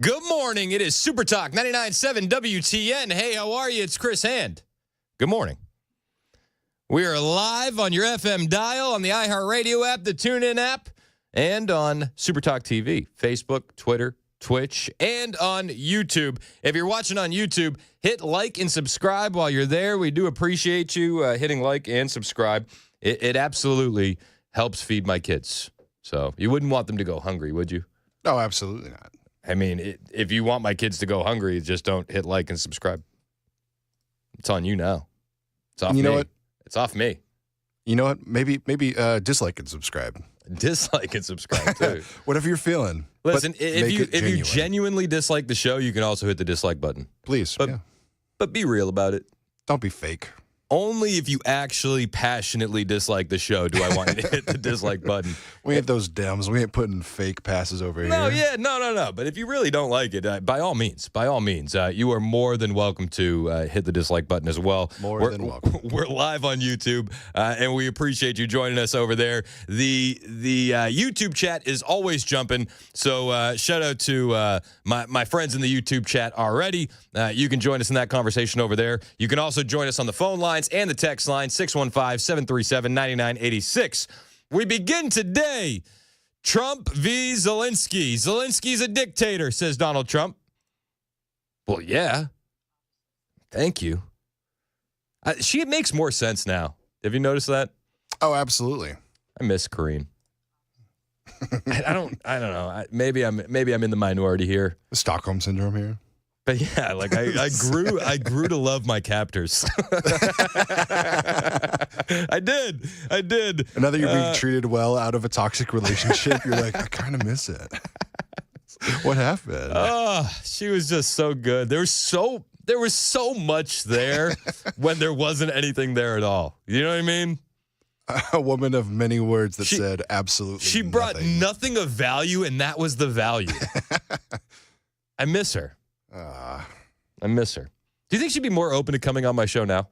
Good morning. It is Super Talk 99.7 WTN. Hey, how are you? It's Chris Hand. Good morning. We are live on your FM dial, on the iHeartRadio app, the TuneIn app, and on Super Talk TV, Facebook, Twitter, Twitch, and on YouTube. If you're watching on YouTube, hit like and subscribe while you're there. We do appreciate you hitting like and subscribe. It absolutely helps feed my kids. So you wouldn't want them to go hungry, would you? No, absolutely not. I mean, if you want my kids to go hungry, just don't hit like and subscribe. It's on you now. It's off me. You know what? It's off me. You know what? Maybe dislike and subscribe. Dislike and subscribe, too. Whatever you're feeling. Listen, if you genuinely dislike the show, you can also hit the dislike button. Please, But be real about it. Don't be fake. Only if you actually passionately dislike the show do I want you to hit the dislike button. We ain't those Dems. We ain't putting fake passes over here. No. But if you really don't like it, by all means, you are more than welcome to hit the dislike button as well. More than welcome. We're live on YouTube, and we appreciate you joining us over there. The YouTube chat is always jumping, so shout out to my friends in the YouTube chat already. You can join us in that conversation over there. You can also join us on the phone line and the text line, 615-737-9986. We begin today. Trump v. Zelensky. Zelensky's a dictator, says Donald Trump. Well, yeah. Thank you. She makes more sense now. Have you noticed that? Oh, absolutely. I miss Karine. I don't know. Maybe I'm in the minority here. The Stockholm syndrome here. But yeah, like I grew to love my captors. I did. And now that you're being treated well out of a toxic relationship, you're like, I kind of miss it. What happened? She was just so good. There was so much there when there wasn't anything there at all. You know what I mean? A woman of many words that said absolutely She brought nothing of value, and that was the value. I miss her. I miss her. Do you think she'd be more open to coming on my show now?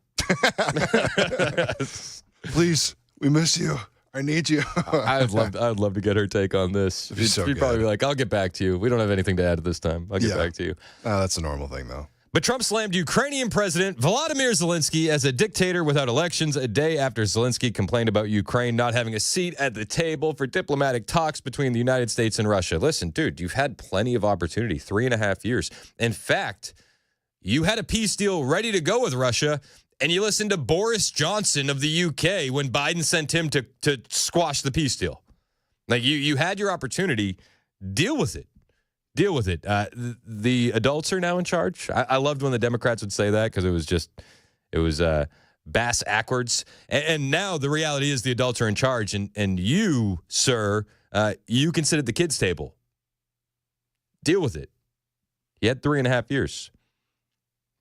Please, we miss you. I need you. I'd love to get her take on this. She'd probably be like, I'll get back to you. We don't have anything to add at this time. I'll get back to you. That's a normal thing, though. But Trump slammed Ukrainian President Volodymyr Zelensky as a dictator without elections a day after Zelensky complained about Ukraine not having a seat at the table for diplomatic talks between the United States and Russia. Listen, dude, you've had plenty of opportunity, 3.5 years. In fact, you had a peace deal ready to go with Russia, and you listened to Boris Johnson of the UK when Biden sent him to squash the peace deal. Like, you had your opportunity. Deal with it. Deal with it. The adults are now in charge. I loved when the Democrats would say that because it was bass backwards. And now the reality is the adults are in charge. And you, sir, you can sit at the kids' table. Deal with it. You had 3.5 years.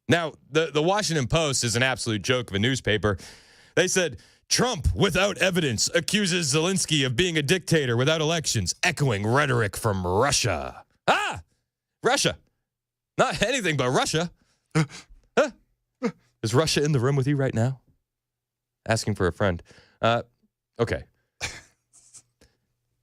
Now, the Washington Post is an absolute joke of a newspaper. They said, Trump, without evidence, accuses Zelensky of being a dictator without elections, echoing rhetoric from Russia. Russia. Not anything but Russia. Is Russia in the room with you right now? Asking for a friend. Okay.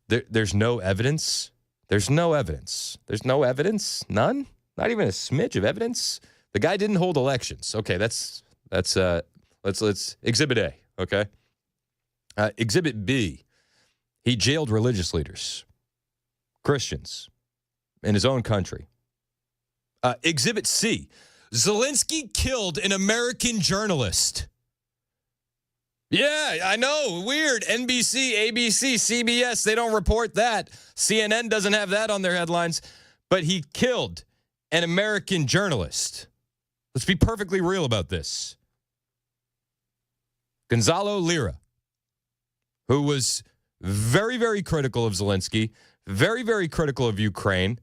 There's no evidence. There's no evidence. There's no evidence. None? Not even a smidge of evidence? The guy didn't hold elections. Okay, let's Exhibit A, okay? Exhibit B, he jailed religious leaders, Christians, in his own country. Exhibit C, Zelensky killed an American journalist. Yeah, I know, weird. NBC, ABC, CBS, they don't report that. CNN doesn't have that on their headlines. But he killed an American journalist. Let's be perfectly real about this. Gonzalo Lira, who was very, very critical of Zelensky, very, very critical of Ukraine,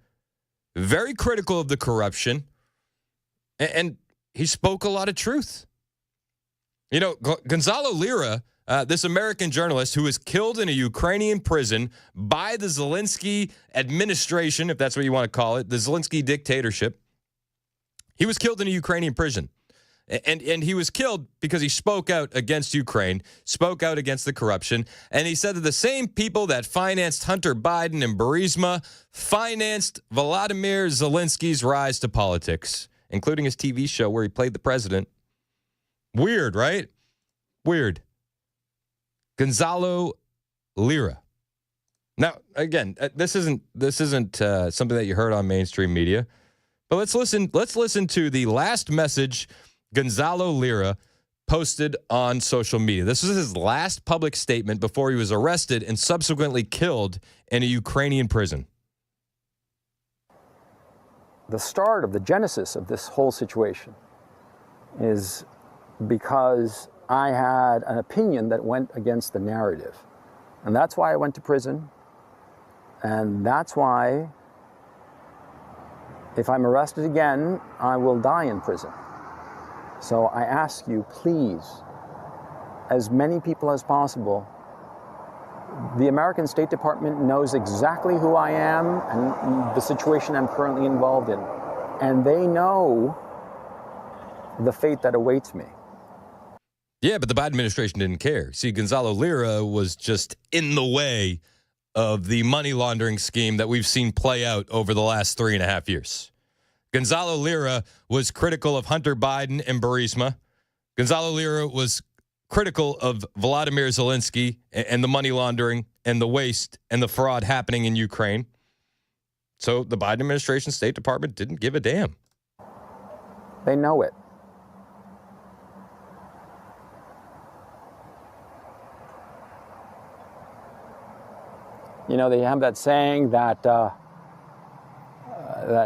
very critical of the corruption, and he spoke a lot of truth. You know, Gonzalo Lira, this American journalist who was killed in a Ukrainian prison by the Zelensky administration, if that's what you want to call it, the Zelensky dictatorship, he was killed in a Ukrainian prison. And he was killed because he spoke out against Ukraine, spoke out against the corruption, and he said that the same people that financed Hunter Biden and Burisma financed Volodymyr Zelensky's rise to politics, including his TV show where he played the president. Weird, right? Weird. Gonzalo Lira. Now, again, this isn't something that you heard on mainstream media, but let's listen to the last message Gonzalo Lira posted on social media. This was his last public statement before he was arrested and subsequently killed in a Ukrainian prison. The start of the genesis of this whole situation is because I had an opinion that went against the narrative. And that's why I went to prison. And that's why, if I'm arrested again, I will die in prison. So I ask you, please, as many people as possible, the American State Department knows exactly who I am and the situation I'm currently involved in. And they know the fate that awaits me. Yeah, but the Biden administration didn't care. See, Gonzalo Lira was just in the way of the money laundering scheme that we've seen play out over the last 3.5 years. Gonzalo Lira was critical of Hunter Biden and Burisma. Gonzalo Lira was critical of Volodymyr Zelensky and the money laundering and the waste and the fraud happening in Ukraine. So the Biden administration State Department didn't give a damn. They know it. You know, they have that saying that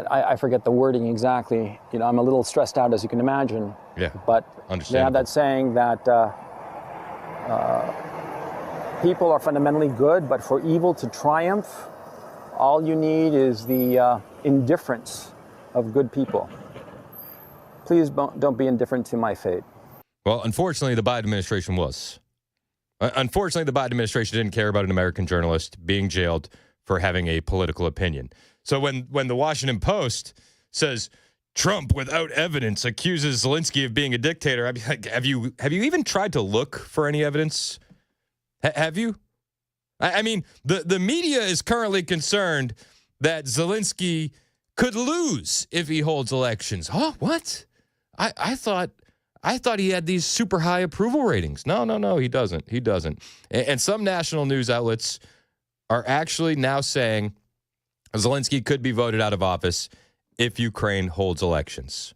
I forget the wording exactly. You know, I'm a little stressed out, as you can imagine. Yeah, but they have that saying that people are fundamentally good, but for evil to triumph, all you need is the indifference of good people. Please don't be indifferent to my fate. Well, unfortunately, the Biden administration was. Unfortunately, the Biden administration didn't care about an American journalist being jailed for having a political opinion. So when the Washington Post says Trump, without evidence, accuses Zelensky of being a dictator, I'd be like, have you even tried to look for any evidence? Have you? I mean, the media is currently concerned that Zelensky could lose if he holds elections. Huh? What? I thought he had these super high approval ratings. No, he doesn't. He doesn't. And some national news outlets are actually now saying Zelensky could be voted out of office if Ukraine holds elections,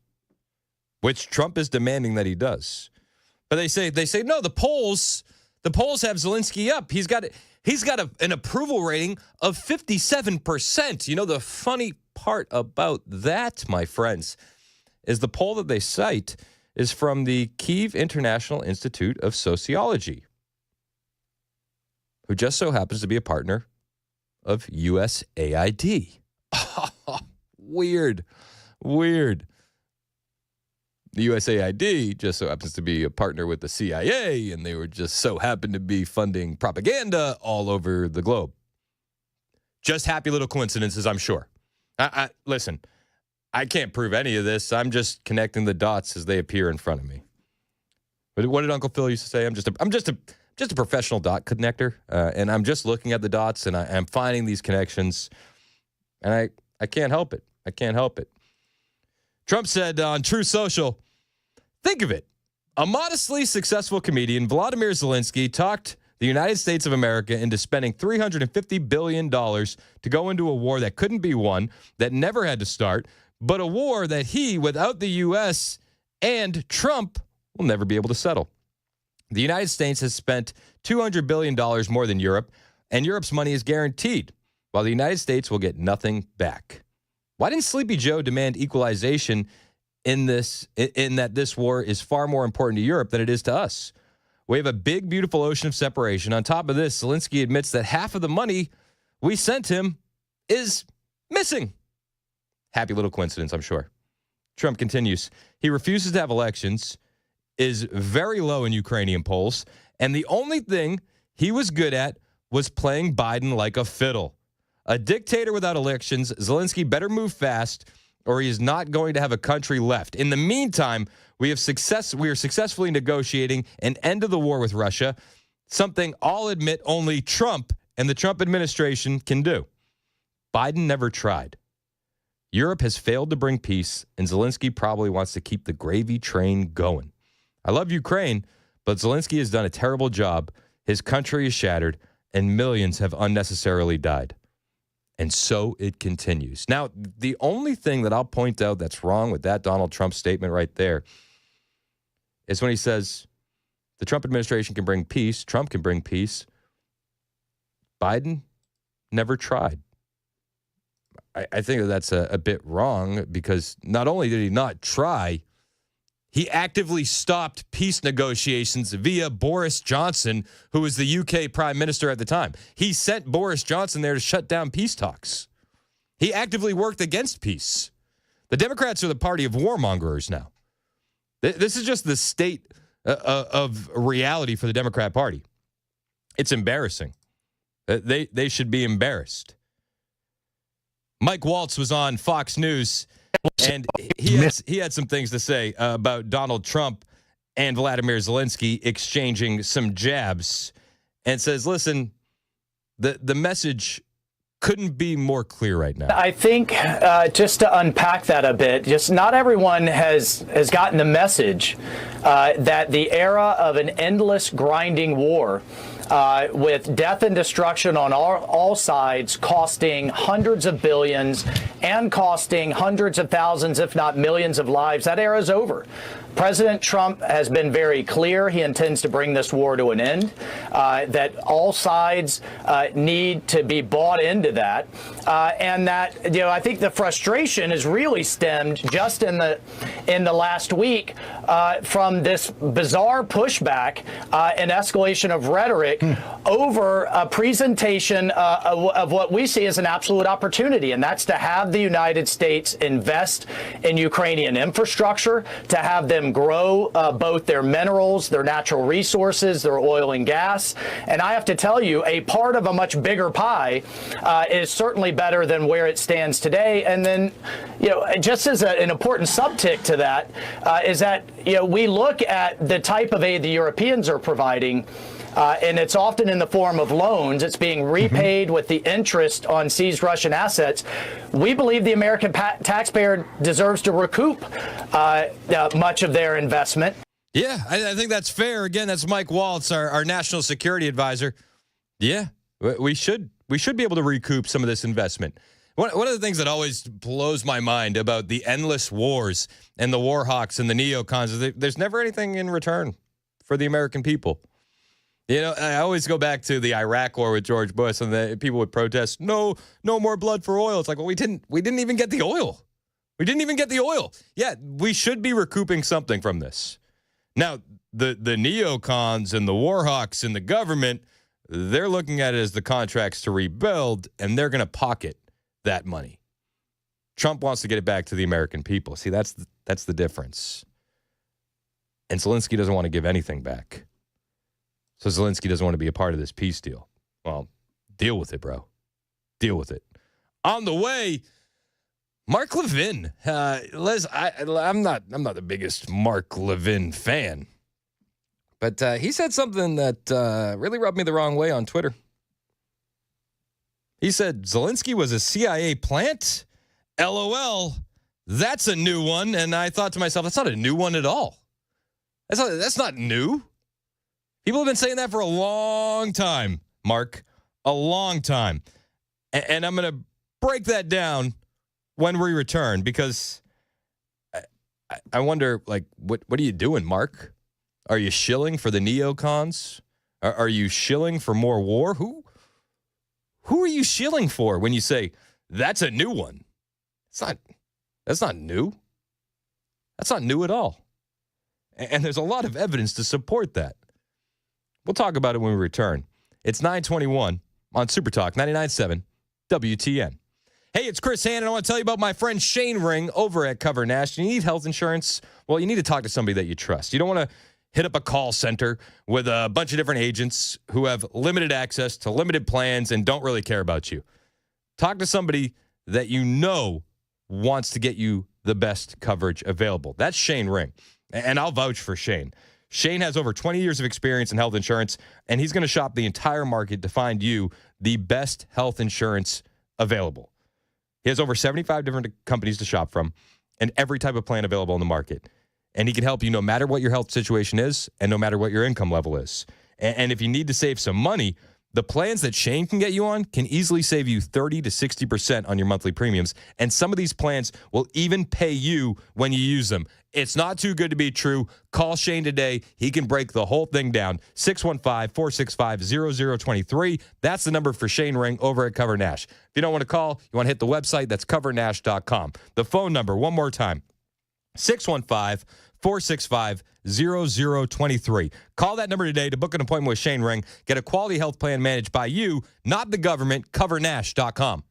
which Trump is demanding that he does. But they say no, the polls have Zelensky up. He's got an approval rating of 57%. You know, the funny part about that, my friends, is the poll that they cite is from the Kyiv International Institute of Sociology, who just so happens to be a partner of USAID. Weird. The USAID just so happens to be a partner with the CIA, and they were just so happen to be funding propaganda all over the globe. Just happy little coincidences, I'm sure. Listen, I can't prove any of this. I'm just connecting the dots as they appear in front of me. But what did Uncle Phil used to say? I'm just a professional dot connector, and I'm just looking at the dots, and I'm finding these connections, and I can't help it. I can't help it. Trump said on True Social, think of it. A modestly successful comedian, Volodymyr Zelensky, talked the United States of America into spending $350 billion to go into a war that couldn't be won, that never had to start, but a war that he, without the U.S. and Trump, will never be able to settle. The United States has spent $200 billion more than Europe, and Europe's money is guaranteed, while the United States will get nothing back. Why didn't Sleepy Joe demand equalization in that this war is far more important to Europe than it is to us? We have a big, beautiful ocean of separation. On top of this, Zelensky admits that half of the money we sent him is missing. Happy little coincidence, I'm sure. Trump continues. He refuses to have elections, is very low in Ukrainian polls, and the only thing he was good at was playing Biden like a fiddle. A dictator without elections, Zelensky better move fast, or he is not going to have a country left. In the meantime, We are successfully negotiating an end to the war with Russia, something I'll admit only Trump and the Trump administration can do. Biden never tried. Europe has failed to bring peace, and Zelensky probably wants to keep the gravy train going. I love Ukraine, but Zelensky has done a terrible job. His country is shattered, and millions have unnecessarily died. And so it continues. Now, the only thing that I'll point out that's wrong with that Donald Trump statement right there is when he says the Trump administration can bring peace, Trump can bring peace. Biden never tried. I think that's a bit wrong because not only did he not try, he actively stopped peace negotiations via Boris Johnson, who was the UK prime minister at the time. He sent Boris Johnson there to shut down peace talks. He actively worked against peace. The Democrats are the party of warmongers now. This is just the state of reality for the Democrat Party. It's embarrassing. They should be embarrassed. Mike Waltz was on Fox News, and he had some things to say about Donald Trump and Vladimir Zelensky exchanging some jabs, and says, listen, the message couldn't be more clear right now. I think just to unpack that a bit, just not everyone has gotten the message that the era of an endless grinding war with death and destruction on all sides, costing hundreds of billions and costing hundreds of thousands, if not millions of lives, that era is over. President Trump has been very clear he intends to bring this war to an end, that all sides need to be bought into that, and that, I think the frustration is really stemmed just in the last week from this bizarre pushback and escalation of rhetoric over a presentation of what we see as an absolute opportunity, and that's to have the United States invest in Ukrainian infrastructure, to have them grow both their minerals, their natural resources, their oil and gas. And I have to tell you, a part of a much bigger pie is certainly better than where it stands today. And then, just as an important subtick to that is that, we look at the type of aid the Europeans are providing, and it's often in the form of loans. It's being repaid with the interest on seized Russian assets. We believe the American taxpayer deserves to recoup much of their investment. Yeah, I think that's fair. Again, that's Mike Waltz, our national security advisor. Yeah, we should be able to recoup some of this investment. One of the things that always blows my mind about the endless wars and the war hawks and the neocons is there's never anything in return for the American people. I always go back to the Iraq war with George Bush, and the people would protest, no more blood for oil. It's like, well, we didn't even get the oil. We didn't even get the oil. Yeah, we should be recouping something from this. Now, the neocons and the war hawks and the government, they're looking at it as the contracts to rebuild, and they're going to pocket that money. Trump wants to get it back to the American people. See, that's the difference. And Zelensky doesn't want to give anything back. So Zelensky doesn't want to be a part of this peace deal. Well, deal with it, bro. Deal with it. On the way, Mark Levin. Liz, I'm not the biggest Mark Levin fan, but he said something that really rubbed me the wrong way on Twitter. He said Zelensky was a CIA plant. LOL. That's a new one. And I thought to myself, that's not a new one at all. That's not new. People have been saying that for a long time, Mark. A long time. And I'm going to break that down when we return, because I wonder, what are you doing, Mark? Are you shilling for the neocons? Are you shilling for more war? Who are you shilling for when you say, that's a new one? That's not new. That's not new at all. And there's a lot of evidence to support that. We'll talk about it when we return. It's 9:21 on Super Talk 99.7 WTN. Hey, it's Chris Hannon. I want to tell you about my friend Shane Ring over at Cover National. You need health insurance? Well, you need to talk to somebody that you trust. You don't want to hit up a call center with a bunch of different agents who have limited access to limited plans and don't really care about you. Talk to somebody that you know wants to get you the best coverage available. That's Shane Ring. And I'll vouch for Shane. Shane has over 20 years of experience in health insurance, and he's going to shop the entire market to find you the best health insurance available. He has over 75 different companies to shop from and every type of plan available in the market. And he can help you no matter what your health situation is and no matter what your income level is. And if you need to save some money, the plans that Shane can get you on can easily save you 30 to 60% on your monthly premiums. And some of these plans will even pay you when you use them. It's not too good to be true. Call Shane today. He can break the whole thing down. 615-465-0023. That's the number for Shane Ring over at Cover Nash. If you don't want to call, you want to hit the website, that's covernash.com. The phone number, one more time, 615-465-0023. Call that number today to book an appointment with Shane Ring. Get a quality health plan managed by you, not the government. CoverNash.com.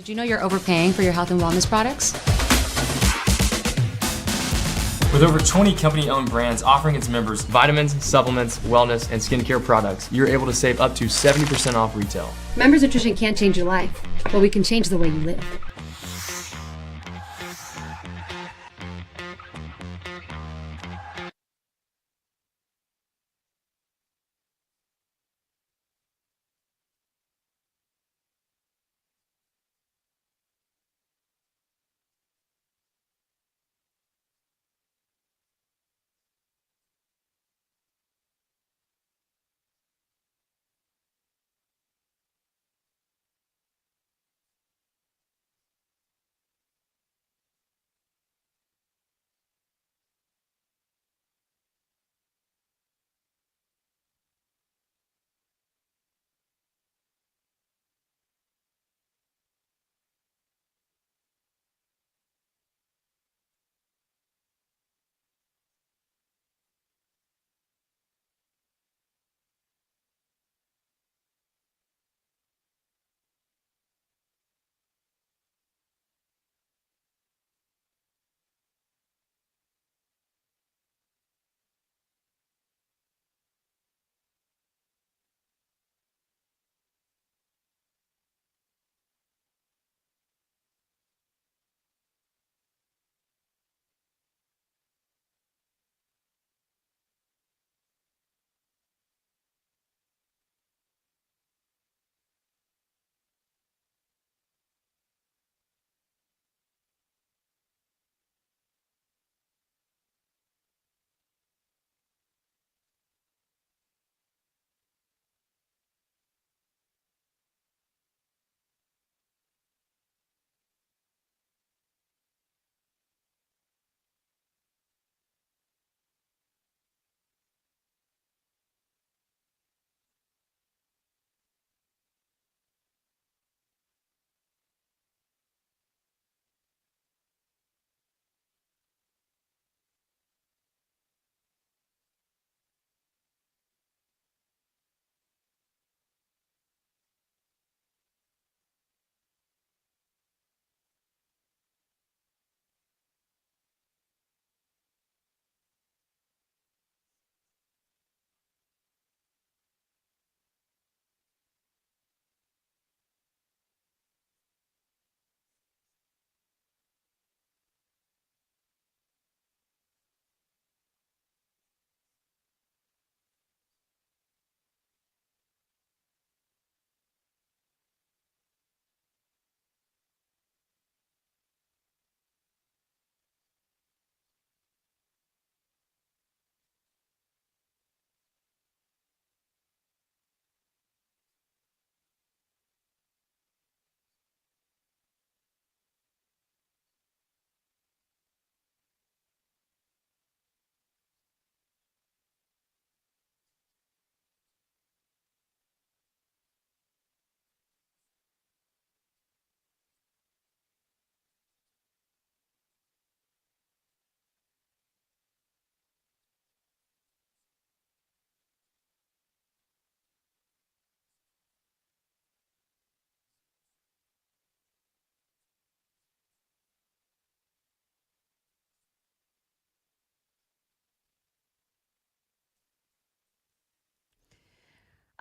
Did you know you're overpaying for your health and wellness products? With over 20 company-owned brands offering its members vitamins, supplements, wellness, and skincare products, you're able to save up to 70% off retail. Members Nutrition can't change your life, but we can change the way you live.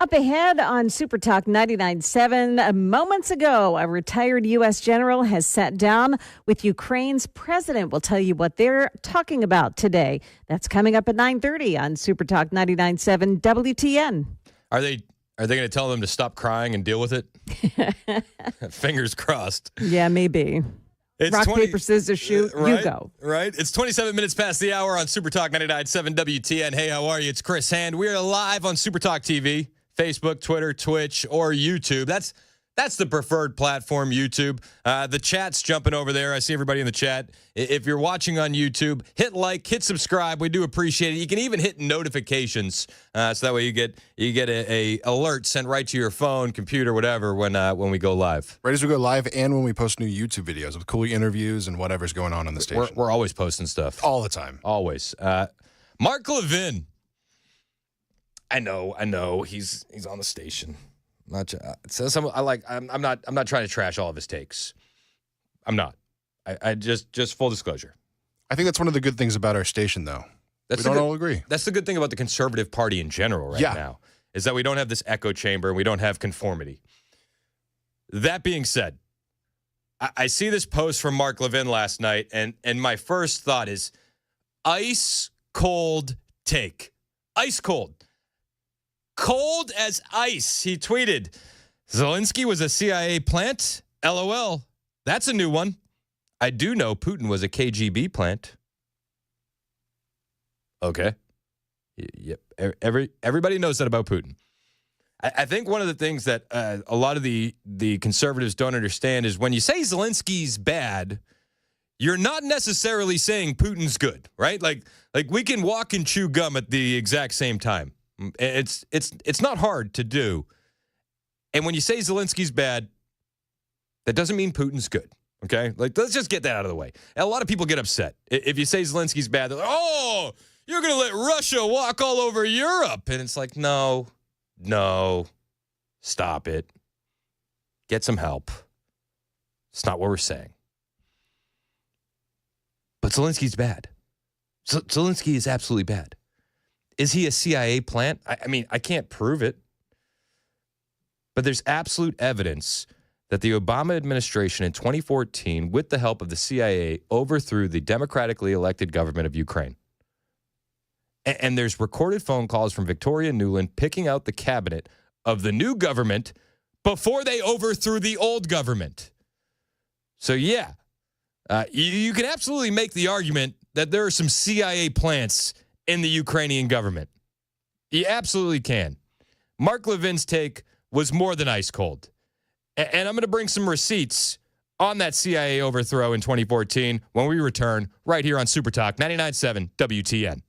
Up ahead on Super Talk 99.7, moments ago, a retired U.S. general has sat down with Ukraine's president. We'll tell you what they're talking about today. That's coming up at 9:30 on Super Talk 99.7 WTN. Are they going to tell them to stop crying and deal with it? Fingers crossed. Yeah, maybe. It's Rock, paper, scissors, shoot. Right, you go. Right. It's 27 minutes past the hour on Super Talk 99.7 WTN. Hey, how are you? It's Chris Hand. We are live on Super Talk TV, Facebook, Twitter, Twitch, or YouTube. That's the preferred platform, YouTube. The chat's jumping over there. I see everybody in the chat. If you're watching on YouTube, hit like, hit subscribe. We do appreciate it. You can even hit notifications, so that way you get a alert sent right to your phone, computer, whatever, when we go live. Right as we go live and when we post new YouTube videos with cool interviews and whatever's going on the station. We're always posting stuff. All the time. Always. Mark Levin. I know. He's on the station. I'm not trying to trash all of his takes. I'm not. I just full disclosure. I think that's one of the good things about our station, though. We don't all agree. That's the good thing about the conservative party in general now, is that we don't have this echo chamber and we don't have conformity. That being said, I see this post from Mark Levin last night, and my first thought is ice cold take. Ice cold. Cold as ice. He tweeted, Zelensky was a CIA plant? LOL. That's a new one. I do know Putin was a KGB plant. Okay. Yep. Everybody knows that about Putin. I think one of the things that a lot of the conservatives don't understand is when you say Zelensky's bad, you're not necessarily saying Putin's good, right? Like we can walk and chew gum at the exact same time. It's not hard to do. And when you say Zelensky's bad, that doesn't mean Putin's good. Okay? Like, let's just get that out of the way. And a lot of people get upset. If you say Zelensky's bad, they're like, oh, you're going to let Russia walk all over Europe. And it's like, no, stop it. Get some help. It's not what we're saying. But Zelensky's bad. Zelensky is absolutely bad. Is he a CIA plant? I mean, I can't prove it. But there's absolute evidence that the Obama administration in 2014, with the help of the CIA, overthrew the democratically elected government of Ukraine. And there's recorded phone calls from Victoria Nuland picking out the cabinet of the new government before they overthrew the old government. So, yeah, you can absolutely make the argument that there are some CIA plants in the Ukrainian government. You absolutely can. Mark Levin's take was more than ice cold. And I'm going to bring some receipts on that CIA overthrow in 2014 when we return right here on Super Talk 99.7 WTN.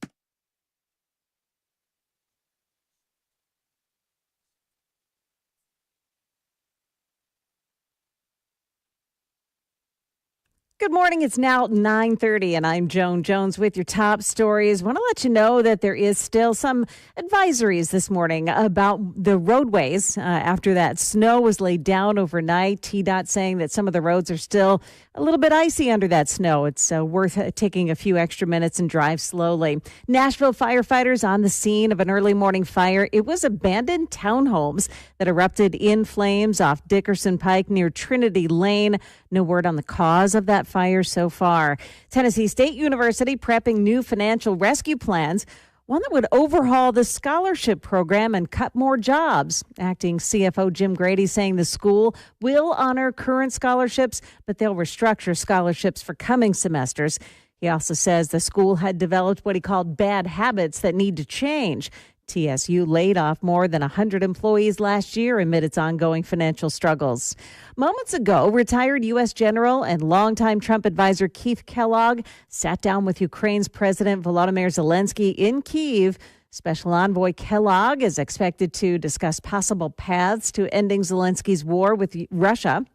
Good morning. It's now 9:30, and I'm Joan Jones with your top stories. Want to let you know that there is still some advisories this morning about the roadways after that snow was laid down overnight. TDOT saying that some of the roads are still a little bit icy under that snow. It's worth taking a few extra minutes and drive slowly. Nashville firefighters on the scene of an early morning fire. It was abandoned townhomes that erupted in flames off Dickerson Pike near Trinity Lane. No word on the cause of that fire so far. Tennessee State University prepping new financial rescue plans, one that would overhaul the scholarship program and cut more jobs. Acting CFO Jim Grady saying the school will honor current scholarships, but they'll restructure scholarships for coming semesters. He also says the school had developed what he called bad habits that need to change. TSU laid off more than 100 employees last year amid its ongoing financial struggles. Moments ago, retired U.S. General and longtime Trump advisor Keith Kellogg sat down with Ukraine's President Volodymyr Zelensky in Kyiv. Special Envoy Kellogg is expected to discuss possible paths to ending Zelensky's war with Russia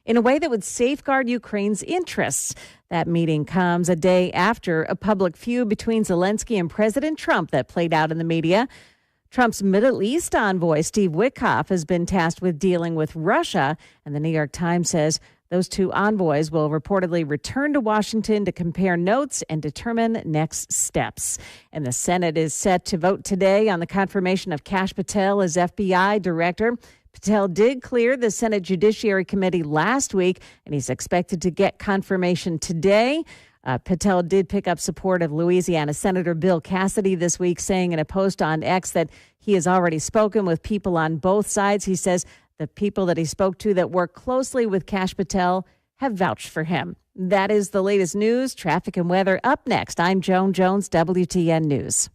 in a way that would safeguard Ukraine's interests. That meeting comes a day after a public feud between Zelensky and President Trump that played out in the media. Trump's Middle East envoy, Steve Witkoff, has been tasked with dealing with Russia, and the New York Times says Those two envoys will reportedly return to Washington to compare notes and determine next steps. And the Senate is set to vote today on the confirmation of Kash Patel as FBI director. Patel did clear the Senate Judiciary Committee last week, and he's expected to get confirmation today. Patel did pick up support of Louisiana Senator Bill Cassidy this week, saying in a post on X that he has already spoken with people on both sides. He says the people that he spoke to that work closely with Kash Patel have vouched for him. That is the latest news, traffic, and weather. Up next, I'm Joan Jones, WTN News.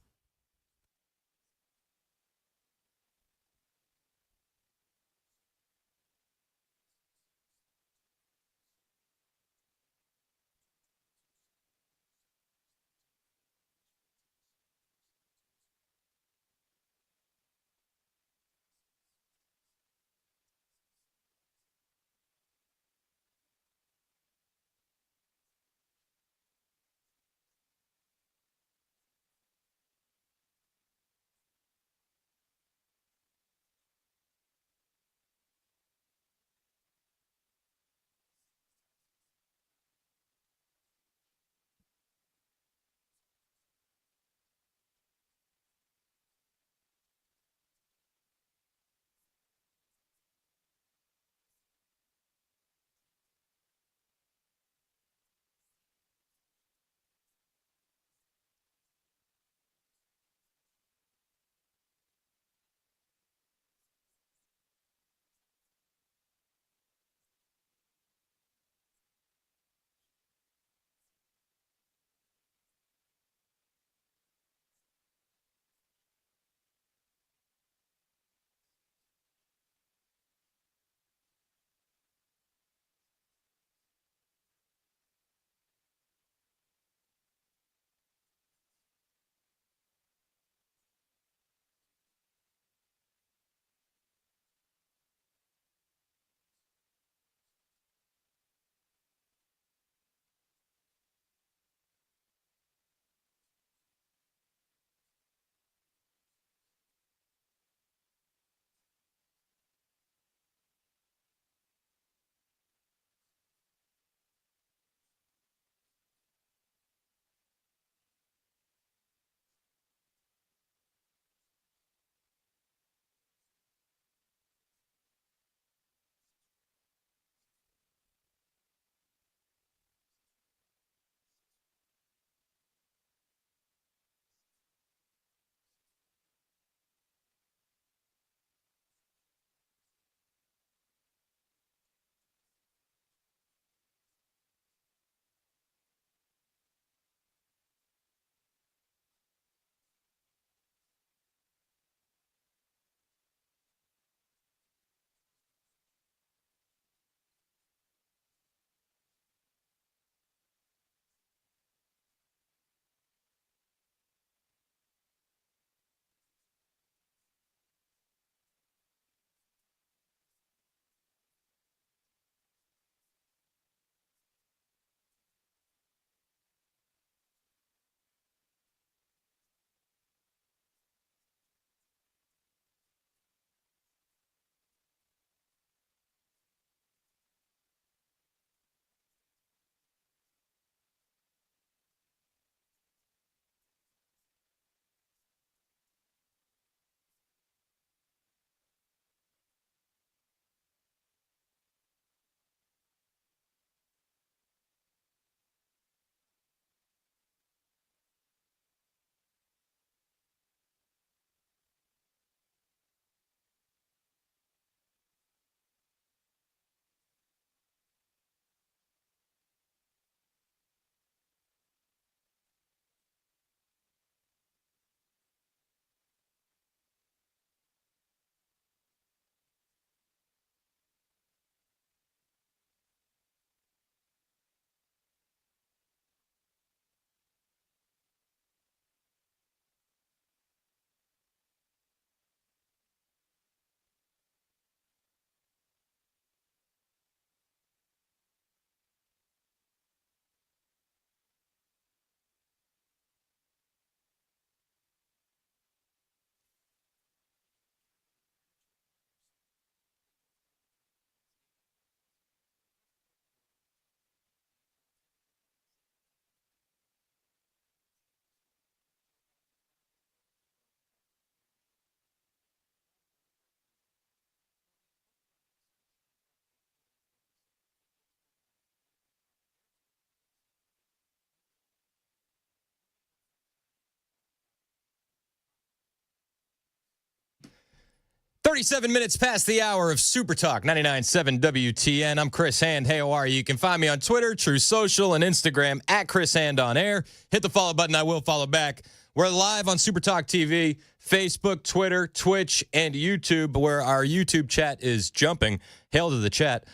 37 minutes past the hour of Super Talk 99.7 WTN. I'm Chris Hand. Hey, how are you? You can find me on Twitter, True Social, and Instagram at Chris Hand on Air. Hit the follow button. I will follow back. We're live on Super Talk TV, Facebook, Twitter, Twitch, and YouTube, where our YouTube chat is jumping. Hail to the chat.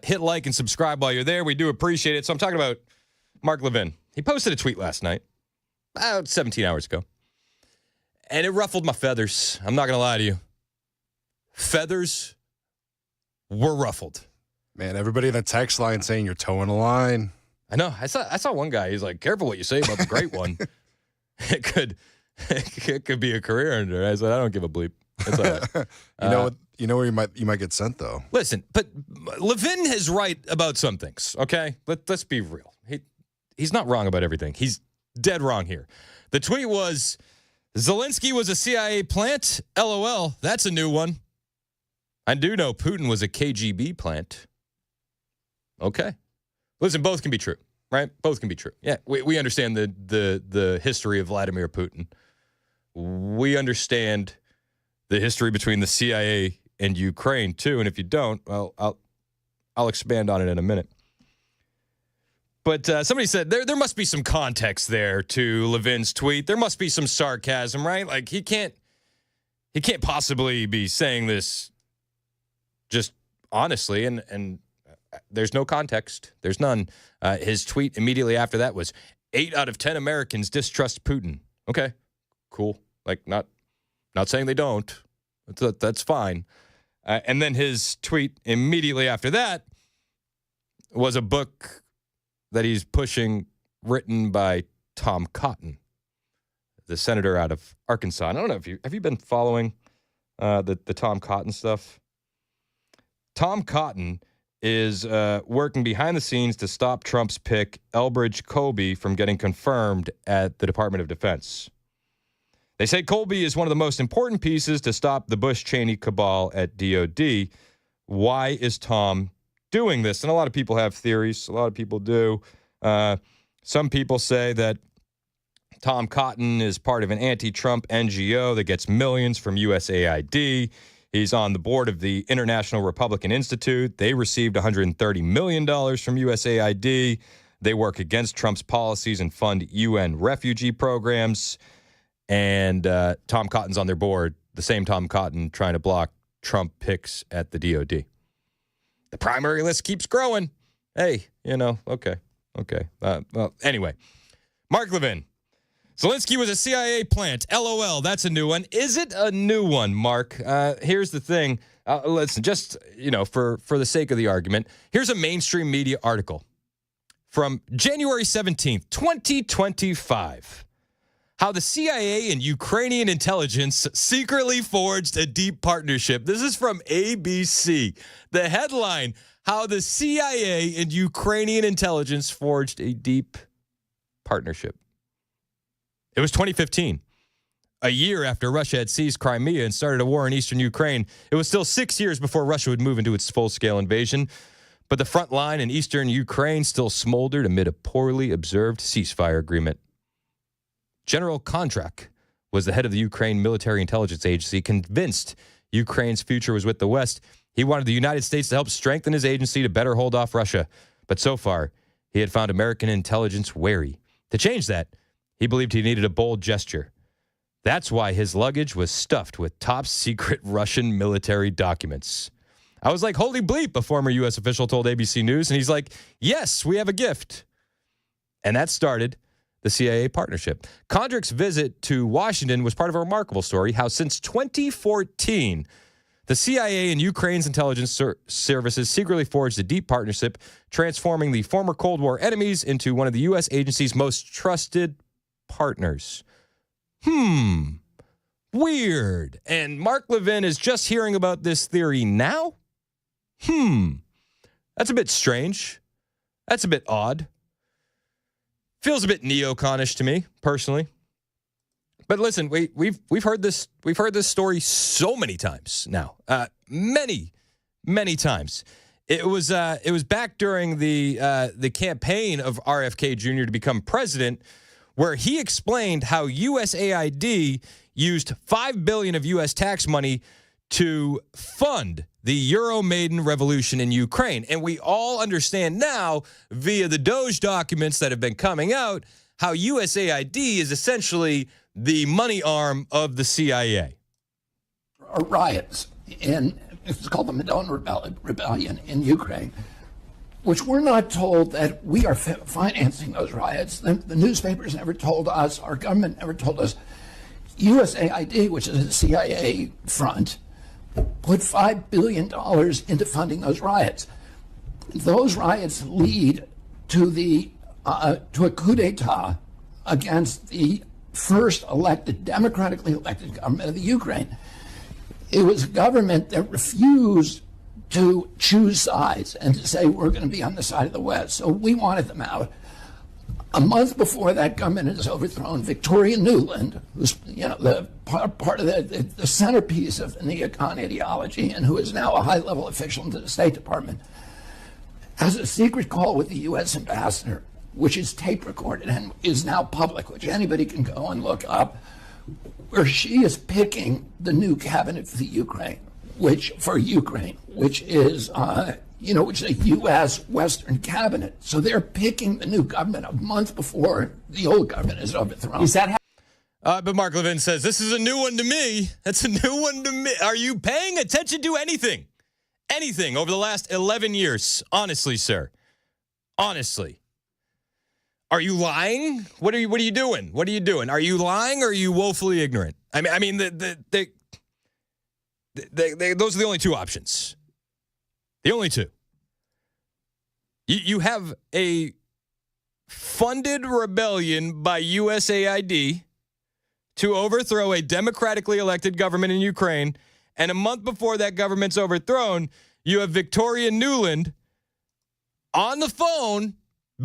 Hit like and subscribe while you're there. We do appreciate it. So I'm talking about Mark Levin. He posted a tweet last night, about 17 hours ago, and it ruffled my feathers. I'm not going to lie to you. Feathers were ruffled. Man, everybody in the text line saying you're towing a line. I know. I saw one guy. He's like, "Careful what you say about the great one. It could be a career ender." I said, "I don't give a bleep." It's all right. You know where you might get sent though. Listen, but Levin is right about some things. Okay, let's be real. He's not wrong about everything. He's dead wrong here. The tweet was, "Zelensky was a CIA plant. LOL. That's a new one. I do know Putin was a KGB plant." Okay. Listen, both can be true, right? Both can be true. Yeah, we understand the history of Vladimir Putin. We understand the history between the CIA and Ukraine, too. And if you don't, well, I'll expand on it in a minute. But somebody said there must be some context there to Levin's tweet. There must be some sarcasm, right? Like he can't possibly be saying this just honestly, and there's no context. There's none. His tweet immediately after that was 8 out of 10 Americans distrust Putin. Okay, cool. Like not saying they don't. That's fine. And then his tweet immediately after that was a book that he's pushing, written by Tom Cotton, the senator out of Arkansas. I don't know if have you been following the Tom Cotton stuff. Tom Cotton is working behind the scenes to stop Trump's pick, Elbridge Colby, from getting confirmed at the Department of Defense. They say Colby is one of the most important pieces to stop the Bush-Cheney cabal at DOD. Why is Tom doing this? And a lot of people have theories. A lot of people do. Some people say that Tom Cotton is part of an anti-Trump NGO that gets millions from USAID. He's on the board of the International Republican Institute. They received $130 million from USAID. They work against Trump's policies and fund UN refugee programs. And Tom Cotton's on their board, the same Tom Cotton trying to block Trump picks at the DOD. The primary list keeps growing. Hey, okay. Well, anyway, Mark Levin. Zelensky was a CIA plant. LOL, that's a new one. Is it a new one, Mark? Here's the thing. Listen, just, for the sake of the argument, here's a mainstream media article from January 17th, 2025. How the CIA and Ukrainian intelligence secretly forged a deep partnership. This is from ABC. The headline, how the CIA and Ukrainian intelligence forged a deep partnership. It was 2015, a year after Russia had seized Crimea and started a war in eastern Ukraine. It was still 6 years before Russia would move into its full-scale invasion, but the front line in eastern Ukraine still smoldered amid a poorly observed ceasefire agreement. General Kondrak was the head of the Ukraine Military Intelligence Agency, convinced Ukraine's future was with the West. He wanted the United States to help strengthen his agency to better hold off Russia. But so far, he had found American intelligence wary. To change that, he believed he needed a bold gesture. That's why his luggage was stuffed with top-secret Russian military documents. I was like, holy bleep, a former U.S. official told ABC News, and he's like, yes, we have a gift. And that started the CIA partnership. Kondrak's visit to Washington was part of a remarkable story, how since 2014, the CIA and Ukraine's intelligence services secretly forged a deep partnership, transforming the former Cold War enemies into one of the U.S. agency's most trusted partners. Weird. And Mark Levin is just hearing about this theory now? That's a bit strange. That's a bit odd. Feels a bit neoconish to me, personally. But listen, we've heard this story so many times now. Many times. It was back during the campaign of RFK Jr. to become president, where he explained how USAID used $5 billion of U.S. tax money to fund the Euro-Maiden revolution in Ukraine. And we all understand now, via the Doge documents that have been coming out, how USAID is essentially the money arm of the CIA. Riots in, it's called the Maidan Rebellion in Ukraine, which we're not told that we are financing those riots. The newspapers never told us, our government never told us. USAID, which is a CIA front, put $5 billion into funding those riots. Those riots lead to to a coup d'etat against the first democratically elected government of the Ukraine. It was a government that refused to choose sides and to say we're going to be on the side of the West. So we wanted them out. A month before that government is overthrown, Victoria Nuland, who's the part of the centerpiece of the Neocon ideology and who is now a high-level official in the State Department, has a secret call with the U.S. ambassador, which is tape recorded and is now public, which anybody can go and look up, where she is picking the new cabinet for the Ukraine, which is which is a U.S. Western cabinet. So they're picking the new government a month before the old government is overthrown. Is that but Mark Levin says, this is a new one to me. That's a new one to me. Are you paying attention to anything? Anything over the last 11 years? Honestly, sir. Honestly. Are you lying? What are you doing? What are you doing? Are you lying or are you woefully ignorant? I mean, those are the only two options. The only two. You have a funded rebellion by USAID to overthrow a democratically elected government in Ukraine, and a month before that government's overthrown, you have Victoria Nuland on the phone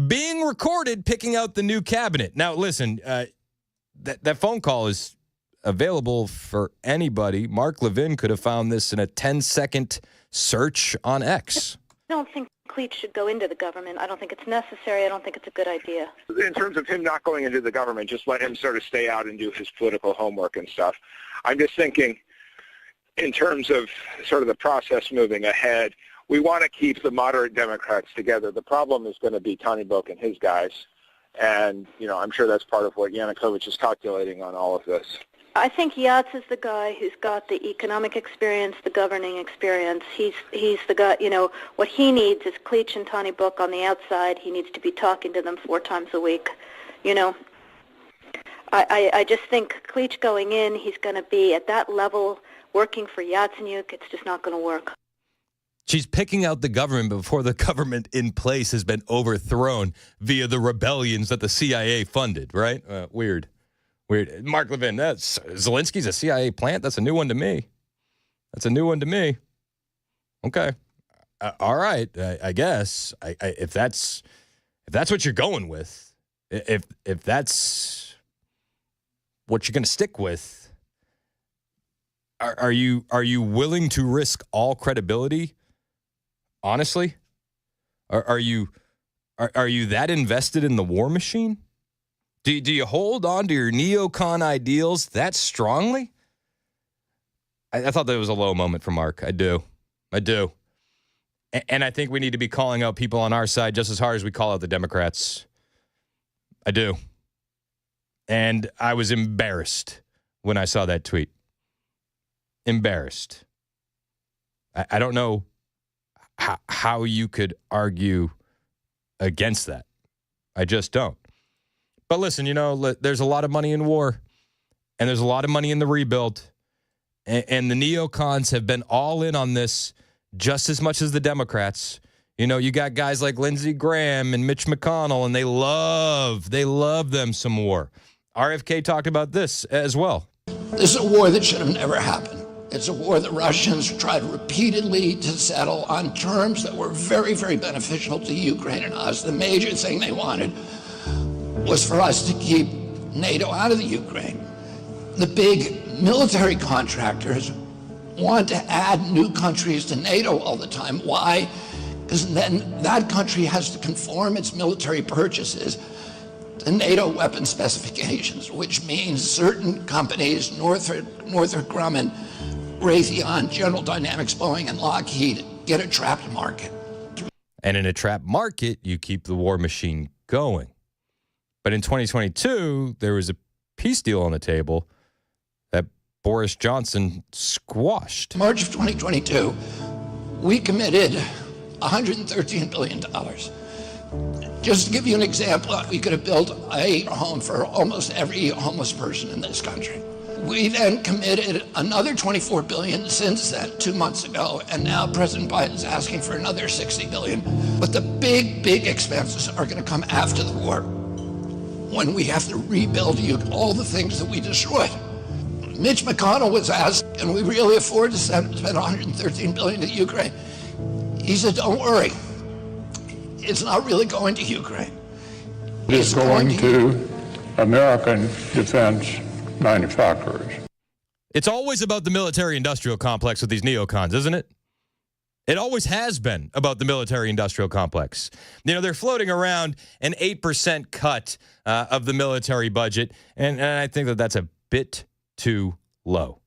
being recorded picking out the new cabinet. Now, listen, that phone call is available for anybody. Mark Levin could have found this in a 10-second search on X. I don't think Cleach should go into the government. I don't think it's necessary. I don't think it's a good idea. In terms of him not going into the government, just let him sort of stay out and do his political homework and stuff. I'm just thinking in terms of sort of the process moving ahead, we want to keep the moderate Democrats together. The problem is going to be Tony Book and his guys. And, I'm sure that's part of what Yanukovych is calculating on all of this. I think Yats is the guy who's got the economic experience, the governing experience. He's the guy, what he needs is Cleach and Tony Book on the outside. He needs to be talking to them 4 times a week. I just think Cleach going in, he's going to be at that level working for Yatsenyuk. It's just not going to work. She's picking out the government before the government in place has been overthrown via the rebellions that the CIA funded, right? Weird. Mark Levin, that's Zelensky's a CIA plant? That's a new one to me. Okay. All right. I guess. If that's what you're going with, if that's what you're going to stick with, are you willing to risk all credibility? Honestly, are you that invested in the war machine? Do you hold on to your neocon ideals that strongly? I thought that was a low moment for Mark. I do. And I think we need to be calling out people on our side just as hard as we call out the Democrats. I do. And I was embarrassed when I saw that tweet. Embarrassed. I don't know how you could argue against that. I just don't. But listen, there's a lot of money in war, and there's a lot of money in the rebuild, and the neocons have been all in on this just as much as the Democrats. You got guys like Lindsey Graham and Mitch McConnell, and they love them some war. RFK talked about this as well. This is a war that should have never happened. It's a war the Russians tried repeatedly to settle on terms that were very, very beneficial to Ukraine and us. The major thing they wanted was for us to keep NATO out of the Ukraine. The big military contractors want to add new countries to NATO all the time. Why? Because then that country has to conform its military purchases to NATO weapon specifications, which means certain companies, Northrop Grumman, Raytheon, General Dynamics, Boeing, and Lockheed get a trapped market. And in a trapped market, you keep the war machine going. But in 2022, there was a peace deal on the table that Boris Johnson squashed. March of 2022, we committed $113 billion. Just to give you an example, we could have built a home for almost every homeless person in this country. We then committed another $24 billion since then, 2 months ago, and now President Biden's asking for another $60 billion. But the big expenses are going to come after the war, when we have to rebuild all the things that we destroyed. Mitch McConnell was asked, can we really afford to spend $113 billion to Ukraine? He said, don't worry. It's not really going to Ukraine. It's going to American defense manufacturers. It's always about the military-industrial complex with these neocons, isn't it? It always has been about the military-industrial complex. You know, they're floating around an 8% cut of the military budget, and I think that that's a bit too low.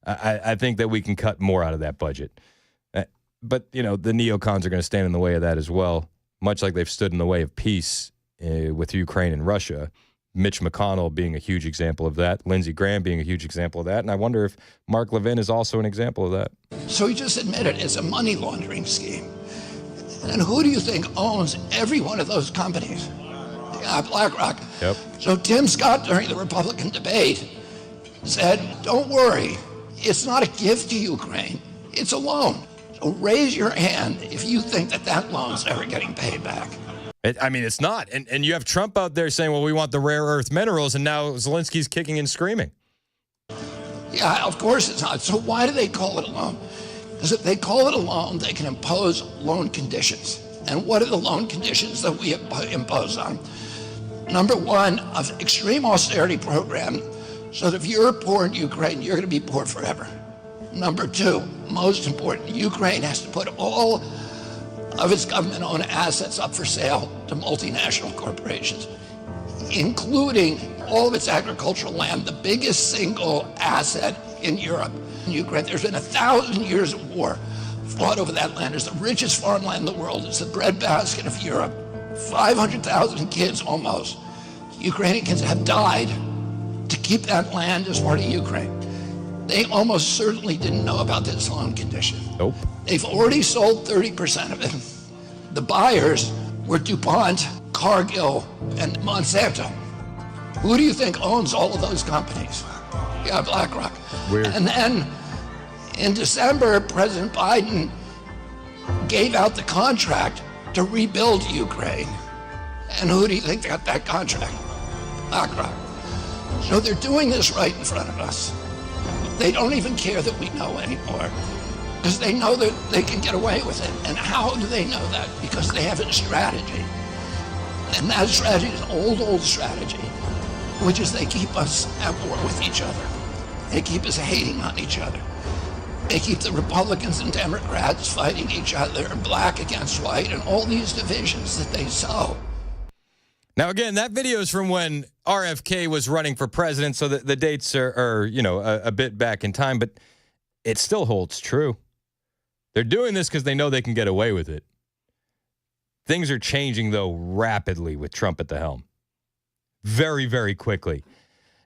I think that we can cut more out of that budget. But, you know, the neocons are going to stand in the way of that as well, much like they've stood in the way of peace with Ukraine and Russia. Mitch McConnell being a huge example of that, Lindsey Graham being a huge example of that, and I wonder if Mark Levin is also an example of that. So he just admitted it's a money laundering scheme. And who do you think owns every one of those companies? Yeah, BlackRock. Yep. So Tim Scott, during the Republican debate, said, don't worry, it's not a gift to Ukraine, it's a loan. So raise your hand if you think that loan's ever getting paid back. It's not. And you have Trump out there saying, well, we want the rare earth minerals, and now Zelensky's kicking and screaming. Yeah, of course it's not. So why do they call it a loan? Because if they call it a loan, they can impose loan conditions. And what are the loan conditions that we impose on? Number one, an extreme austerity program, so that if you're poor in Ukraine, you're going to be poor forever. Number two, most important, Ukraine has to put all of its government-owned assets up for sale to multinational corporations, including all of its agricultural land, the biggest single asset in Europe. In Ukraine, there's been 1,000 years of war fought over that land. It's the richest farmland in the world. It's the breadbasket of Europe. 500,000 kids almost, Ukrainian kids, have died to keep that land as part of Ukraine. They almost certainly didn't know about this loan condition. Nope. They've already sold 30% of it. The buyers were DuPont, Cargill, and Monsanto. Who do you think owns all of those companies? Yeah, BlackRock. Weird. And then in December, President Biden gave out the contract to rebuild Ukraine. And who do you think got that contract? BlackRock. So they're doing this right in front of us. They don't even care that we know anymore, because they know that they can get away with it. And how do they know that? Because they have a strategy. And that strategy is an old strategy, which is they keep us at war with each other. They keep us hating on each other. They keep the Republicans and Democrats fighting each other, black against white, and all these divisions that they sow. Now, again, that video is from when RFK was running for president, so the dates are a bit back in time, but it still holds true. They're doing this because they know they can get away with it. Things are changing, though, rapidly with Trump at the helm. Very, very quickly.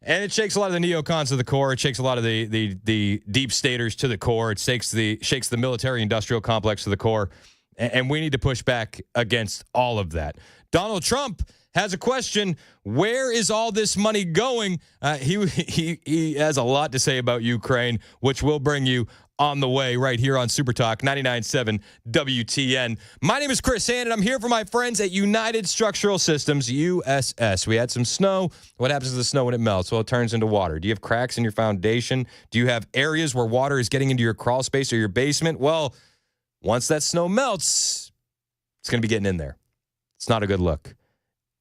And it shakes a lot of the neocons to the core. It shakes a lot of the deep staters to the core. It shakes the military-industrial complex to the core. And we need to push back against all of that. Donald Trump has a question. Where is all this money going? He has a lot to say about Ukraine, which will bring you on the way right here on Super Talk 99.7 WTN. My name is Chris Hand, and I'm here for my friends at United Structural Systems, USS. We had some snow. What happens to the snow when it melts? Well, it turns into water. Do you have cracks in your foundation? Do you have areas where water is getting into your crawl space or your basement? Well, once that snow melts, it's going to be getting in there. It's not a good look.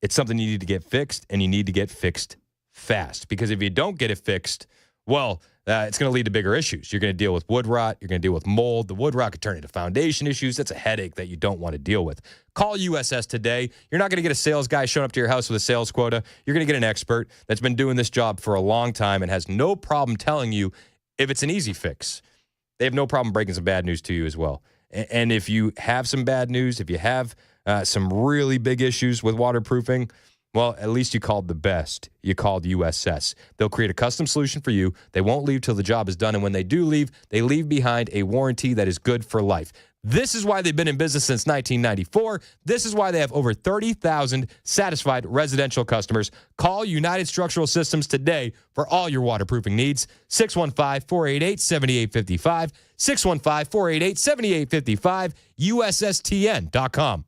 It's something you need to get fixed, and you need to get fixed fast. Because if you don't get it fixed, well, it's going to lead to bigger issues. You're going to deal with wood rot. You're going to deal with mold. The wood rot could turn into foundation issues. That's a headache that you don't want to deal with. Call USS today. You're not going to get a sales guy showing up to your house with a sales quota. You're going to get an expert that's been doing this job for a long time and has no problem telling you if it's an easy fix. they have no problem breaking some bad news to you as well. And if you have some bad news, if you have some really big issues with waterproofing, well, at least you called the best. You called USS. They'll create a custom solution for you. They won't leave till the job is done. And when they do leave, they leave behind a warranty that is good for life. This is why they've been in business since 1994. This is why they have over 30,000 satisfied residential customers. Call United Structural Systems today for all your waterproofing needs. 615-488-7855. 615-488-7855. USSTN.com.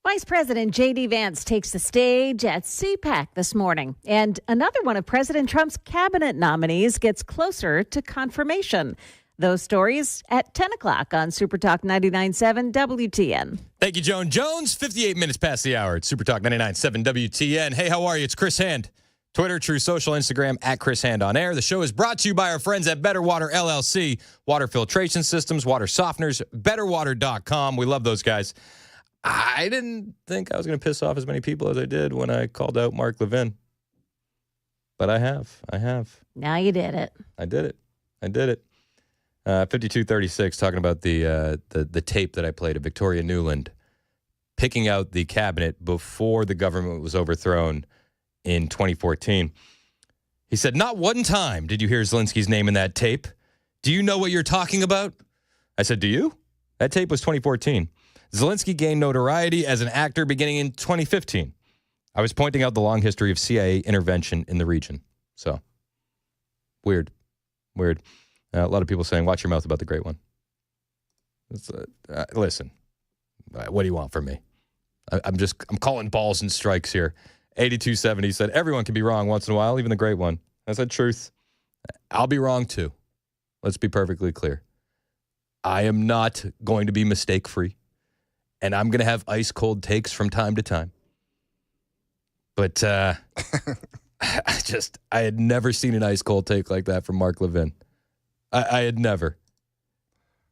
Vice President J.D. Vance takes the stage at CPAC this morning, and another one of President Trump's cabinet nominees gets closer to confirmation. Those stories at 10 o'clock on Supertalk 99.7 WTN. Thank you, Joan Jones. 58 minutes past the hour at Supertalk 99.7 WTN. Hey, how are you? It's Chris Hand. Twitter, True Social, Instagram, at Chris Hand on Air. The show is brought to you by our friends at Better Water LLC. Water filtration systems, water softeners, betterwater.com. We love those guys. I didn't think I was going to piss off as many people as I did when I called out Mark Levin. But I have. Now you did it. I did it. 5236, talking about the tape that I played of Victoria Nuland picking out the cabinet before the government was overthrown in 2014. He said, not one time did you hear Zelensky's name in that tape. Do you know what you're talking about? I said, do you? That tape was 2014. Zelensky gained notoriety as an actor beginning in 2015. I was pointing out the long history of CIA intervention in the region. So, weird. A lot of people saying, watch your mouth about the great one. Listen, what do you want from me? I'm calling balls and strikes here. 8270 said, everyone can be wrong once in a while, even the great one. I said, truth. I'll be wrong too. Let's be perfectly clear. I am not going to be mistake-free. And I'm going to have ice-cold takes from time to time. But I had never seen an ice-cold take like that from Mark Levin. I had never.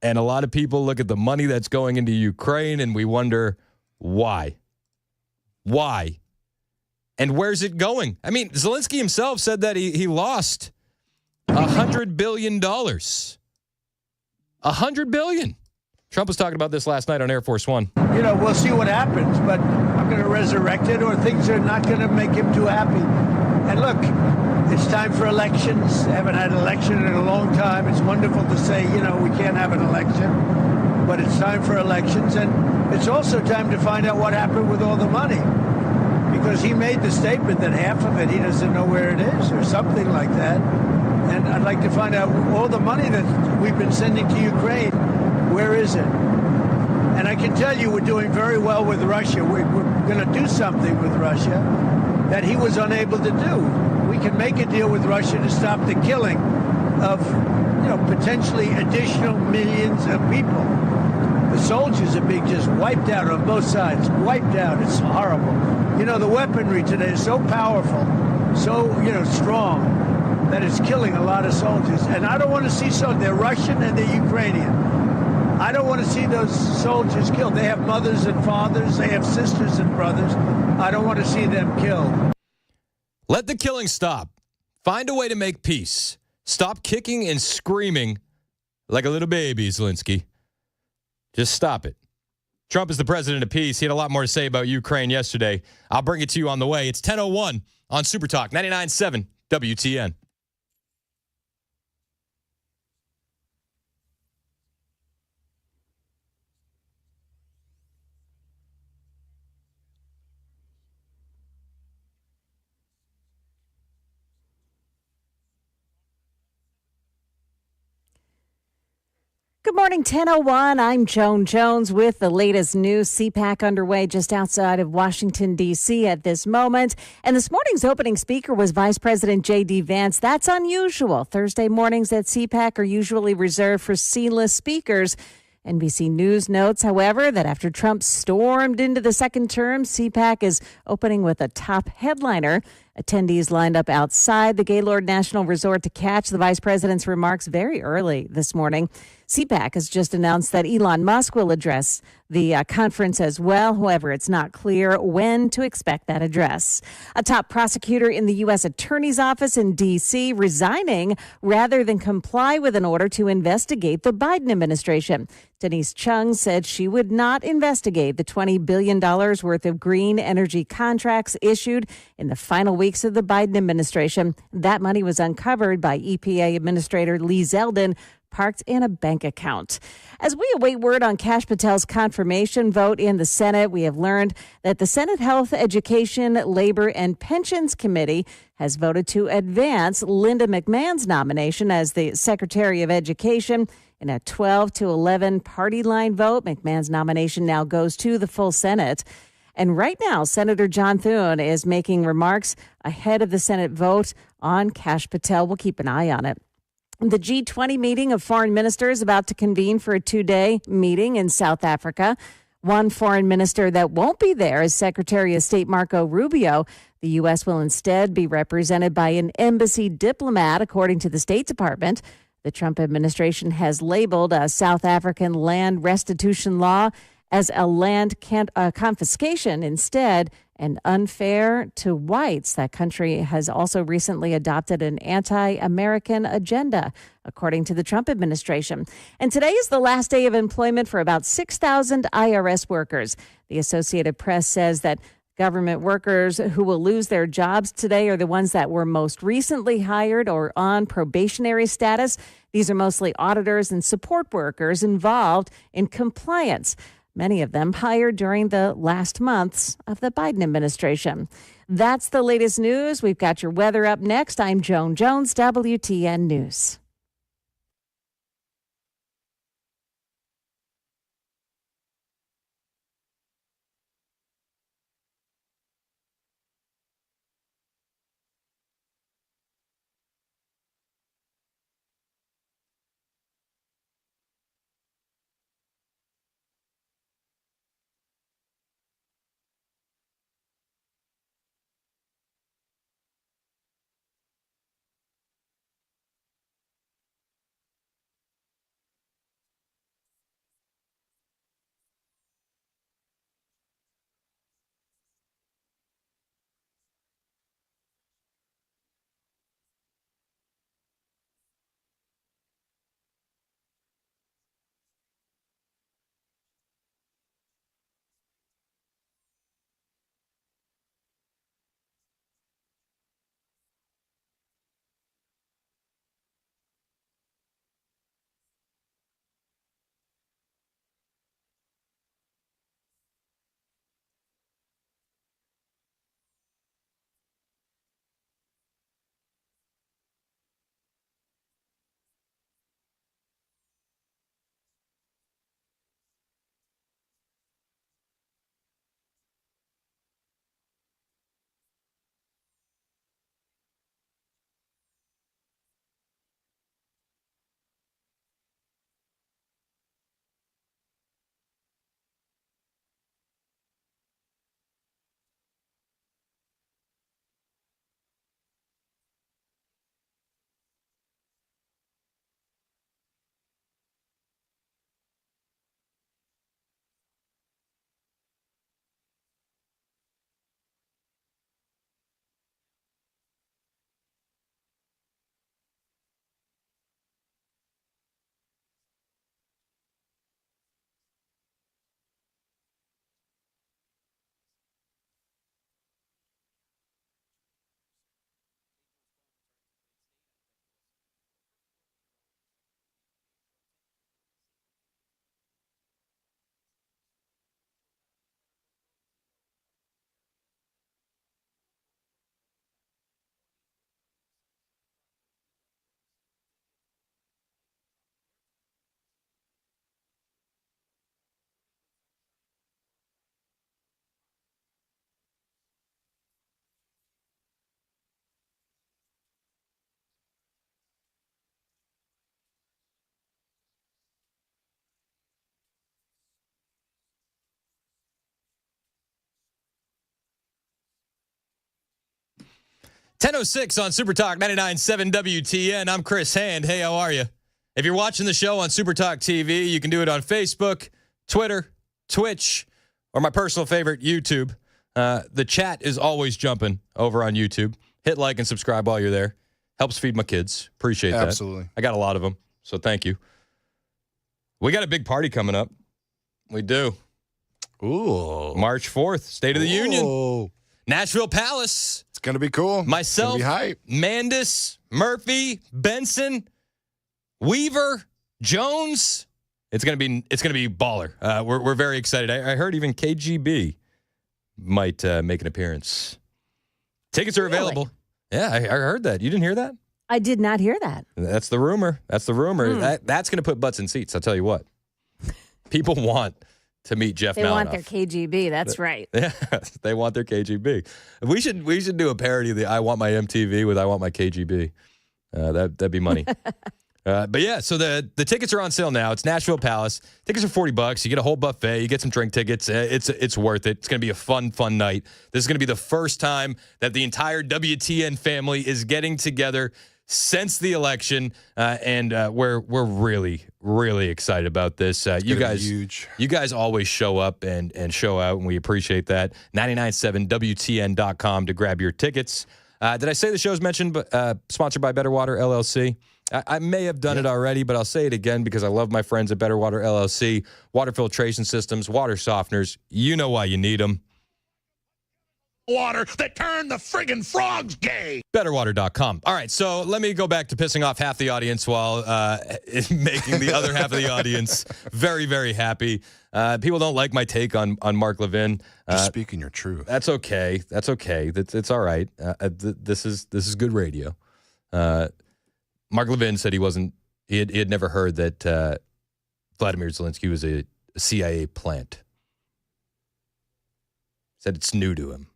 And a lot of people look at the money that's going into Ukraine and we wonder why. Why? And where's it going? I mean, Zelensky himself said that he lost $100 billion. $100 billion. Trump was talking about this last night on Air Force One. We'll see what happens, but I'm going to resurrect it or things are not going to make him too happy. And look, it's time for elections. Haven't had an election in a long time. It's wonderful to say, we can't have an election, but it's time for elections. And it's also time to find out what happened with all the money. Because he made the statement that half of it, he doesn't know where it is or something like that. And I'd like to find out all the money that we've been sending to Ukraine, where is it? And I can tell you we're doing very well with Russia. We're going to do something with Russia that he was unable to do. We can make a deal with Russia to stop the killing of, potentially additional millions of people. The soldiers are being just wiped out on both sides, wiped out. It's horrible. The weaponry today is so powerful, so, strong, that it's killing a lot of soldiers. And I don't want to see they're Russian and they're Ukrainian. I don't want to see those soldiers killed. They have mothers and fathers. They have sisters and brothers. I don't want to see them killed. Let the killing stop. Find a way to make peace. Stop kicking and screaming like a little baby, Zelensky. Just stop it. Trump is the president of peace. He had a lot more to say about Ukraine yesterday. I'll bring it to you on the way. It's 10:01 on Supertalk 99.7 WTN. Good morning, 10:01. I'm Joan Jones with the latest news. CPAC underway just outside of Washington, D.C. at this moment. And this morning's opening speaker was Vice President J.D. Vance. That's unusual. Thursday mornings at CPAC are usually reserved for C-list speakers. NBC News notes, however, that after Trump stormed into the second term, CPAC is opening with a top headliner. Attendees lined up outside the Gaylord National Resort to catch the vice president's remarks very early this morning. CPAC has just announced that Elon Musk will address the conference as well. However, it's not clear when to expect that address. A top prosecutor in the U.S. Attorney's Office in D.C. resigning rather than comply with an order to investigate the Biden administration. Denise Chung said she would not investigate the $20 billion worth of green energy contracts issued in the final weeks of the Biden administration. That money was uncovered by EPA Administrator Lee Zeldin, parked in a bank account. As we await word on Kash Patel's confirmation vote in the Senate, we have learned that the Senate Health, Education, Labor, and Pensions Committee has voted to advance Linda McMahon's nomination as the Secretary of Education. In a 12-11 party line vote, McMahon's nomination now goes to the full Senate. And right now, Senator John Thune is making remarks ahead of the Senate vote on Kash Patel. We'll keep an eye on it. The G20 meeting of foreign ministers about to convene for a 2-day meeting in South Africa. One foreign minister that won't be there is Secretary of State Marco Rubio. The U.S. will instead be represented by an embassy diplomat, according to the State Department. The Trump administration has labeled a South African land restitution law as a land confiscation instead and unfair to whites. That country has also recently adopted an anti-American agenda, according to the Trump administration. And today is the last day of employment for about 6,000 IRS workers. The Associated Press says that government workers who will lose their jobs today are the ones that were most recently hired or on probationary status. These are mostly auditors and support workers involved in compliance. Many of them hired during the last months of the Biden administration. That's the latest news. We've got your weather up next. I'm Joan Jones, WTN News. .10:06 on Super Talk 99.7 WTN. I'm Chris Hand. Hey, how are you? If you're watching the show on Super Talk TV, you can do it on Facebook, Twitter, Twitch, or my personal favorite, YouTube. The chat is always jumping over on YouTube. Hit like and subscribe while you're there. Helps feed my kids. Appreciate that. Absolutely. I got a lot of them, so thank you. We got a big party coming up. We do. Ooh. March 4th, State of the Union. Nashville Palace. It's going to be cool. Myself, it's gonna be hype. Mandis, Murphy, Benson, Weaver, Jones. It's gonna be baller. We're very excited. I heard even KGB might make an appearance. Tickets are available. Yeah, I heard that. You didn't hear that? I did not hear that. That's the rumor. That's going to put butts in seats. I'll tell you what. People want to meet Jeff They Malinoff. want their KGB. That's right. Yeah, they want their KGB. We should do a parody of the I Want My MTV with I Want My KGB. That'd be money. But yeah, so the tickets are on sale now. It's Nashville Palace. Tickets are $40. You get a whole buffet. You get some drink tickets. It's worth it. It's going to be a fun night. This is going to be the first time that the entire WTN family is getting together since the election, and we're really, really excited about this. You guys always show up and show out, and we appreciate that. 997WTN.com to grab your tickets. Did I say the show's sponsored by Better Water LLC? I may have done it already, but I'll say it again because I love my friends at Better Water LLC. Water filtration systems, water softeners. You know why you need them. Water that turned the friggin' frogs gay. BetterWater.com. All right, so let me go back to pissing off half the audience while making the other half of the audience very, very happy. People don't like my take on Mark Levin. Just speaking your truth. That's okay. It's all right. This is good radio. Mark Levin said he had never heard that Vladimir Zelensky was a CIA plant. Said it's new to him.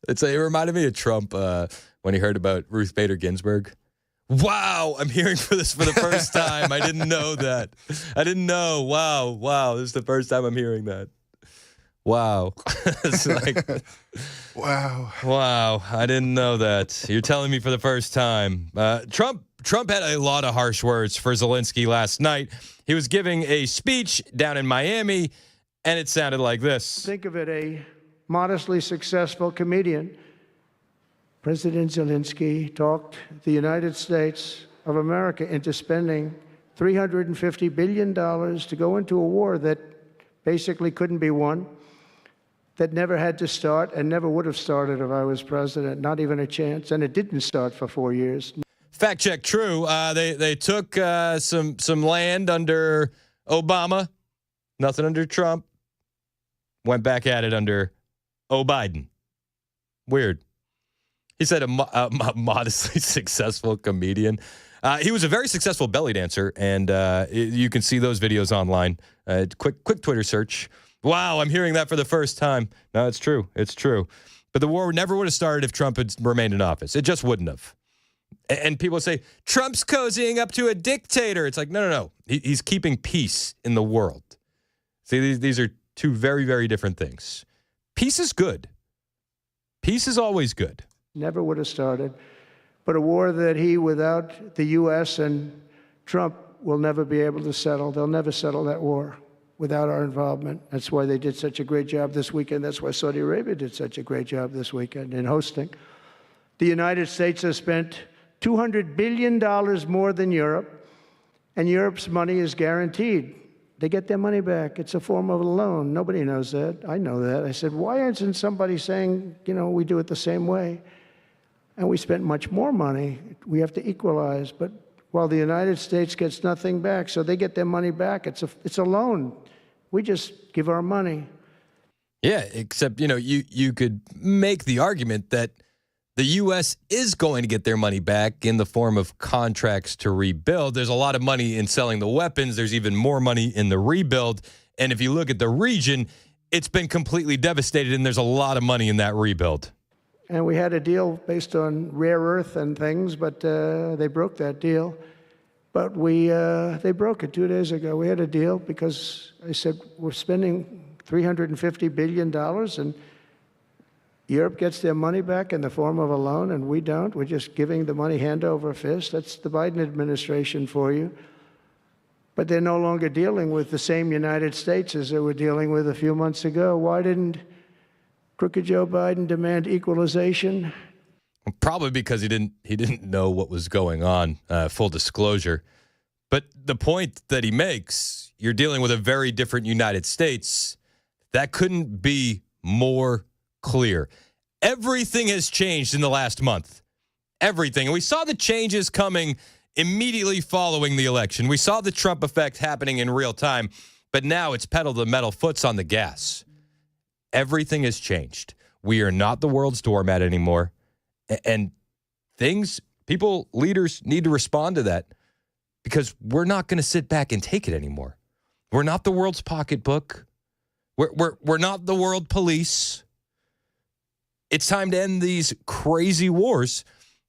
It reminded me of Trump when he heard about Ruth Bader Ginsburg. Wow, I'm hearing this for the first time. I didn't know that. I didn't know. Wow. This is the first time I'm hearing that. Wow. It's like, wow. I didn't know that. You're telling me for the first time. Trump had a lot of harsh words for Zelensky last night. He was giving a speech down in Miami, and it sounded like this. Think of it, a modestly successful comedian. President Zelensky talked the United States of America into spending $350 billion to go into a war that basically couldn't be won, that never had to start and never would have started if I was president, not even a chance, and it didn't start for 4 years. Fact check, true. They took some land under Obama, nothing under Trump, went back at it under Biden. Weird. He said a modestly successful comedian. He was a very successful belly dancer, and you can see those videos online. Quick Twitter search. Wow, I'm hearing that for the first time. No, it's true. It's true. But the war never would have started if Trump had remained in office. It just wouldn't have. And people say, Trump's cozying up to a dictator. It's like, no. He's keeping peace in the world. See, these are two very, very different things. Peace is good. Peace is always good. Never would have started. But a war that he, without the U.S. and Trump, will never be able to settle. They'll never settle that war without our involvement. That's why they did such a great job this weekend. That's why Saudi Arabia did such a great job this weekend in hosting. The United States has spent $200 billion more than Europe, and Europe's money is guaranteed. They get their money back. It's a form of a loan. Nobody knows that. I know that. I said, why isn't somebody saying, we do it the same way? And we spent much more money. We have to equalize. But while the United States gets nothing back, so they get their money back. It's a loan. We just give our money. Yeah, except, you could make the argument that the U.S. is going to get their money back in the form of contracts to rebuild. There's a lot of money in selling the weapons. There's even more money in the rebuild. And if you look at the region, it's been completely devastated, and there's a lot of money in that rebuild. And we had a deal based on rare earth and things, but they broke that deal. But they broke it 2 days ago. We had a deal because I said, we're spending $350 billion, and Europe gets their money back in the form of a loan, and we don't. We're just giving the money hand over fist. That's the Biden administration for you. But they're no longer dealing with the same United States as they were dealing with a few months ago. Why didn't crooked Joe Biden demand equalization? Probably because he didn't know what was going on, full disclosure. But the point that he makes, you're dealing with a very different United States. That couldn't be more clear. Everything has changed in the last month. Everything. And we saw the changes coming immediately following the election. We saw the Trump effect happening in real time, but now it's pedal to the metal, foot's on the gas. Everything has changed. We are not the world's doormat anymore. And leaders need to respond to that, because we're not going to sit back and take it anymore. We're not the world's pocketbook. We're not the world police. It's time to end these crazy wars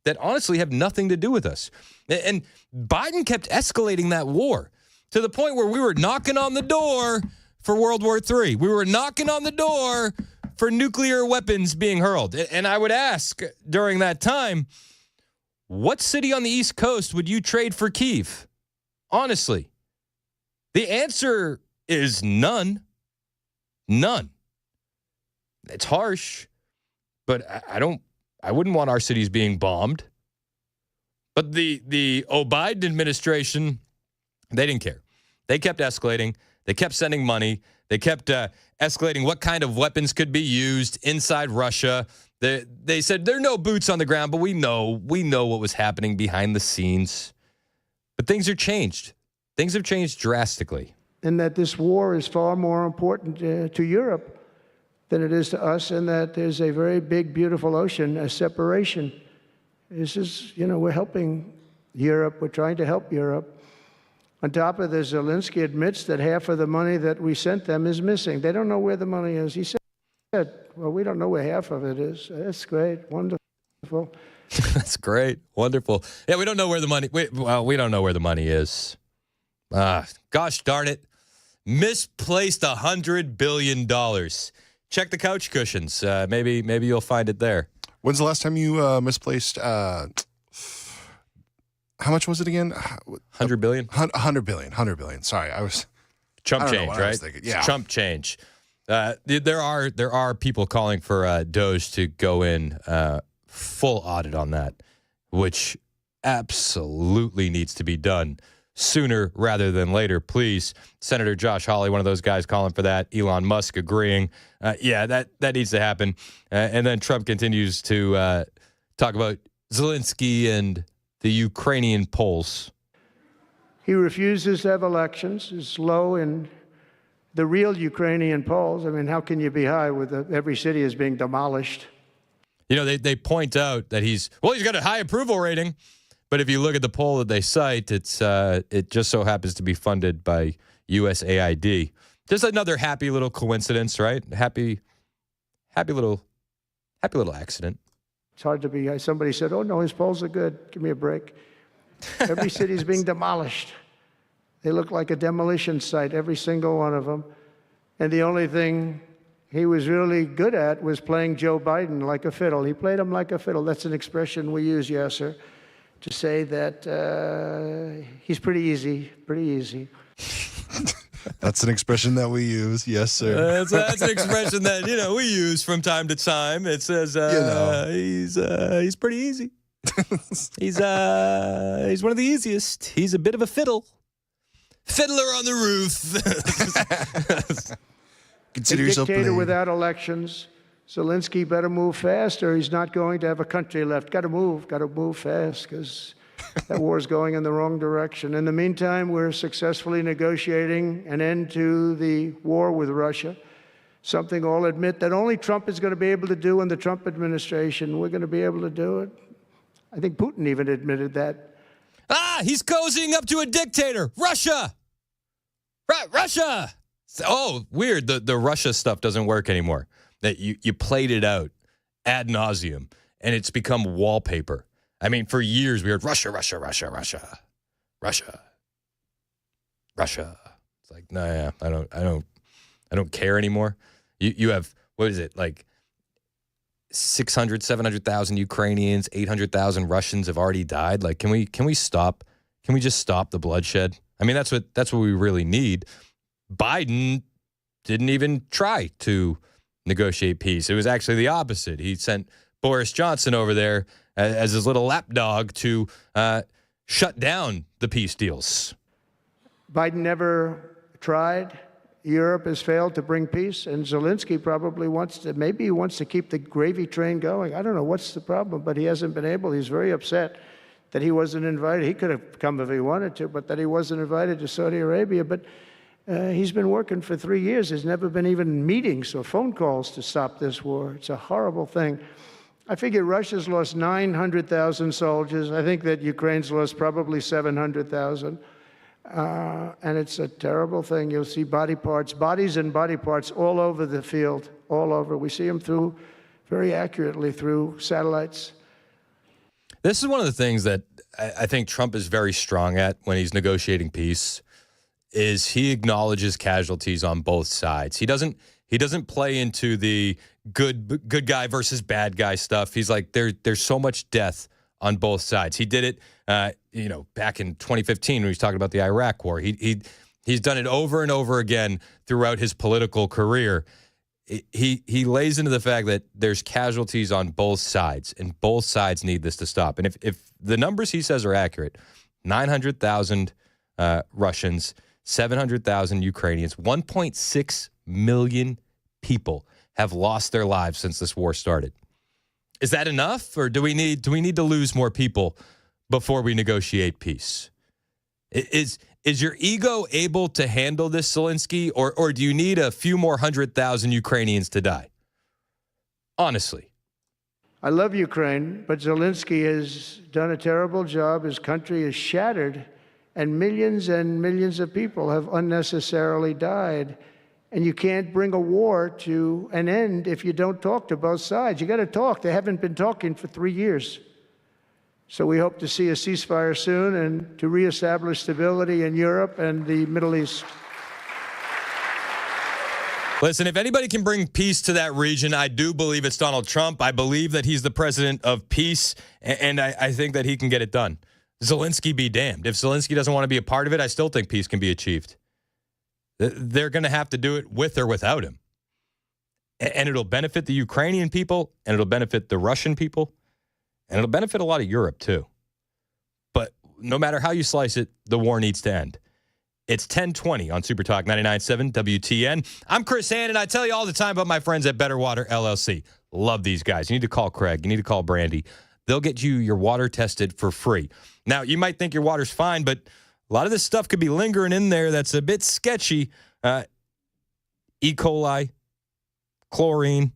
that honestly have nothing to do with us. And Biden kept escalating that war to the point where we were knocking on the door for World War III. We were knocking on the door for nuclear weapons being hurled. And I would ask during that time, what city on the East Coast would you trade for Kyiv? Honestly, the answer is none. None. It's harsh, but I wouldn't want our cities being bombed. But the Biden administration, they didn't care. They kept escalating. They kept sending money. They kept escalating what kind of weapons could be used inside Russia. They said there are no boots on the ground, but we know what was happening behind the scenes. But things are changed. Things have changed drastically. And that this war is far more important to Europe than it is to us, and that there's a very big, beautiful ocean, a separation. This is, we're helping Europe. We're trying to help Europe. On top of this, Zelensky admits that half of the money that we sent them is missing. They don't know where the money is. He said, well, we don't know where half of it is. That's great. Wonderful. That's great. Wonderful. Yeah, we don't know where the money, we don't know where the money is. Gosh darn it. Misplaced $100 billion. Check the couch cushions. Maybe you'll find it there. When's the last time you misplaced, how much was it again? 100 billion? 100 billion. Sorry, I was... Chump change, right? Yeah. Chump change. There are people calling for Doge to go in full audit on that, which absolutely needs to be done sooner rather than later. Please, Senator Josh Hawley, one of those guys calling for that. Elon Musk agreeing. That needs to happen. And then Trump continues to talk about Zelensky and the Ukrainian polls. He refuses to have elections. It's low in the real Ukrainian polls. I mean, how can you be high with every city is being demolished? They point out that he's got a high approval rating. But if you look at the poll that they cite, it just so happens to be funded by USAID. Just another happy little coincidence, right? Happy little accident. It's hard to be. Somebody said, "Oh no, his polls are good. Give me a break." Every city is being demolished. They look like a demolition site, every single one of them. And the only thing he was really good at was playing Joe Biden like a fiddle. He played him like a fiddle. That's an expression we use, yes, sir, to say that he's pretty easy. That's an expression that we use, yes, sir. That's an expression that we use from time to time. It says he's pretty easy. He's one of the easiest. He's a bit of a fiddler on the roof. Consider a yourself dictator playing. without elections. Zelensky better move fast, or he's not going to have a country left. Got to move fast, because that war is going in the wrong direction. In the meantime, we're successfully negotiating an end to the war with Russia, something I'll admit that only Trump is going to be able to do in the Trump administration. We're going to be able to do it. I think Putin even admitted that. He's cozying up to a dictator. Russia. Russia. Oh, weird. The Russia stuff doesn't work anymore. That you played it out ad nauseum, and it's become wallpaper. I mean, for years we heard Russia. It's like, no, I don't care anymore. You have, what is it, like 600, 700,000 Ukrainians, 800,000 Russians have already died. Like, can we stop? Can we just stop the bloodshed? I mean, that's what we really need. Biden didn't even try to negotiate peace. It was actually the opposite. He sent Boris Johnson over there as his little lapdog to shut down the peace deals. Biden never tried. Europe has failed to bring peace, and Zelensky probably wants to keep the gravy train going. I don't know what's the problem, but he hasn't been able. He's very upset that he wasn't invited. He could have come if he wanted to, but that he wasn't invited to Saudi Arabia. But he's been working for 3 years. There's never been even meetings or phone calls to stop this war. It's a horrible thing. I figure Russia's lost 900,000 soldiers. I think that Ukraine's lost probably 700,000. And it's a terrible thing. You'll see bodies and body parts all over the field, all over. We see them very accurately through satellites. This is one of the things that I think Trump is very strong at when he's negotiating peace, is he acknowledges casualties on both sides. He doesn't play into the good guy versus bad guy stuff. He's like, there's so much death on both sides. He did it, back in 2015 when he was talking about the Iraq War. He's done it over and over again throughout his political career. He lays into the fact that there's casualties on both sides, and both sides need this to stop. And if the numbers he says are accurate, 900,000 Russians, 700,000 Ukrainians, 1.6 million people have lost their lives since this war started. Is that enough, or do we need to lose more people before we negotiate peace? Is your ego able to handle this, Zelensky, or do you need a few more 100,000 Ukrainians to die? Honestly. I love Ukraine, but Zelensky has done a terrible job. His country is shattered, and millions of people have unnecessarily died. And you can't bring a war to an end if you don't talk to both sides. You got to talk. They haven't been talking for 3 years. So we hope to see a ceasefire soon and to reestablish stability in Europe and the Middle East. Listen, if anybody can bring peace to that region, I do believe it's Donald Trump. I believe that he's the president of peace, and I think that he can get it done. Zelensky be damned. If Zelensky doesn't want to be a part of it, I still think peace can be achieved. They're going to have to do it with or without him. And it'll benefit the Ukrainian people, and it'll benefit the Russian people, and it'll benefit a lot of Europe too. But no matter how you slice it, the war needs to end. It's 10:20 on Super Talk 99.7 WTN. I'm Chris Hand, and I tell you all the time about my friends at Better Water LLC. Love these guys. You need to call Craig. You need to call Brandy. They'll get you your water tested for free. Now, you might think your water's fine, but a lot of this stuff could be lingering in there that's a bit sketchy. E. coli, chlorine,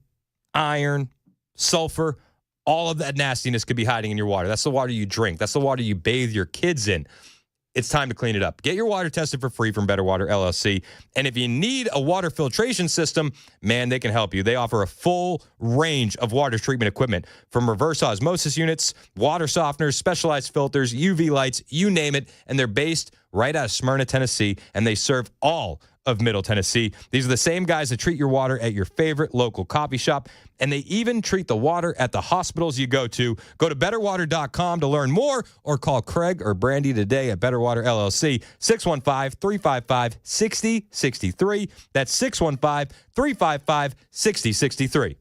iron, sulfur, all of that nastiness could be hiding in your water. That's the water you drink. That's the water you bathe your kids in. It's time to clean it up. Get your water tested for free from Better Water LLC. And if you need a water filtration system, man, they can help you. They offer a full range of water treatment equipment, from reverse osmosis units, water softeners, specialized filters, UV lights, you name it. And they're based right out of Smyrna, Tennessee, and they serve all of Middle Tennessee. These are the same guys that treat your water at your favorite local coffee shop, and they even treat the water at the hospitals you go to. Go to betterwater.com to learn more, or call Craig or Brandy today at Better Water LLC, 615-355-6063. That's 615-355-6063.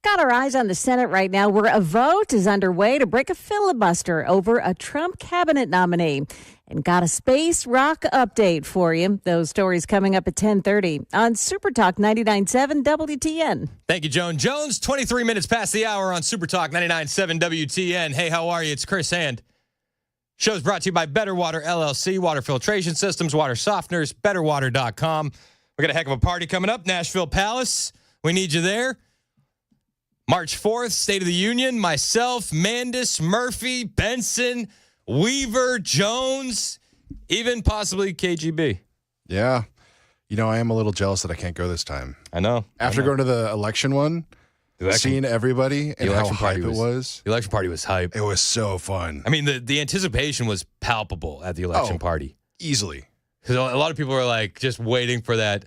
got our eyes on the Senate right now, where a vote is underway to break a filibuster over a Trump cabinet nominee. And got a space rock update for you. Those stories coming up at 10:30 on Super Talk 99.7 WTN. Thank you, Joan Jones. 23 minutes past the hour on Super Talk 99.7 WTN. Hey, how are you? It's Chris Hand. Show's brought to you by Better Water LLC, water filtration systems, water softeners, betterwater.com. We got a heck of a party coming up, Nashville Palace. We need you there. March 4th, State of the Union, myself, Mandis, Murphy, Benson, Weaver, Jones, even possibly KGB. Yeah. You know, I am a little jealous that I can't go this time. I know. After going to the election one, seeing everybody and how hype it was. The election party was hype. It was so fun. I mean, the anticipation was palpable at the election party. Easily. Because a lot of people were like just waiting for that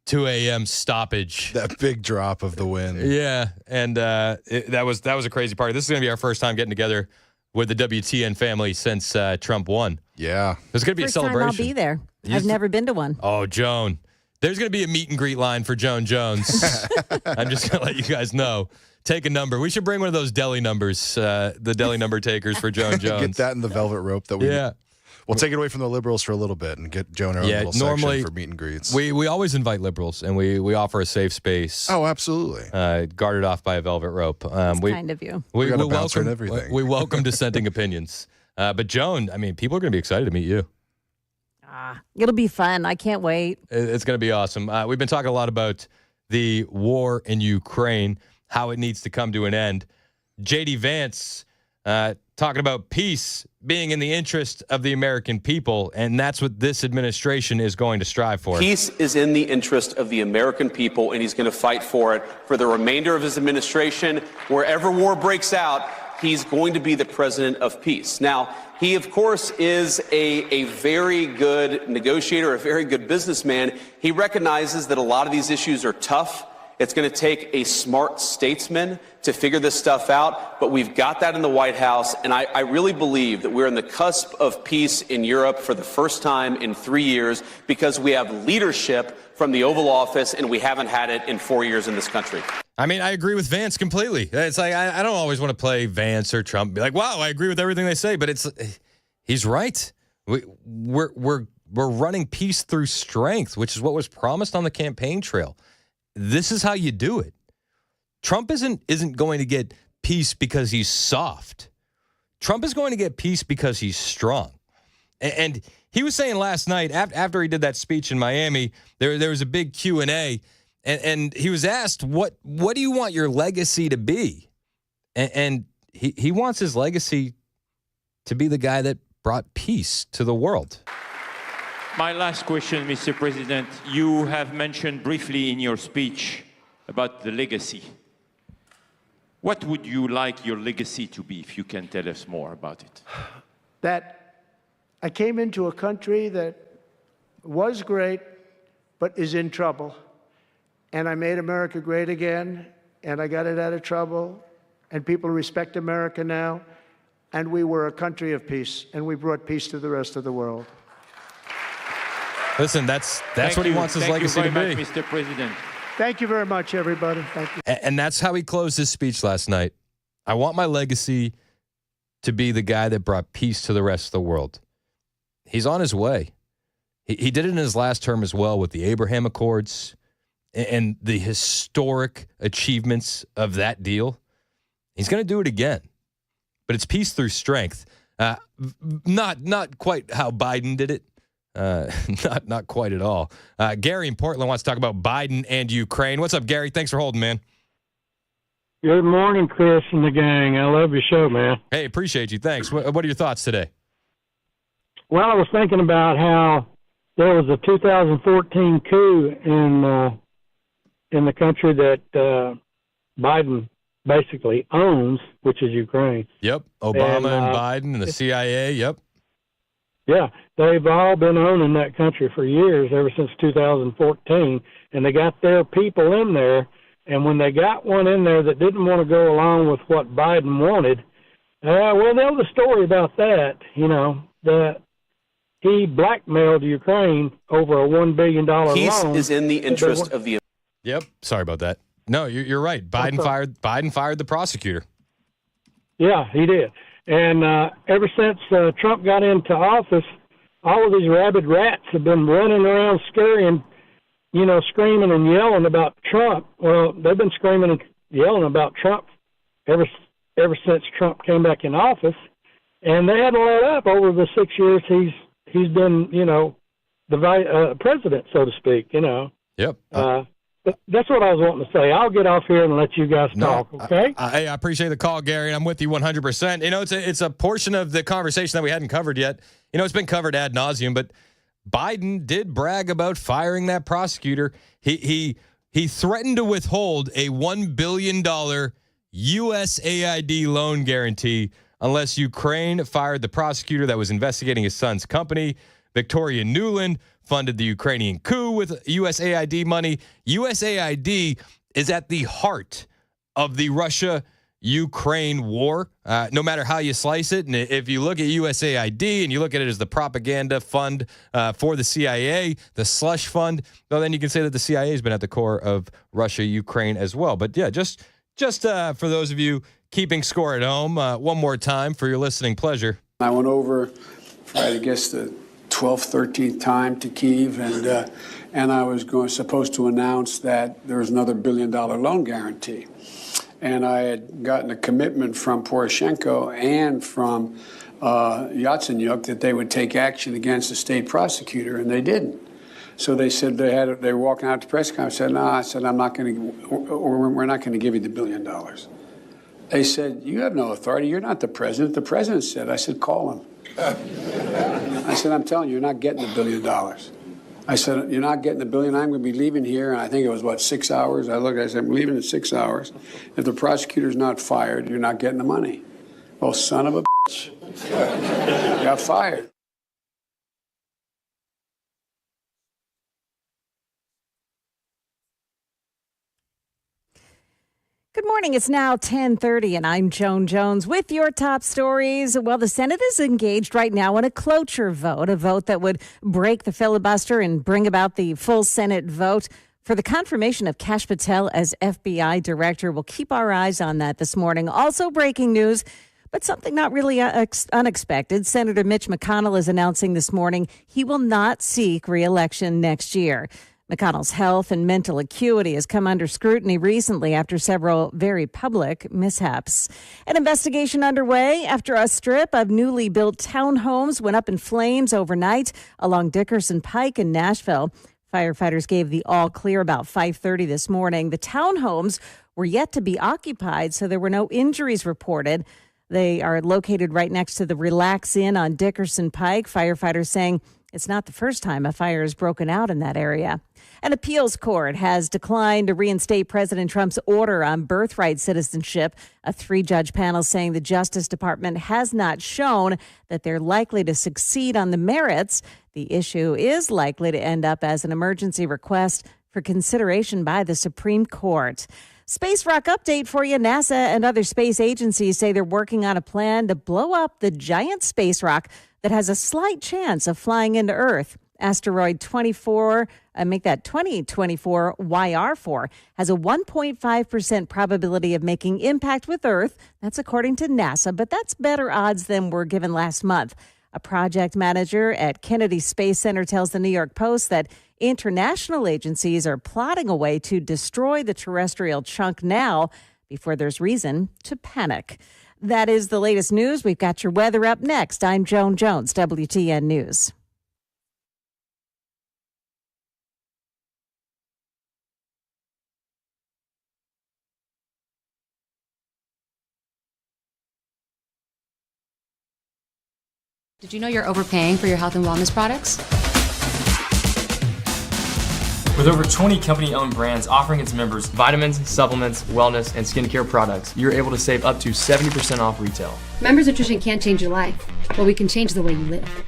2 a.m. stoppage. That big drop of the win. Yeah. And that was a crazy party. This is going to be our first time getting together with the WTN family since Trump won. Yeah. There's going to be First a celebration. time I'll be there. I've never been to one. Oh, Joan. There's going to be a meet and greet line for Joan Jones. I'm just going to let you guys know. Take a number. We should bring one of those deli numbers, the deli number takers for Joan Jones. Get that in the velvet rope that we We'll take it away from the liberals for a little bit and get Joan our own little section for meet and greets. We always invite liberals, and we offer a safe space. Oh, absolutely. Guarded off by a velvet rope. That's kind of you. We got a bouncer and everything. We welcome dissenting opinions. But Joan, I mean, people are going to be excited to meet you. It'll be fun. I can't wait. It's going to be awesome. We've been talking a lot about the war in Ukraine, how it needs to come to an end. J.D. Vance talking about peace being in the interest of the American people, and that's what this administration is going to strive for. Peace is in the interest of the American people, and he's going to fight for it for the remainder of his administration. Wherever war breaks out, he's going to be the president of peace. Now, he, of course, is a very good negotiator, a very good businessman. He recognizes that a lot of these issues are tough. It's going to take a smart statesman to figure this stuff out, but we've got that in the White House, and I really believe that we're on the cusp of peace in Europe for the first time in 3 years because we have leadership from the Oval Office, and we haven't had it in 4 years in this country. I mean, I agree with Vance completely. It's like I don't always want to play Vance or Trump. Be like, wow, I agree with everything they say, but he's right. We're running peace through strength, which is what was promised on the campaign trail. This is how you do it. Trump isn't going to get peace because he's soft. Trump is going to get peace because he's strong. And he was saying last night, after he did that speech in Miami, there was a big Q&A, and he was asked, what do you want your legacy to be? And he wants his legacy to be the guy that brought peace to the world. My last question, Mr. President. You have mentioned briefly in your speech about the legacy. What would you like your legacy to be, if you can tell us more about it? That I came into a country that was great, but is in trouble. And I made America great again, and I got it out of trouble, and people respect America now. And we were a country of peace, and we brought peace to the rest of the world. Listen, that's what he wants his legacy to be. Thank you very much, Mr. President. Thank you very much, everybody. Thank you. And that's how he closed his speech last night. I want my legacy to be the guy that brought peace to the rest of the world. He's on his way. He did it in his last term as well with the Abraham Accords and the historic achievements of that deal. He's going to do it again. But it's peace through strength. Not quite how Biden did it. Not quite at all. Gary in Portland wants to talk about Biden and Ukraine. What's up, Gary? Thanks for holding, man. Good morning, Chris and the gang. I love your show, man. Hey, appreciate you. Thanks. What are your thoughts today? Well, I was thinking about how there was a 2014 coup in the country that Biden basically owns, which is Ukraine. Yep. Obama and Biden and the CIA. Yep. Yeah, they've all been owning that country for years, ever since 2014, and they got their people in there, and when they got one in there that didn't want to go along with what Biden wanted, well, know the story about that, that he blackmailed Ukraine over a $1 billion loan. Peace is in the interest of the... Yep, sorry about that. No, you're right. Biden fired the prosecutor. Yeah, he did. And ever since Trump got into office, all of these rabid rats have been running around screaming and yelling about Trump. Well, they've been screaming and yelling about Trump ever since Trump came back in office, and they haven't let up over the 6 years he's been, the president, so to speak. Yep. But that's what I was wanting to say. I'll get off here and let you guys talk, okay? I appreciate the call, Gary, and I'm with you 100%. It's a portion of the conversation that we hadn't covered yet. It's been covered ad nauseum, but Biden did brag about firing that prosecutor. He threatened to withhold a $1 billion USAID loan guarantee unless Ukraine fired the prosecutor that was investigating his son's company. Victoria Nuland funded the Ukrainian coup with USAID money. USAID is at the heart of the Russia-Ukraine war, no matter how you slice it. And if you look at USAID and you look at it as the propaganda fund for the CIA, the slush fund, well, then you can say that the CIA has been at the core of Russia-Ukraine as well. But yeah, just for those of you keeping score at home, one more time for your listening pleasure. I went over, I guess, the 12th, 13th time to Kyiv, and I was supposed to announce that there was another $1 billion loan guarantee. And I had gotten a commitment from Poroshenko and from Yatsenyuk that they would take action against the state prosecutor, and they didn't. So they said they were walking out to press conference. I said, no, I'm not going to, we're not going to give you the $1 billion. They said, you have no authority. You're not the president. The president said. I said, call him. I said, I'm telling you, you're not getting the $1 billion. I said, you're not getting the $1 billion. I'm going to be leaving here. And I think it was, 6 hours? I said, I'm leaving in 6 hours. If the prosecutor's not fired, you're not getting the money. Well, son of a bitch. Got fired. Good morning. It's now 10:30, and I'm Joan Jones with your top stories. Well, the Senate is engaged right now in a cloture vote, a vote that would break the filibuster and bring about the full Senate vote for the confirmation of Kash Patel as FBI director. We'll keep our eyes on that this morning. Also breaking news, but something not really unexpected. Senator Mitch McConnell is announcing this morning he will not seek re-election next year. McConnell's health and mental acuity has come under scrutiny recently after several very public mishaps. An investigation underway after a strip of newly built townhomes went up in flames overnight along Dickerson Pike in Nashville. Firefighters gave the all clear about 5:30 this morning. The townhomes were yet to be occupied, so there were no injuries reported. They are located right next to the Relax Inn on Dickerson Pike. Firefighters saying it's not the first time a fire has broken out in that area. An appeals court has declined to reinstate President Trump's order on birthright citizenship. A 3-judge panel saying the Justice Department has not shown that they're likely to succeed on the merits. The issue is likely to end up as an emergency request for consideration by the Supreme Court. Space rock update for you. NASA and other space agencies say they're working on a plan to blow up the giant space rock that has a slight chance of flying into Earth. Asteroid 2024 YR4 has a 1.5% probability of making impact with Earth. That's according to NASA, but that's better odds than were given last month. A project manager at Kennedy Space Center tells the New York Post that international agencies are plotting a way to destroy the terrestrial chunk now before there's reason to panic. That is the latest news. We've got your weather up next. I'm Joan Jones, WTN News. Did you know you're overpaying for your health and wellness products? With over 20 company-owned brands offering its members vitamins, supplements, wellness, and skincare products, you're able to save up to 70% off retail. Members Nutrition can't change your life, but we can change the way you live.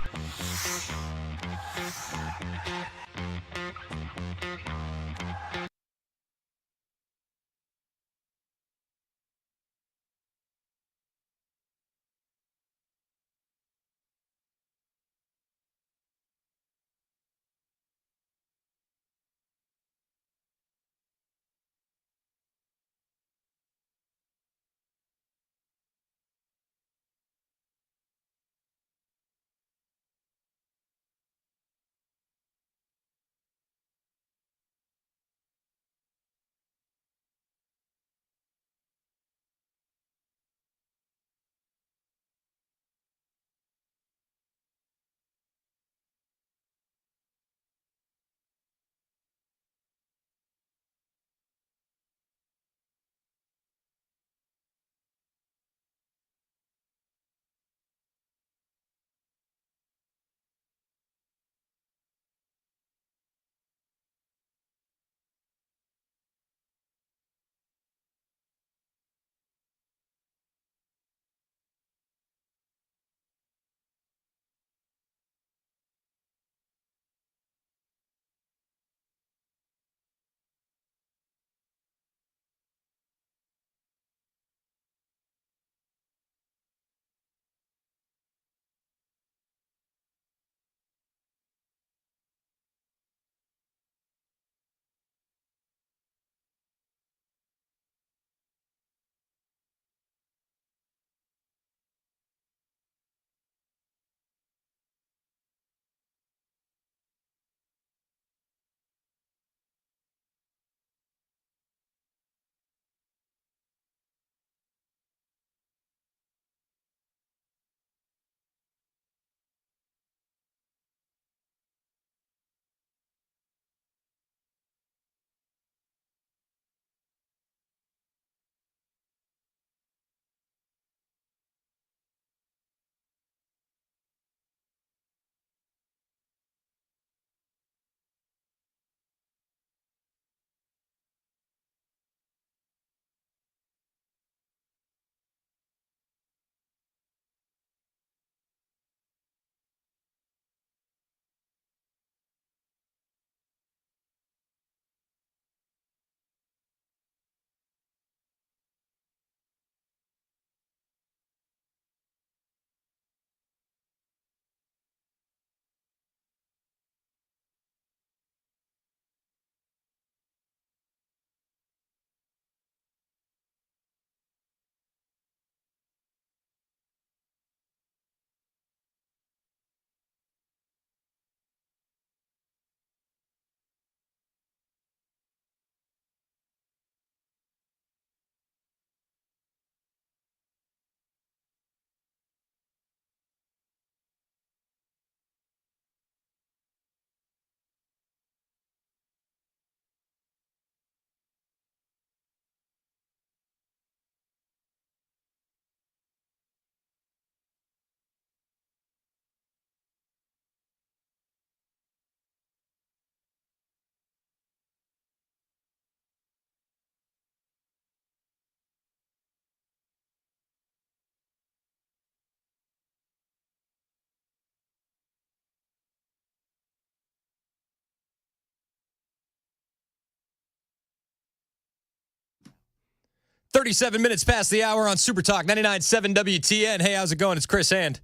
37 minutes past the hour on Super Talk 99.7 WTN. Hey, how's it going? It's Chris Hand.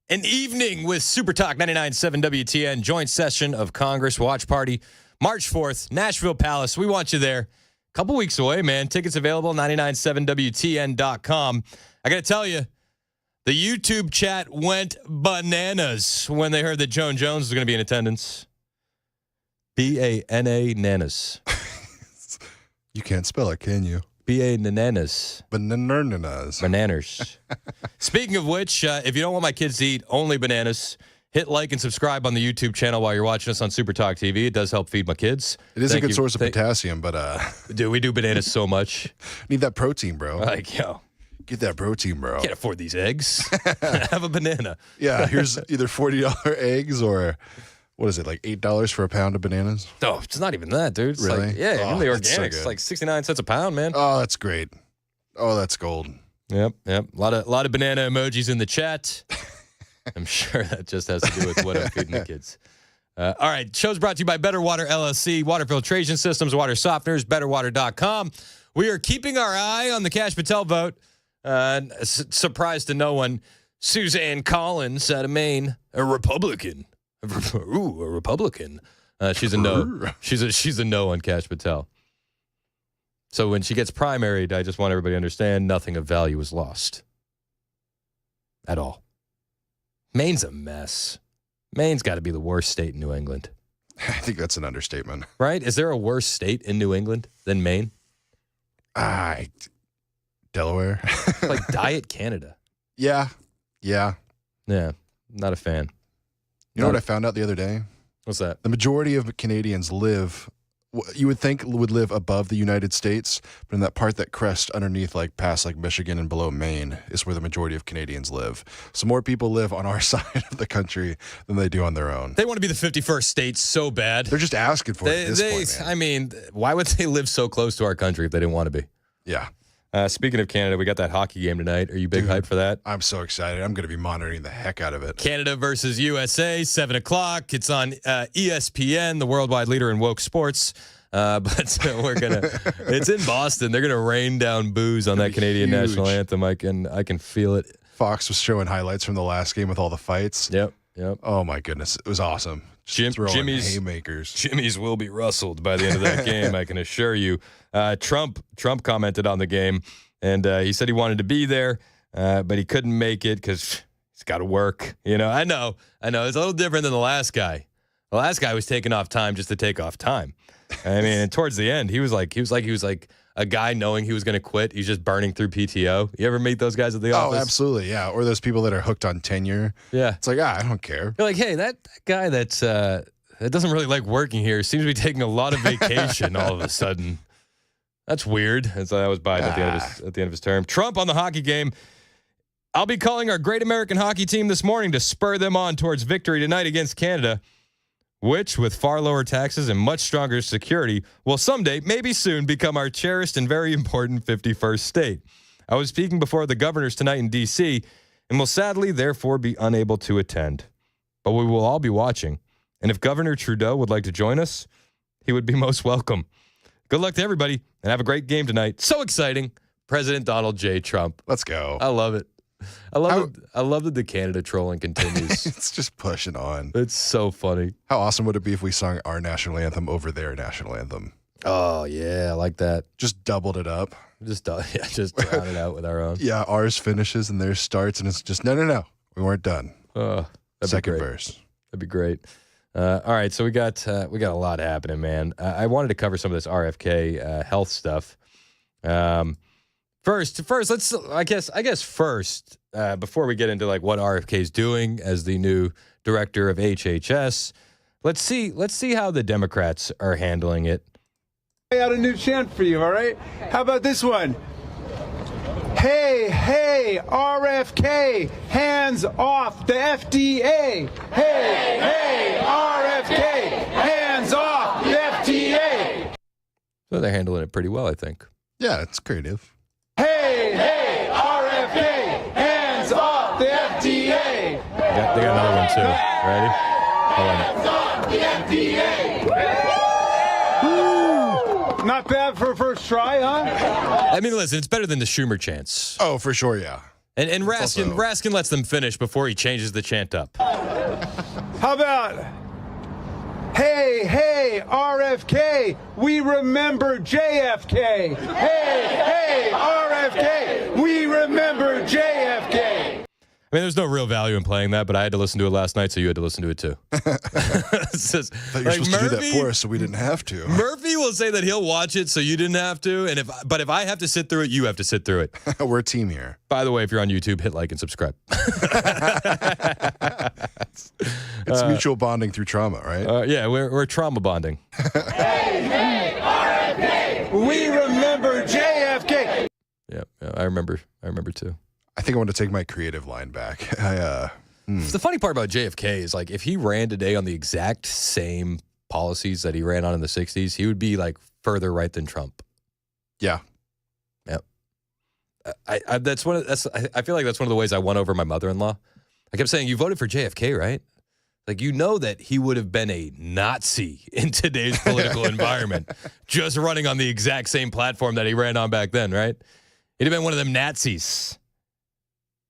An evening with Super Talk 99.7 WTN, joint session of Congress watch party, March 4th, Nashville Palace. We want you there. A couple weeks away, man. Tickets available, 997WTN.com. I got to tell you, the YouTube chat went bananas when they heard that Joan Jones was going to be in attendance. B-A-N-A nanas. You can't spell it, can you? Bananas. Bananas. Bananas. Speaking of which, if you don't want my kids to eat only bananas, hit like and subscribe on the YouTube channel while you're watching us on Super Talk TV. It does help feed my kids. It is a good source of potassium, but dude, we do bananas so much. Need that protein, bro. Like, yo, get that protein, bro. Can't afford these eggs. Have a banana. Yeah, here's either $40 eggs or what is it, like $8 for a pound of bananas? No, it's not even that, dude. It's really? Like, yeah, Oh, really that's so organic. good. It's like 69 cents a pound, man. Oh, that's great. Oh, that's gold. Yep. A lot of banana emojis in the chat. I'm sure that just has to do with what I'm feeding the kids. All right, show's brought to you by Better Water LLC, water filtration systems, water softeners, betterwater.com. We are keeping our eye on the Kash Patel vote. Surprise to no one, Suzanne Collins out of Maine, a Republican. Ooh, a Republican. She's a no. She's a no on Kash Patel. So when she gets primaried, I just want everybody to understand nothing of value is lost. At all. Maine's a mess. Maine's got to be the worst state in New England. I think that's an understatement. Right? Is there a worse state in New England than Maine? Delaware. Like Diet Canada. Yeah. Not a fan. You know what I found out the other day? What's that? The majority of Canadians you would think would live above the United States, but in that part that crest underneath, like past like Michigan and below Maine, is where the majority of Canadians live. So more people live on our side of the country than they do on their own. They want to be the 51st state so bad. They're just asking for it at this point, man. I mean, why would they live so close to our country if they didn't want to be? Yeah. Speaking of Canada, we got that hockey game tonight. Are you big hype for that? I'm so excited. I'm going to be monitoring the heck out of it. Canada versus USA, 7 o'clock. It's on ESPN, the worldwide leader in woke sports. But it's in Boston. They're going to rain down booze on that Canadian national anthem. I can feel it. Fox was showing highlights from the last game with all the fights. Yep. Oh, my goodness. It was awesome. Jimmy's haymakers. Jimmy's will be rustled by the end of that game, I can assure you. Trump commented on the game, and he said he wanted to be there, but he couldn't make it because he's got to work. You know, I know. It's a little different than the last guy. The last guy was taking off time just to take off time. I mean, and towards the end, he was like a guy knowing he was going to quit. He's just burning through PTO. You ever meet those guys at the office? Oh, absolutely, yeah. Or those people that are hooked on tenure. Yeah, it's like I don't care. You're like, hey, that guy that doesn't really like working here seems to be taking a lot of vacation all of a sudden. That's weird. And so that was Biden at the end of his term. Trump on the hockey game. I'll be calling our great American hockey team this morning to spur them on towards victory tonight against Canada, which, with far lower taxes and much stronger security, will someday, maybe soon, become our cherished and very important 51st state. I was speaking before the governors tonight in D.C. and will sadly, therefore, be unable to attend. But we will all be watching. And if Governor Trudeau would like to join us, he would be most welcome. Good luck to everybody, and have a great game tonight. So exciting. President Donald J. Trump. Let's go. I love it. I love that the Canada trolling continues. It's just pushing on. It's so funny. How awesome would it be if we sung our national anthem over their national anthem? Oh, yeah, I like that. Just doubled it up. Just drown it out with our own. Yeah, ours finishes and theirs starts, and it's just, no. We weren't done. Second verse. That'd be great. All right, so we got a lot happening, man. I wanted to cover some of this RFK health stuff. First, let's I guess first before we get into like what RFK is doing as the new director of HHS, let's see how the Democrats are handling it. I got a new chant for you, all right? How about this one? Hey, RFK, hands off the FDA. Hey, RFK, hands off the FDA. So they're handling it pretty well, I think. Yeah, it's creative. Hey, RFK, hands off the FDA. They got another one too. Ready? Hold on. Hands off the FDA. Not bad for a first try, huh? I mean, listen, it's better than the Schumer chants. Oh, for sure, yeah. And Raskin lets them finish before he changes the chant up. How about, hey, RFK, we remember JFK. Hey, RFK, we remember JFK. I mean, there's no real value in playing that, but I had to listen to it last night, so you had to listen to it too. Just, I thought you were supposed to do that for us, so we didn't have to. Murphy will say that he'll watch it, so you didn't have to. But if I have to sit through it, you have to sit through it. We're a team here. By the way, if you're on YouTube, hit like and subscribe. It's mutual bonding through trauma, right? Yeah, we're trauma bonding. Hey, RFK, we remember JFK. Yeah, I remember too. I think I want to take my creative line back. The funny part about JFK is, like, if he ran today on the exact same policies that he ran on in the 60s, he would be, like, further right than Trump. Yeah. Yep. I feel like that's one of the ways I won over my mother-in-law. I kept saying, you voted for JFK, right? Like, you know that he would have been a Nazi in today's political environment, just running on the exact same platform that he ran on back then, right? He'd have been one of them Nazis.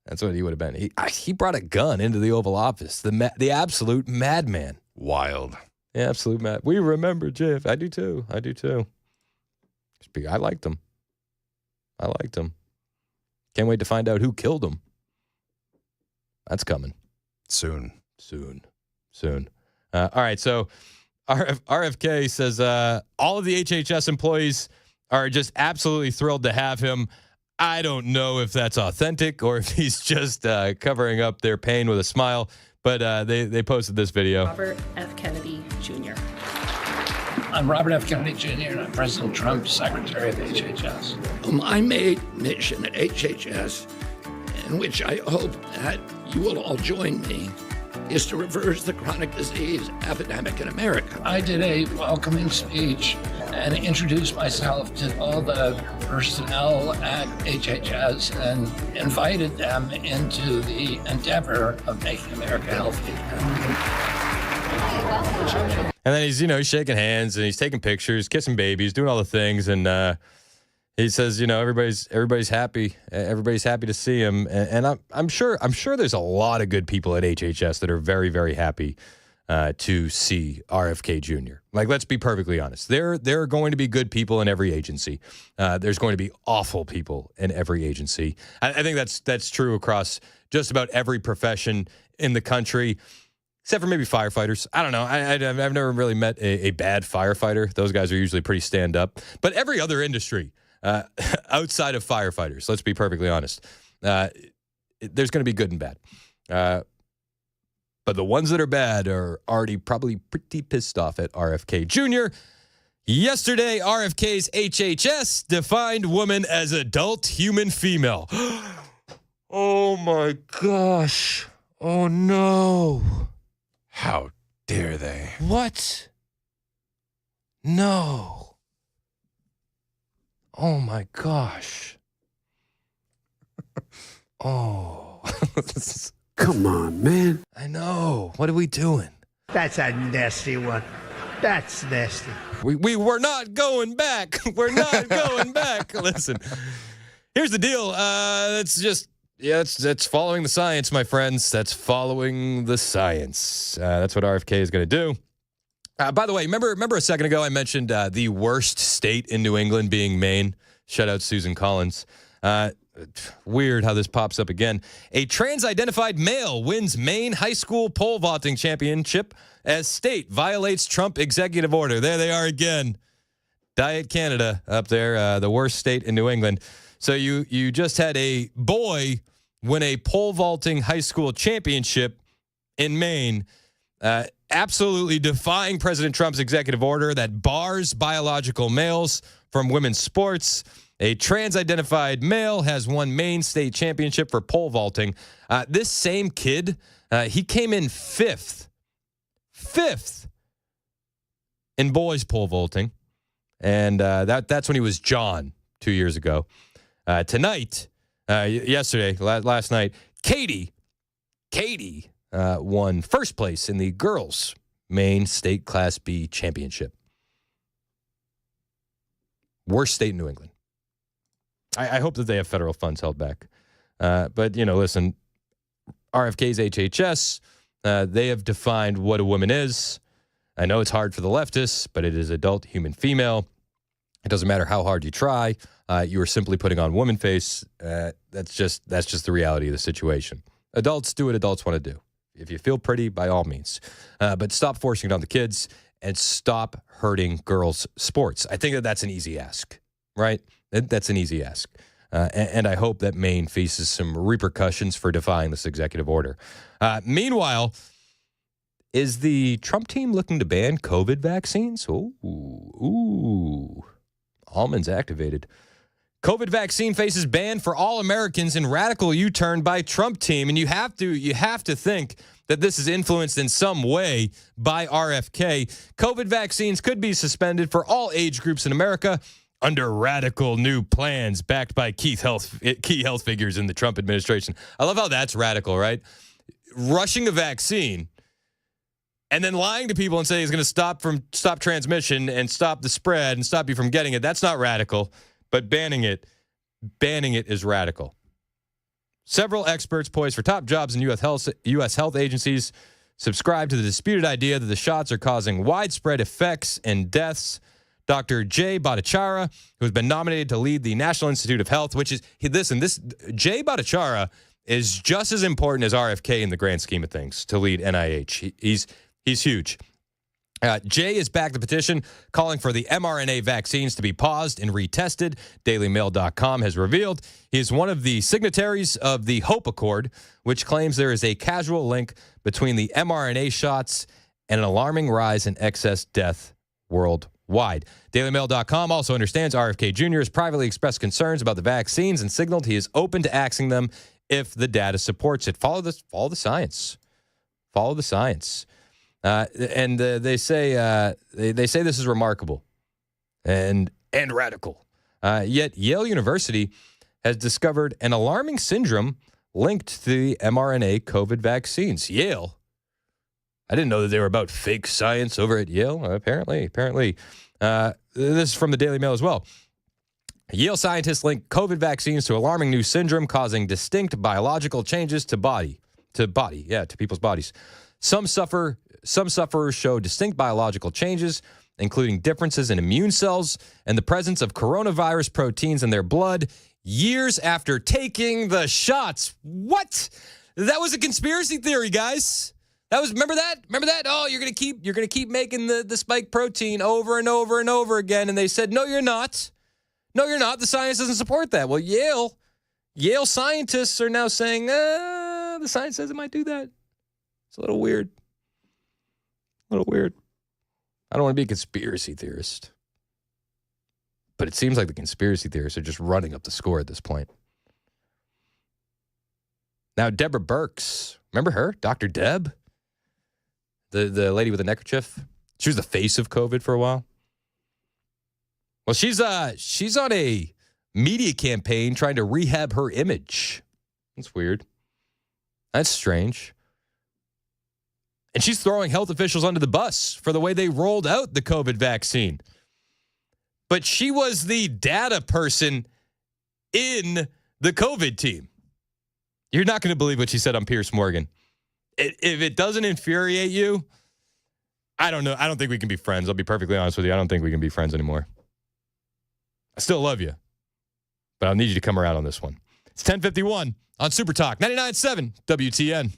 That's what he would have been. He brought a gun into the Oval Office. The absolute madman. Wild. Yeah, absolute mad. We remember Jeff. I do too. I liked him. Can't wait to find out who killed him. That's coming. Soon. All right, so RFK says all of the HHS employees are just absolutely thrilled to have him. I don't know if that's authentic or if he's just covering up their pain with a smile, but they posted this video. Robert F. Kennedy Jr. I'm Robert F. Kennedy Jr., and I'm President Trump's Secretary of HHS. My main mission at HHS, in which I hope that you will all join me, is to reverse the chronic disease epidemic in America. I did a welcoming speech and introduced myself to all the personnel at HHS and invited them into the endeavor of making America healthy. And then he's shaking hands and he's taking pictures, kissing babies, doing all the things, and he says, everybody's happy. Everybody's happy to see him, and I'm sure there's a lot of good people at HHS that are very, very happy to see RFK Jr. Like, let's be perfectly honest. There are going to be good people in every agency. There's going to be awful people in every agency. I think that's true across just about every profession in the country, except for maybe firefighters. I don't know. I've never really met a bad firefighter. Those guys are usually pretty stand up. But every other industry, outside of firefighters, let's be perfectly honest, there's going to be good and bad. But the ones that are bad are already probably pretty pissed off at RFK Jr. Yesterday, RFK's HHS defined woman as adult human female. Oh my gosh. Oh no. How dare they? What? No. Oh my gosh. Oh. Come on, man. I know. What are we doing? That's a nasty one. That's nasty. We were not going back. We're not going back. Listen, here's the deal. That's following the science, my friends. That's following the science. That's what RFK is going to do. By the way, remember a second ago I mentioned the worst state in New England being Maine? Shout out Susan Collins. Weird how this pops up again. A trans-identified male wins Maine high school pole vaulting championship as state violates Trump executive order. There they are again. Diet Canada up there, the worst state in New England. So you just had a boy win a pole vaulting high school championship in Maine, absolutely defying President Trump's executive order that bars biological males from women's sports. A trans-identified male has won Maine state championship for pole vaulting. This same kid, he came in fifth in boys pole vaulting, and that's when he was John 2 years ago. Tonight, last night, Katie won first place in the girls' Maine state Class B championship. Worst state in New England. I hope that they have federal funds held back. But, listen, RFK's HHS, they have defined what a woman is. I know it's hard for the leftists, but it is adult human female. It doesn't matter how hard you try. You are simply putting on woman face. That's just the reality of the situation. Adults do what adults want to do. If you feel pretty, by all means. But stop forcing it on the kids and stop hurting girls' sports. I think that's an easy ask, right? That's an easy ask. And I hope that Maine faces some repercussions for defying this executive order. Meanwhile, is the Trump team looking to ban COVID vaccines? Ooh. Almonds activated. COVID vaccine faces ban for all Americans in radical U-turn by Trump team. And you have to think that this is influenced in some way by RFK. COVID vaccines could be suspended for all age groups in America under radical new plans backed by key health figures in the Trump administration. I love how that's radical, right? Rushing a vaccine and then lying to people and saying it's going to stop transmission and stop the spread and stop you from getting it. That's not radical. But banning it is radical. Several experts poised for top jobs in U.S. health agencies subscribe to the disputed idea that the shots are causing widespread effects and deaths. Dr. Jay Bhattacharya, who has been nominated to lead the National Institute of Health, which is, Jay Bhattacharya is just as important as RFK in the grand scheme of things to lead NIH. He's huge. Jay has backed the petition calling for the mRNA vaccines to be paused and retested. DailyMail.com has revealed he is one of the signatories of the HOPE Accord, which claims there is a causal link between the mRNA shots and an alarming rise in excess death worldwide. DailyMail.com also understands RFK Jr. has privately expressed concerns about the vaccines and signaled he is open to axing them if the data supports it. Follow the science. Follow the science. And they say this is remarkable and radical. Yet Yale University has discovered an alarming syndrome linked to the mRNA COVID vaccines. Yale? I didn't know that they were about fake science over at Yale. Apparently. This is from the Daily Mail as well. Yale scientists link COVID vaccines to alarming new syndrome causing distinct biological changes to people's bodies. Some sufferers show distinct biological changes, including differences in immune cells and the presence of coronavirus proteins in their blood years after taking the shots. What? That was a conspiracy theory, guys. Remember that? Oh, you're gonna keep making the spike protein over and over and over again. And they said, no, you're not. No, you're not. The science doesn't support that. Well, Yale scientists are now saying, the science says it might do that. It's a little weird. I don't want to be a conspiracy theorist. But it seems like the conspiracy theorists are just running up the score at this point. Now, Deborah Burks, remember her? Dr. Deb? The lady with the neckerchief? She was the face of COVID for a while. Well, she's on a media campaign trying to rehab her image. That's weird. That's strange. And she's throwing health officials under the bus for the way they rolled out the COVID vaccine. But she was the data person in the COVID team. You're not going to believe what she said on Piers Morgan. If it doesn't infuriate you, I don't know. I don't think we can be friends. I'll be perfectly honest with you. I don't think we can be friends anymore. I still love you, but I'll need you to come around on this one. It's 10:51 on Super Talk 99.7 WTN.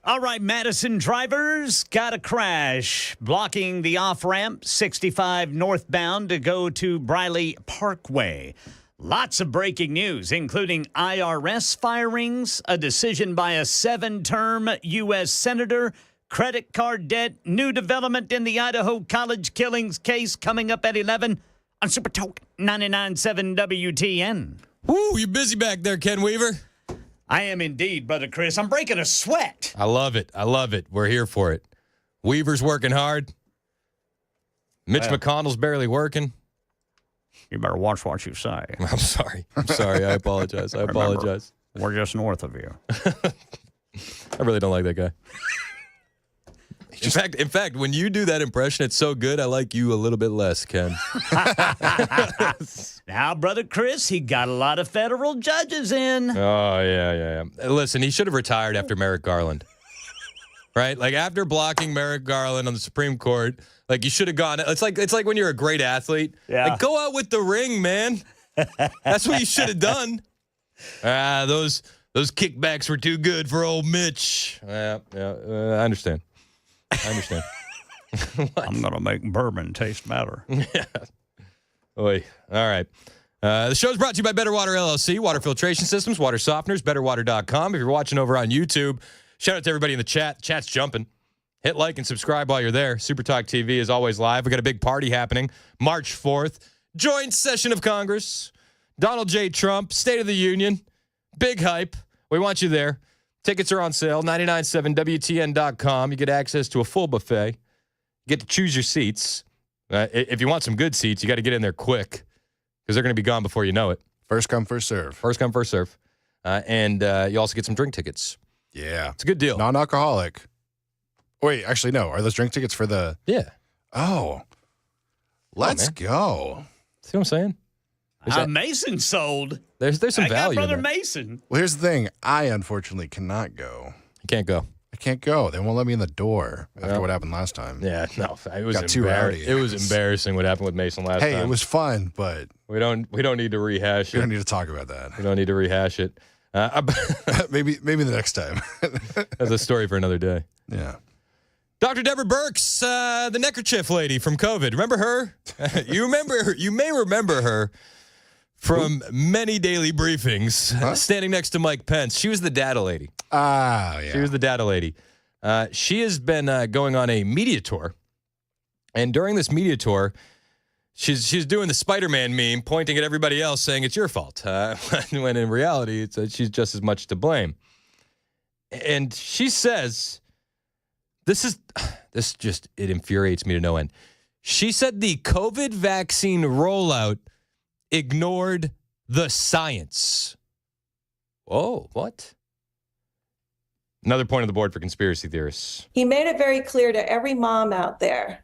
All right, Madison drivers got a crash blocking the off-ramp 65 northbound to go to Briley Parkway. Lots of breaking news, including IRS firings, a decision by a 7-term U.S. senator, credit card debt, new development in the Idaho college killings case coming up at 11 on Super Talk 99.7 WTN. Woo, you busy back there, Ken Weaver? I am indeed, Brother Chris. I'm breaking a sweat. I love it. I love it. We're here for it. Weaver's working hard. Mitch McConnell's barely working. You better watch what you say. I'm sorry. I apologize. Remember, we're just north of you. I really don't like that guy. In fact, when you do that impression, it's so good, I like you a little bit less, Ken. Now, Brother Chris, he got a lot of federal judges in. Oh, yeah. Listen, he should have retired after Merrick Garland. Right? Like, after blocking Merrick Garland on the Supreme Court, like, you should have gone. It's like when you're a great athlete. Yeah. Like, go out with the ring, man. That's what you should have done. Those kickbacks were too good for old Mitch. I understand. I'm going to make bourbon taste better. Yeah. Oy. All right. The show's brought to you by Better Water LLC, water filtration systems, water softeners, betterwater.com. If you're watching over on YouTube, shout out to everybody in the chat. The chat's jumping. Hit like and subscribe while you're there. Super Talk TV is always live. We got a big party happening March 4th. Joint session of Congress. Donald J. Trump, State of the Union. Big hype. We want you there. Tickets are on sale, 997WTN.com. You get access to a full buffet. You get to choose your seats. If you want some good seats, you got to get in there quick because they're going to be gone before you know it. First come, first serve. First come, first serve. And you also get some drink tickets. Yeah. It's a good deal. Non-alcoholic. Wait, actually, no. Are those drink tickets for the... Yeah. Oh. Let's go. See what I'm saying? Mason sold. There's some value. Brother Mason. Well, here's the thing. I unfortunately cannot go. You can't go. I can't go. They won't let me in the door after what happened last time. Yeah, no, it was Got too rowdy. It was embarrassing what happened with Mason last time. Hey, it was fun, but we don't need to rehash it. We don't need to talk about that. We don't need to rehash it. Maybe the next time. That's a story for another day. Yeah. Dr. Deborah Burks, the neckerchief lady from COVID. Remember her? You may remember her from many daily briefings, standing next to Mike Pence. She was the data lady. Ah, yeah. She was the data lady. She has been going on a media tour. And during this media tour, she's doing the Spider-Man meme, pointing at everybody else, saying it's your fault. When in reality, she's just as much to blame. And she says, it infuriates me to no end. She said the COVID vaccine rollout ignored the science. Whoa, what? Another point on the board for conspiracy theorists. He made it very clear to every mom out there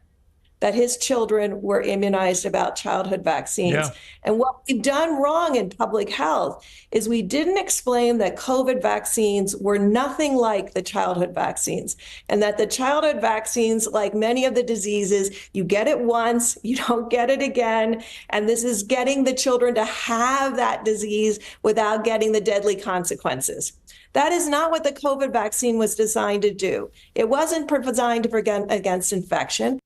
that his children were immunized about childhood vaccines. Yeah. And what we've done wrong in public health is we didn't explain that COVID vaccines were nothing like the childhood vaccines, and that the childhood vaccines, like many of the diseases, you get it once, you don't get it again. And this is getting the children to have that disease without getting the deadly consequences. That is not what the COVID vaccine was designed to do. It wasn't designed to prevent against infection.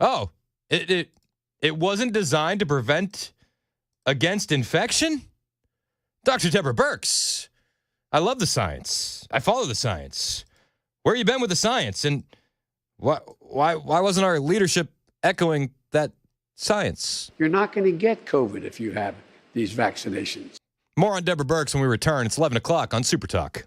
Oh, it wasn't designed to prevent against infection? Dr. Deborah Burks, I love the science. I follow the science. Where you been with the science? And why wasn't our leadership echoing that science? You're not going to get COVID if you have these vaccinations. More on Deborah Burks when we return. It's 11 o'clock on Super Talk.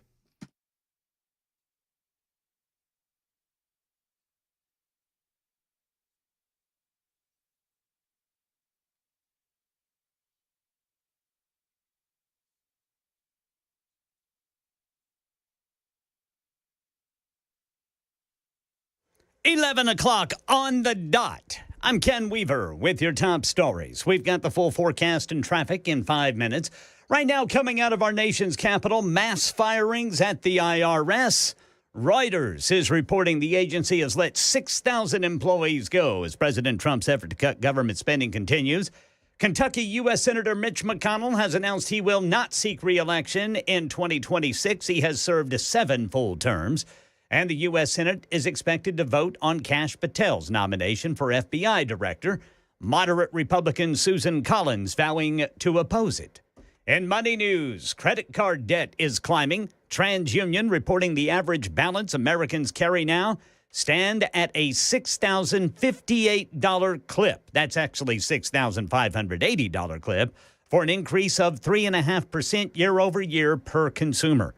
$11 o'clock on the dot. I'm Ken Weaver with your top stories. We've got the full forecast and traffic in 5 minutes. Right now, coming out of our nation's capital, mass firings at the IRS. Reuters is reporting the agency has let 6,000 employees go as President Trump's effort to cut government spending continues. Kentucky U.S. Senator Mitch McConnell has announced he will not seek re-election in 2026. He has served 7 full terms. And the U.S. Senate is expected to vote on Kash Patel's nomination for FBI director, moderate Republican Susan Collins vowing to oppose it. In money news, credit card debt is climbing. TransUnion reporting the average balance Americans carry now stand at a $6,058 clip. That's actually $6,580 clip for an increase of 3.5% year over year per consumer.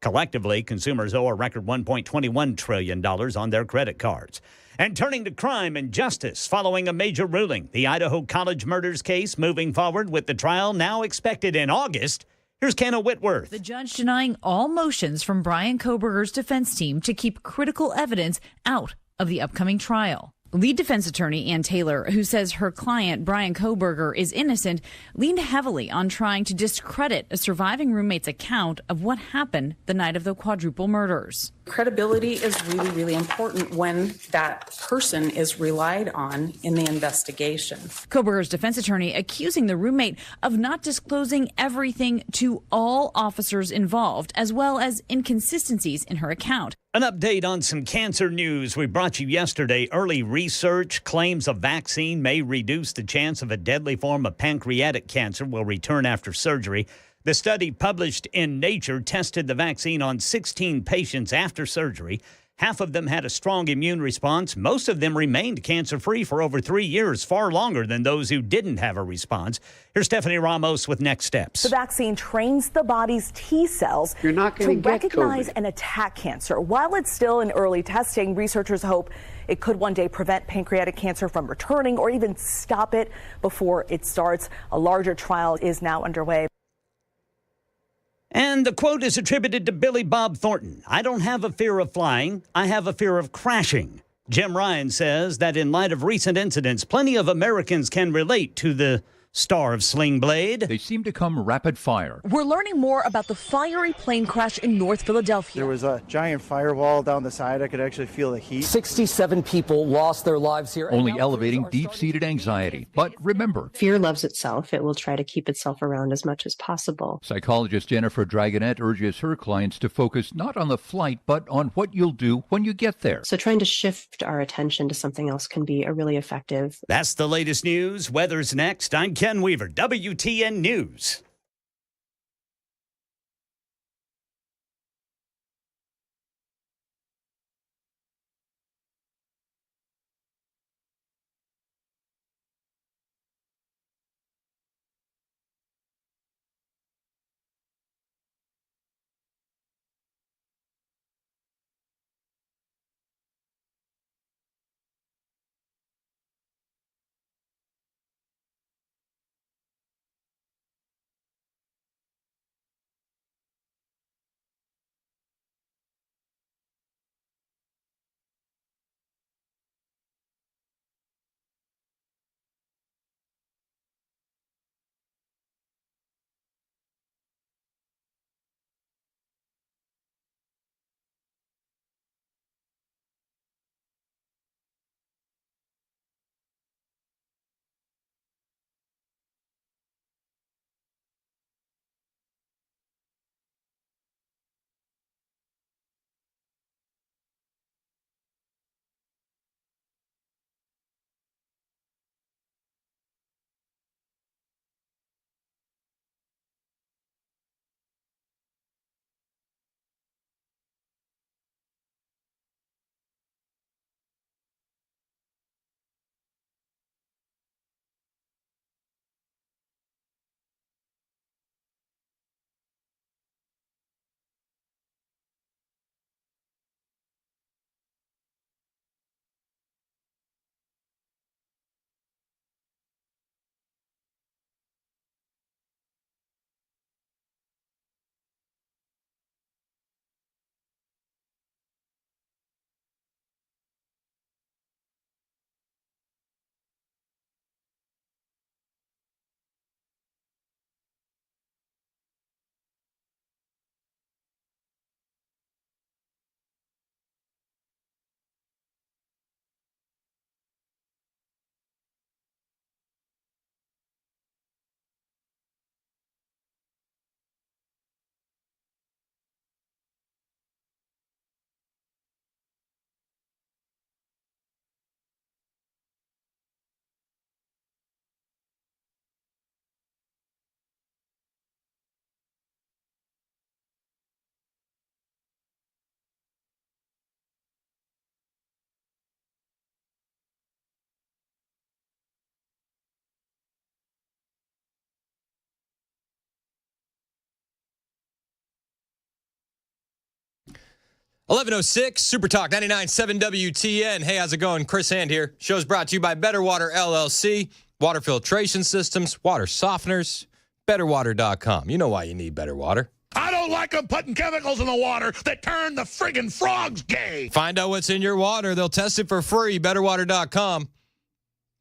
Collectively, consumers owe a record $1.21 trillion on their credit cards. And turning to crime and justice following a major ruling, the Idaho College murders case moving forward with the trial now expected in August. Here's Kenna Whitworth. The judge denying all motions from Brian Kohberger's defense team to keep critical evidence out of the upcoming trial. Lead defense attorney Ann Taylor, who says her client, Brian Kohberger, is innocent, leaned heavily on trying to discredit a surviving roommate's account of what happened the night of the quadruple murders. Credibility is really, really important when that person is relied on in the investigation. Kohberger's defense attorney accusing the roommate of not disclosing everything to all officers involved, as well as inconsistencies in her account. An update on some cancer news we brought you yesterday. Early research claims a vaccine may reduce the chance of a deadly form of pancreatic cancer will return after surgery. The study published in Nature tested the vaccine on 16 patients after surgery. Half of them had a strong immune response. Most of them remained cancer-free for over 3 years, far longer than those who didn't have a response. Here's Stephanie Ramos with next steps. The vaccine trains the body's T cells to recognize and attack cancer. While it's still in early testing, researchers hope it could one day prevent pancreatic cancer from returning or even stop it before it starts. A larger trial is now underway. And the quote is attributed to Billy Bob Thornton. I don't have a fear of flying. I have a fear of crashing. Jim Ryan says that in light of recent incidents, plenty of Americans can relate to the star of Sling Blade. They seem to come rapid fire. We're learning more about the fiery plane crash in North Philadelphia. There was a giant firewall down the side. I could actually feel the heat. 67 people lost their lives here. Only elevating deep-seated anxiety. But remember, fear loves itself. It will try to keep itself around as much as possible. Psychologist Jennifer Dragonette urges her clients to focus not on the flight, but on what you'll do when you get there. So trying to shift our attention to something else can be a really effective. That's the latest news. Weather's next. I'm Ken Weaver, WTN News. 11:06, Super Talk 99.7 WTN. Hey, how's it going? Chris Hand here. Show's brought to you by Better Water LLC, water filtration systems, water softeners, betterwater.com. You know why you need better water. I don't like them putting chemicals in the water that turn the friggin' frogs gay. Find out what's in your water. They'll test it for free, betterwater.com. Give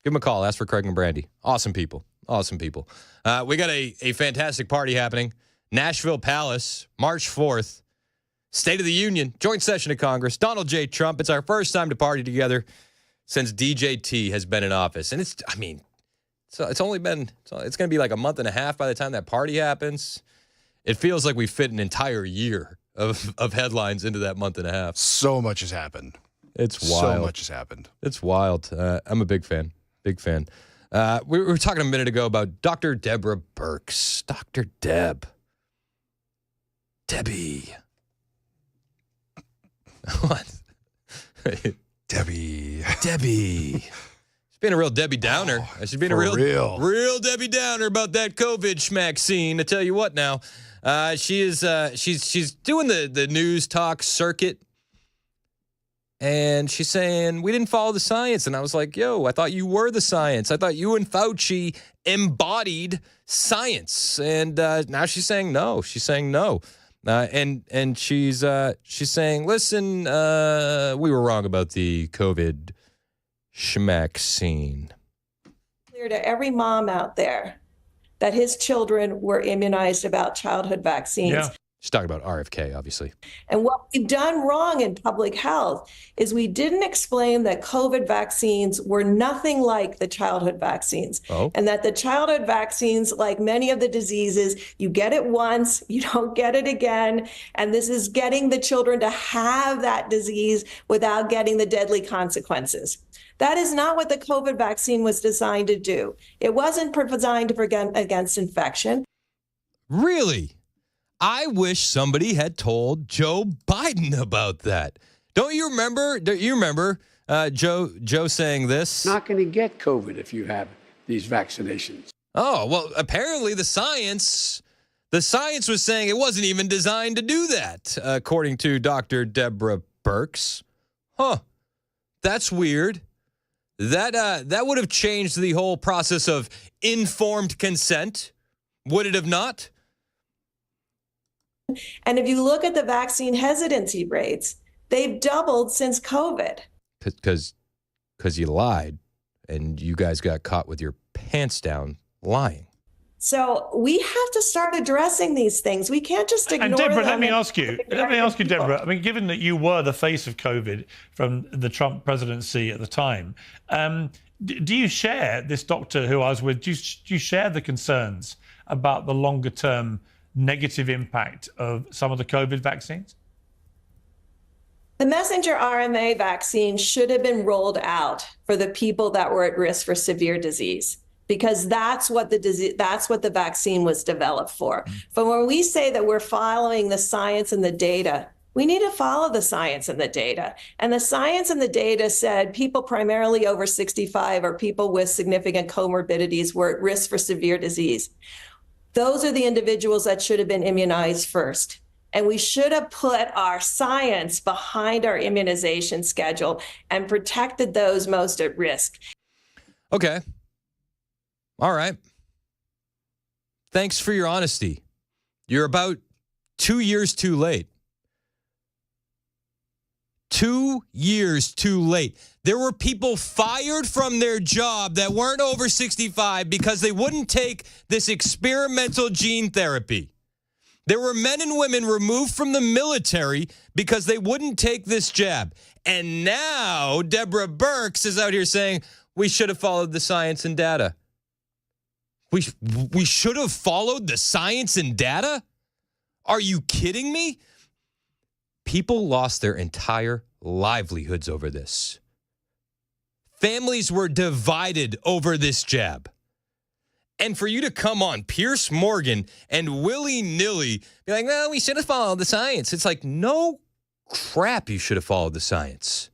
them a call. Ask for Craig and Brandy. Awesome people. Awesome people. We got a fantastic party happening. Nashville Palace, March 4th. State of the Union, joint session of Congress, Donald J. Trump. It's our first time to party together since DJT has been in office. And it's going to be like a month and a half by the time that party happens. It feels like we fit an entire year of headlines into that month and a half. So much has happened. It's wild. So much has happened. It's wild. I'm a big fan. Big fan. We were talking a minute ago about Dr. Deborah Burks. Dr. Deb. Debbie. What? Debbie. She's being a real Debbie Downer. She's being a real Debbie Downer about that COVID schmack scene. I tell you what now. She's doing the news talk circuit. And she's saying, we didn't follow the science. And I was like, yo, I thought you were the science. I thought you and Fauci embodied science. And now she's saying no. She's saying no. And she's saying, listen, we were wrong about the COVID schmack scene. Clear to every mom out there that his children were immunized about childhood vaccines. Yeah. She's talking about RFK, obviously. And what we've done wrong in public health is we didn't explain that COVID vaccines were nothing like the childhood vaccines. Oh. And that the childhood vaccines, like many of the diseases, you get it once, you don't get it again. And this is getting the children to have that disease without getting the deadly consequences. That is not what the COVID vaccine was designed to do. It wasn't designed to prevent against infection. Really? I wish somebody had told Joe Biden about that. Don't you remember Joe saying this? Not going to get COVID if you have these vaccinations. Oh, well, apparently the science was saying it wasn't even designed to do that, according to Dr. Deborah Burks. Huh. That's weird. That would have changed the whole process of informed consent. Would it have not? And if you look at the vaccine hesitancy rates, they've doubled since COVID. Because you lied and you guys got caught with your pants down lying. So we have to start addressing these things. We can't just ignore them. And Deborah, let me ask you, Deborah, I mean, given that you were the face of COVID from the Trump presidency at the time, do you share this doctor who I was with, do you share the concerns about the longer term negative impact of some of the COVID vaccines? The messenger RNA vaccine should have been rolled out for the people that were at risk for severe disease, because that's what the vaccine was developed for. But when we say that we're following the science and the data, we need to follow the science and the data. And the science and the data said people primarily over 65 or people with significant comorbidities were at risk for severe disease. Those are the individuals that should have been immunized first. And we should have put our science behind our immunization schedule and protected those most at risk. Okay. All right. Thanks for your honesty. You're about 2 years too late. 2 years too late. There were people fired from their job that weren't over 65 because they wouldn't take this experimental gene therapy. There were men and women removed from the military because they wouldn't take this jab. And now Deborah Burks is out here saying we should have followed the science and data. We should have followed the science and data? Are you kidding me? People lost their entire livelihoods over this. Families were divided over this jab. And for you to come on Piers Morgan and willy-nilly be like, no, we should have followed the science. It's like, no crap, you should have followed the science.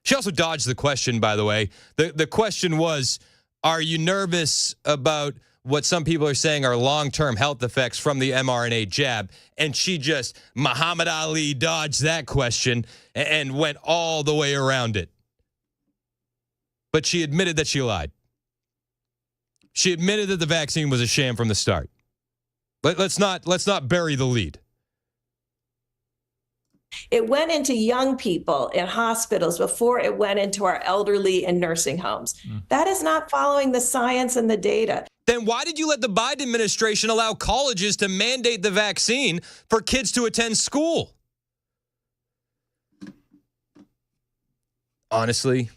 She also dodged the question, by the way. The question was, are you nervous about what some people are saying are long-term health effects from the mRNA jab, and she just Muhammad Ali dodged that question and went all the way around it. But she admitted that she lied. She admitted that the vaccine was a sham from the start. Let's not bury the lead. It went into young people in hospitals before it went into our elderly in nursing homes. That is not following the science and the data. Then why did you let the Biden administration allow colleges to mandate the vaccine for kids to attend school? Honestly,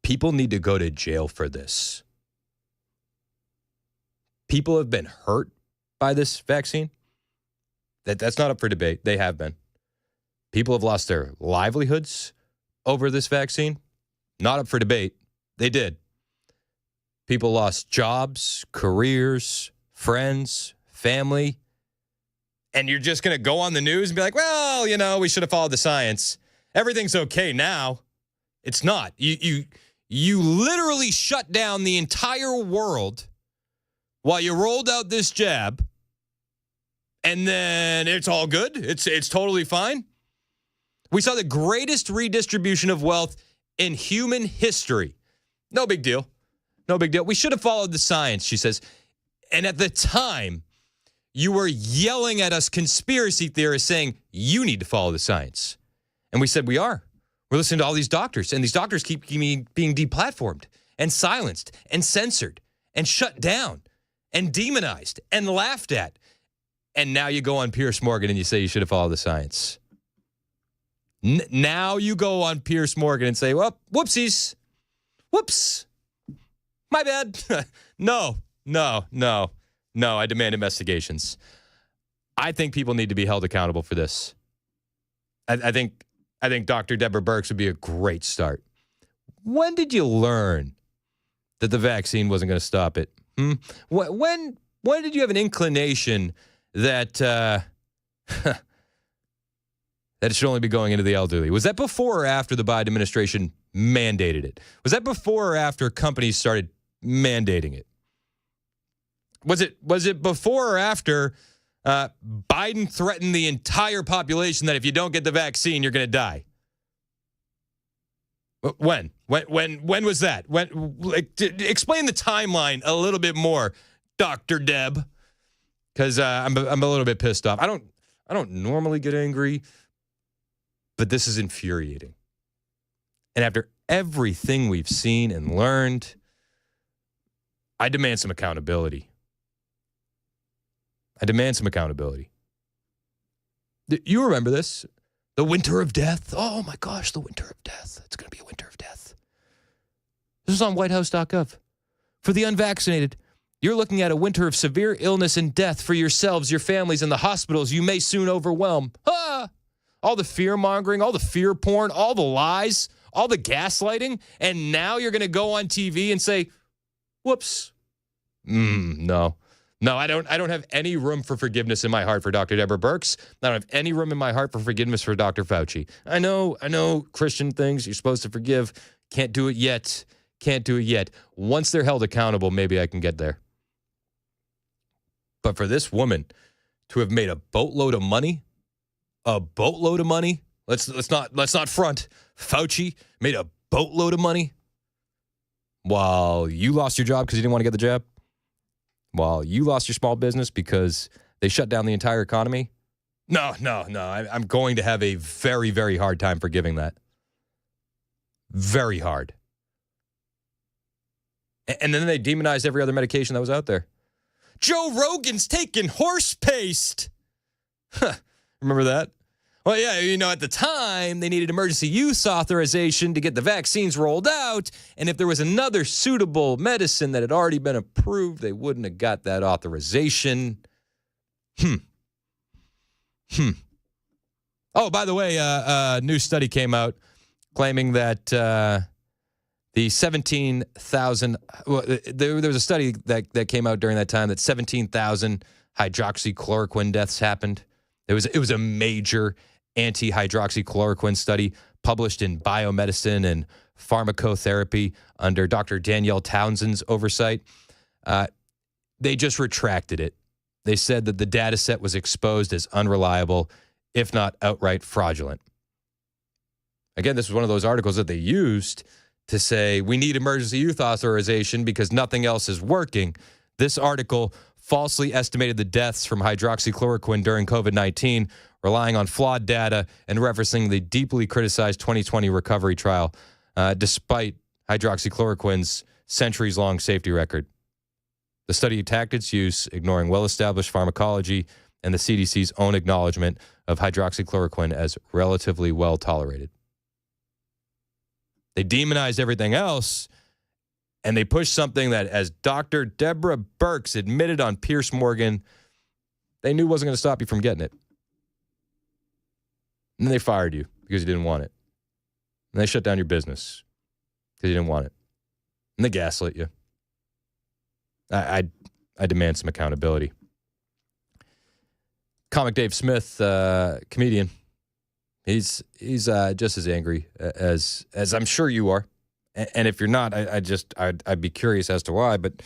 people need to go to jail for this. People have been hurt by this vaccine. That's not up for debate. They have been. People have lost their livelihoods over this vaccine. Not up for debate. They did. People lost jobs, careers, friends, family. And you're just going to go on the news and be like, well, we should have followed the science. Everything's okay now. It's not. You literally shut down the entire world while you rolled out this jab. And then it's all good. It's totally fine. We saw the greatest redistribution of wealth in human history. No big deal. No big deal. We should have followed the science, she says. And at the time, you were yelling at us conspiracy theorists saying, you need to follow the science. And we said, we are. We're listening to all these doctors, and these doctors keep being deplatformed and silenced and censored and shut down and demonized and laughed at. And now you go on Piers Morgan and you say you should have followed the science. Now you go on Piers Morgan and say, well, whoopsies. Whoops. My bad. No. I demand investigations. I think people need to be held accountable for this. I think Dr. Deborah Burks would be a great start. When did you learn that the vaccine wasn't going to stop it? When did you have an inclination that that it should only be going into the elderly? Was that before or after the Biden administration mandated it? Was that before or after companies started mandating it? Was it before or after Biden threatened the entire population that if you don't get the vaccine, you're going to die? When was that? Explain the timeline a little bit more, Dr. Deb. Because I'm a little bit pissed off. I don't normally get angry, but this is infuriating. And after everything we've seen and learned, I demand some accountability. You remember this? The winter of death. Oh my gosh, the winter of death. It's going to be a winter of death. This is on whitehouse.gov. For the unvaccinated, you're looking at a winter of severe illness and death for yourselves, your families, and the hospitals you may soon overwhelm. All the fear-mongering, all the fear porn, all the lies, all the gaslighting, and now you're going to go on TV and say, whoops. No, I don't have any room for forgiveness in my heart for Dr. Deborah Burks. I don't have any room in my heart for forgiveness for Dr. Fauci. I know Christian things you're supposed to forgive. Can't do it yet. Once they're held accountable, maybe I can get there. But for this woman to have made a boatload of money, let's not front. Fauci made a boatload of money while you lost your job because you didn't want to get the jab, while you lost your small business because they shut down the entire economy. No. I'm going to have a very, very hard time forgiving that. Very hard. And then they demonized every other medication that was out there. Joe Rogan's taking horse paste. Remember that? Well, yeah, at the time, they needed emergency use authorization to get the vaccines rolled out. And if there was another suitable medicine that had already been approved, they wouldn't have got that authorization. Oh, by the way, a new study came out claiming that the 17,000, there was a study that came out during that time that 17,000 hydroxychloroquine deaths happened. It was a major anti-hydroxychloroquine study published in Biomedicine and Pharmacotherapy under Dr. Danielle Townsend's oversight. They just retracted it. They said that the data set was exposed as unreliable, if not outright fraudulent. Again, this was one of those articles that they used to say, we need emergency use authorization because nothing else is working. This article falsely estimated the deaths from hydroxychloroquine during COVID-19, relying on flawed data and referencing the deeply criticized 2020 recovery trial, despite hydroxychloroquine's centuries-long safety record. The study attacked its use, ignoring well-established pharmacology and the CDC's own acknowledgement of hydroxychloroquine as relatively well-tolerated. They demonized everything else, and they pushed something that, as Dr. Deborah Burks admitted on Piers Morgan, they knew wasn't going to stop you from getting it. And then they fired you because you didn't want it. And they shut down your business because you didn't want it. And they gaslit you. I demand some accountability. Comic Dave Smith, comedian, he's just as angry as I'm sure you are. And if you're not, I'd be curious as to why. But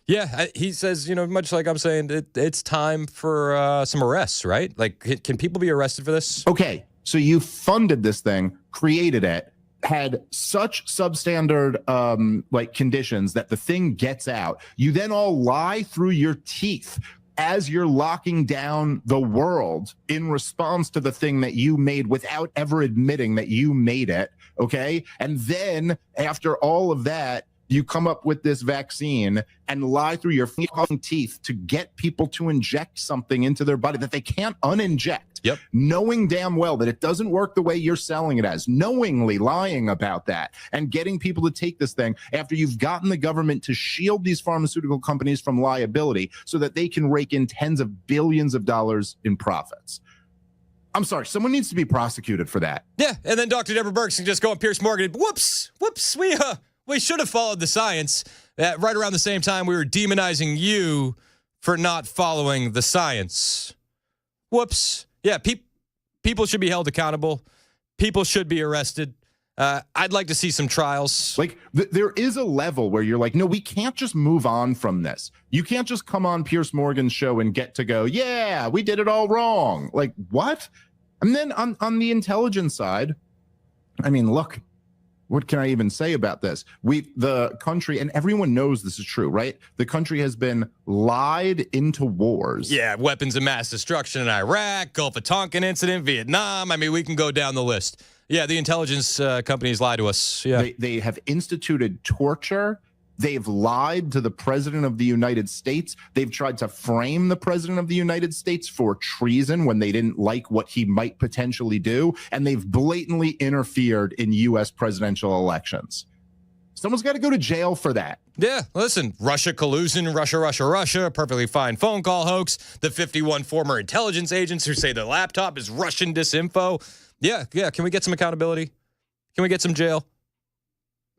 yeah, he says, much like I'm saying, it's time for some arrests, right? Like, can people be arrested for this? Okay, so you funded this thing, created it, had such substandard conditions that the thing gets out. You then all lie through your teeth as you're locking down the world in response to the thing that you made without ever admitting that you made it, okay? And then after all of that, you come up with this vaccine and lie through your teeth to get people to inject something into their body that they can't uninject. Yep. Knowing damn well that it doesn't work the way you're selling it as, knowingly lying about that and getting people to take this thing after you've gotten the government to shield these pharmaceutical companies from liability so that they can rake in tens of billions of dollars in profits. I'm sorry, someone needs to be prosecuted for that. Yeah, and then Dr. Deborah Burks can just go on Piers Morgan. Whoops, we should have followed the science. Right around the same time, we were demonizing you for not following the science. Whoops. Yeah, people should be held accountable. People should be arrested. I'd like to see some trials. Like, there is a level where you're like, no, we can't just move on from this. You can't just come on Piers Morgan's show and get to go, yeah, we did it all wrong. Like, what? And then on the intelligence side, I mean, look, what can I even say about this? The country, and everyone knows this is true, right? The country has been lied into wars. Yeah, weapons of mass destruction in Iraq, Gulf of Tonkin incident, Vietnam. I mean, we can go down the list. Yeah, the intelligence companies lie to us. Yeah, they have instituted torture. They've lied to the president of the United States. They've tried to frame the president of the United States for treason when they didn't like what he might potentially do. And they've blatantly interfered in U.S. presidential elections. Someone's got to go to jail for that. Yeah, listen, Russia collusion, Russia, a perfectly fine phone call hoax, the 51 former intelligence agents who say the laptop is Russian disinfo. Yeah, can we get some accountability? Can we get some jail?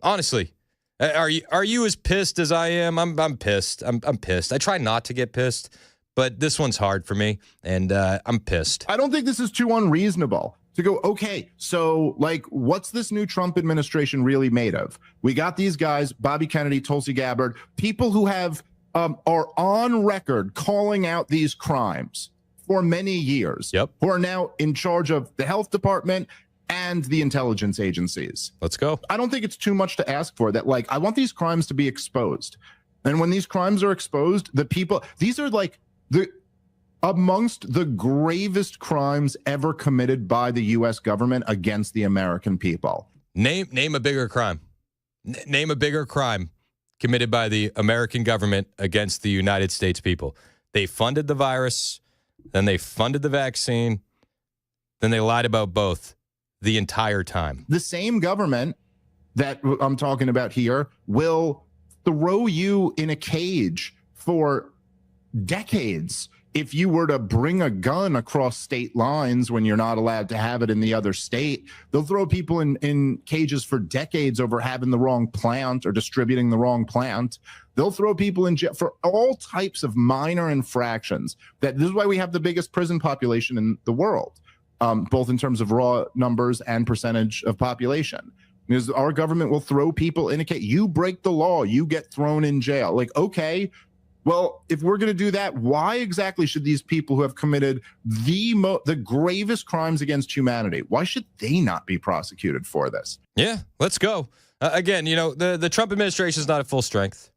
Honestly. Are you as pissed as I am? I'm pissed. I'm pissed. I try not to get pissed, but this one's hard for me, and I'm pissed. I don't think this is too unreasonable to go, okay, so, like, what's this new Trump administration really made of? We got these guys, Bobby Kennedy, Tulsi Gabbard, people who have are on record calling out these crimes for many years, who are now in charge of the health department and the intelligence agencies. Let's go. I don't think it's too much to ask for that. Like, I want these crimes to be exposed. And when these crimes are exposed, these are like amongst the gravest crimes ever committed by the U.S. government against the American people. Name a bigger crime. Name a bigger crime committed by the American government against the United States people. They funded the virus, then they funded the vaccine, then they lied about both. The entire time. The same government that I'm talking about here will throw you in a cage for decades if you were to bring a gun across state lines when you're not allowed to have it in the other state. They'll throw people in cages for decades over having the wrong plant or distributing the wrong plant. They'll throw people in jail for all types of minor infractions. This is why we have the biggest prison population in the world. Both in terms of raw numbers and percentage of population. Because our government will throw people in a cage. You break the law, you get thrown in jail. Like, okay, Well, if we're going to do that, why exactly should these people who have committed the gravest crimes against humanity, why should they not be prosecuted for this? Yeah, let's go. Again, the Trump administration is not at full strength.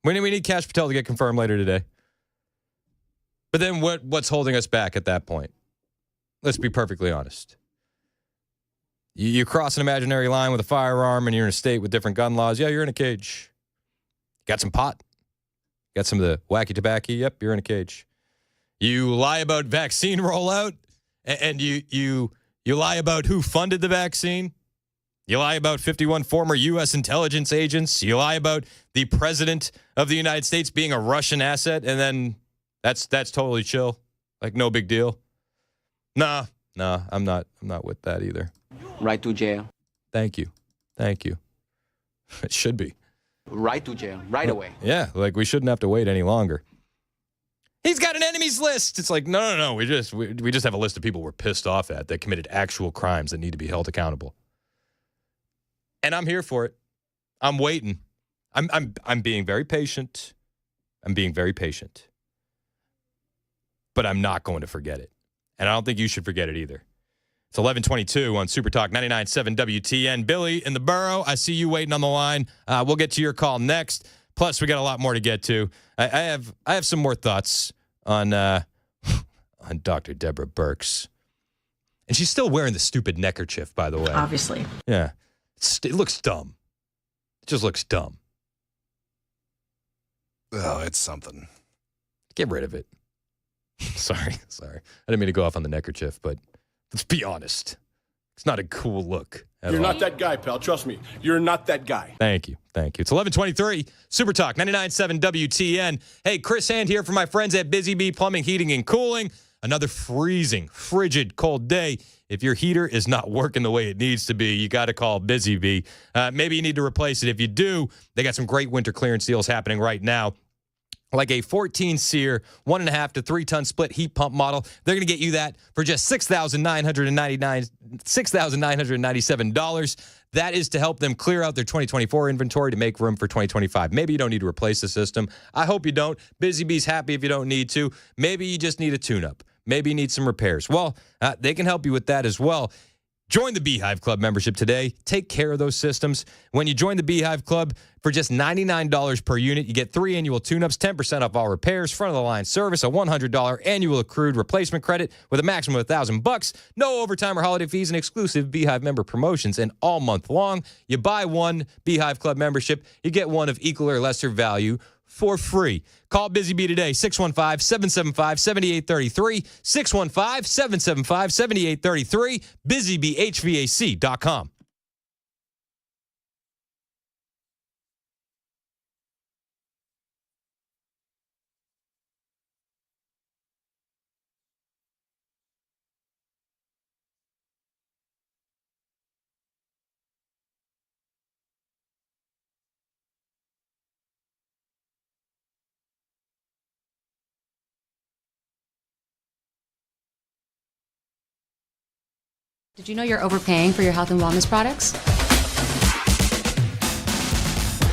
We need Kash Patel to get confirmed later today. But then what's holding us back at that point? Let's be perfectly honest. You cross an imaginary line with a firearm and you're in a state with different gun laws. Yeah, you're in a cage. Got some pot. Got some of the wacky tobacco. Yep, you're in a cage. You lie about vaccine rollout, and you lie about who funded the vaccine. You lie about 51 former U.S. intelligence agents. You lie about the president of the United States being a Russian asset, and then that's totally chill, like no big deal. Nah, I'm not with that either. Right to jail. Thank you. It should be. Right to jail, right away. Yeah, like we shouldn't have to wait any longer. He's got an enemies list. It's like, no. We just have a list of people we're pissed off at that committed actual crimes that need to be held accountable. And I'm here for it. I'm waiting. I'm being very patient. But I'm not going to forget it. And I don't think you should forget it either. It's 11:22 on Super Talk 99.7 WTN. Billy in the borough, I see you waiting on the line. We'll get to your call next. Plus, we got a lot more to get to. I have some more thoughts on Dr. Deborah Burks. And she's still wearing the stupid neckerchief, by the way. Obviously. Yeah. It looks dumb. It just looks dumb. Oh, it's something. Get rid of it. Sorry. I didn't mean to go off on the neckerchief, but let's be honest. It's not a cool look. You're not that guy, pal. Trust me. You're not that guy. Thank you. It's 11:23. Super Talk 99.7 WTN. Hey, Chris Hand here for my friends at Busy Bee Plumbing, Heating, and Cooling. Another freezing, frigid, cold day. If your heater is not working the way it needs to be, you got to call Busy Bee. Maybe you need to replace it. If you do, they got some great winter clearance deals happening right now. Like a 14-SEER, 1.5 to 3-ton split heat pump model. They're going to get you that for just $6,997. That is to help them clear out their 2024 inventory to make room for 2025. Maybe you don't need to replace the system. I hope you don't. Busy Bee's happy if you don't need to. Maybe you just need a tune-up. Maybe you need some repairs. Well, they can help you with that as well. Join the Beehive Club membership today. Take care of those systems. When you join the Beehive Club, for just $99 per unit, you get 3 annual tune-ups, 10% off all repairs, front-of-the-line service, a $100 annual accrued replacement credit with a maximum of $1,000, no overtime or holiday fees, and exclusive Beehive member promotions. And all month long, you buy one Beehive Club membership, you get one of equal or lesser value for free. Call Busy Bee today, 615-775-7833, 615-775-7833, busybeehvac.com. Did you know you're overpaying for your health and wellness products?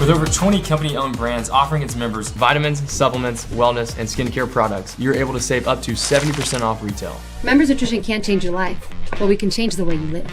With over 20 company-owned brands offering its members vitamins, supplements, wellness, and skincare products, you're able to save up to 70% off retail. Members Nutrition can't change your life, but we can change the way you live.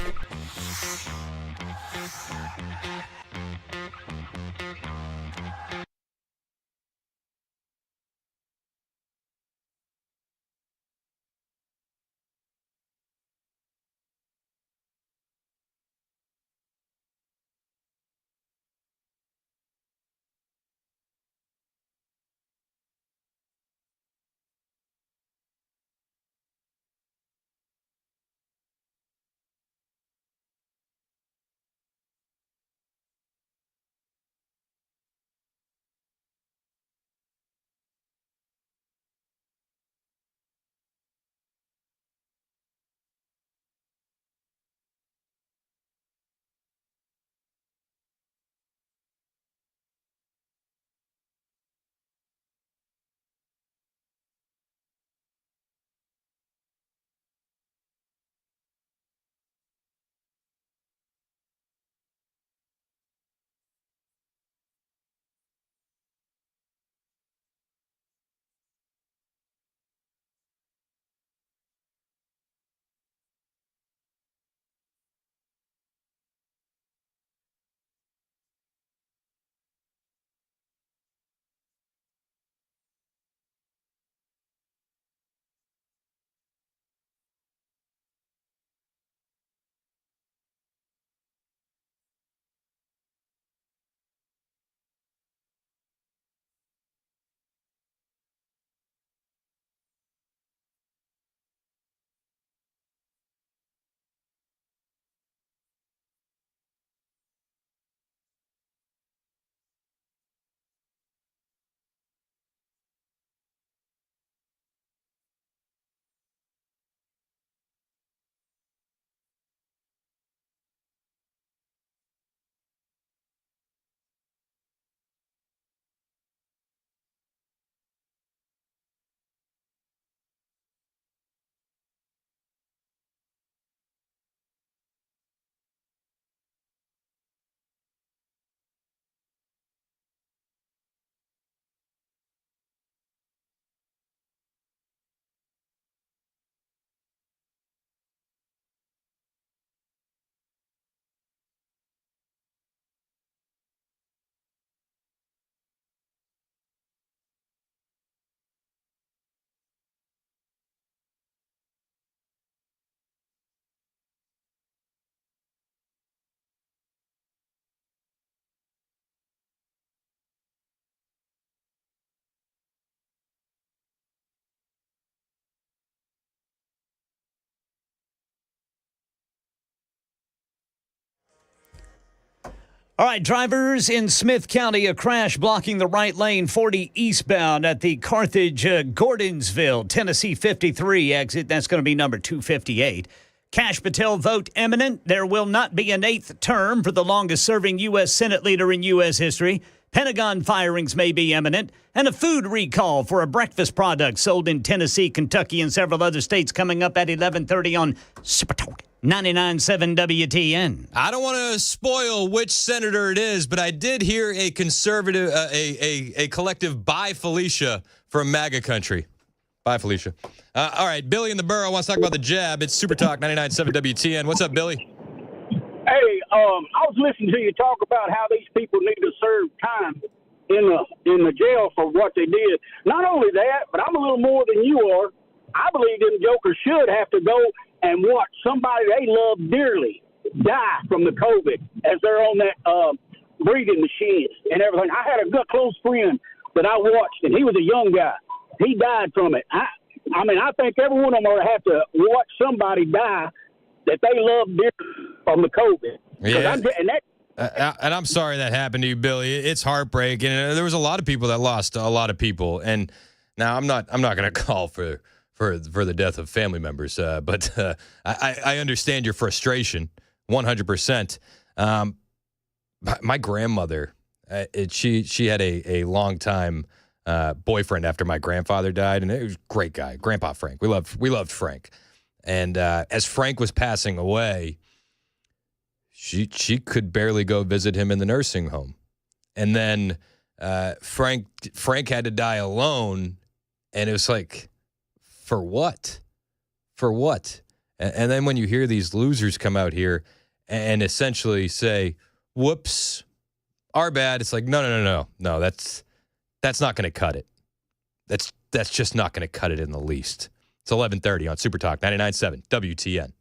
All right, drivers in Smith County, a crash blocking the right lane 40 eastbound at the Carthage-Gordonsville, Tennessee 53 exit. That's going to be number 258. Kash Patel vote imminent. There will not be an 8th term for the longest-serving U.S. Senate leader in U.S. history. Pentagon firings may be imminent. And a food recall for a breakfast product sold in Tennessee, Kentucky, and several other states coming up at 11:30 on Super Talk 99.7 WTN. I don't want to spoil which senator it is, but I did hear a conservative, a collective "Bye Felicia" from MAGA country. Bye, Felicia. All right, Billy in the borough wants to talk about the jab. It's Super Talk 99.7 WTN. What's up, Billy? Hey, I was listening to you talk about how these people need to serve time in the jail for what they did. Not only that, but I'm a little more than you are. I believe them jokers should have to go and watch somebody they love dearly die from the COVID as they're on that breathing machine and everything. I had a good close friend that I watched, and he was a young guy. He died from it. I mean, I think every one of them will have to watch somebody die that they love dearly from the COVID. Yeah. And I'm sorry that happened to you, Billy. It's heartbreaking. And there was a lot of people that lost a lot of people. And now I'm not going to call for the death of family members, but I understand your frustration 100%. My grandmother, she had a long time boyfriend after my grandfather died, and it was a great guy, Grandpa Frank. We loved Frank. And as Frank was passing away, she could barely go visit him in the nursing home. And then Frank had to die alone, and it was like, for what? For what? And then when you hear these losers come out here and essentially say, whoops, our bad, it's like, no, that's not going to cut it. That's just not going to cut it in the least. It's 11:30 on Super Talk 99.7 WTN.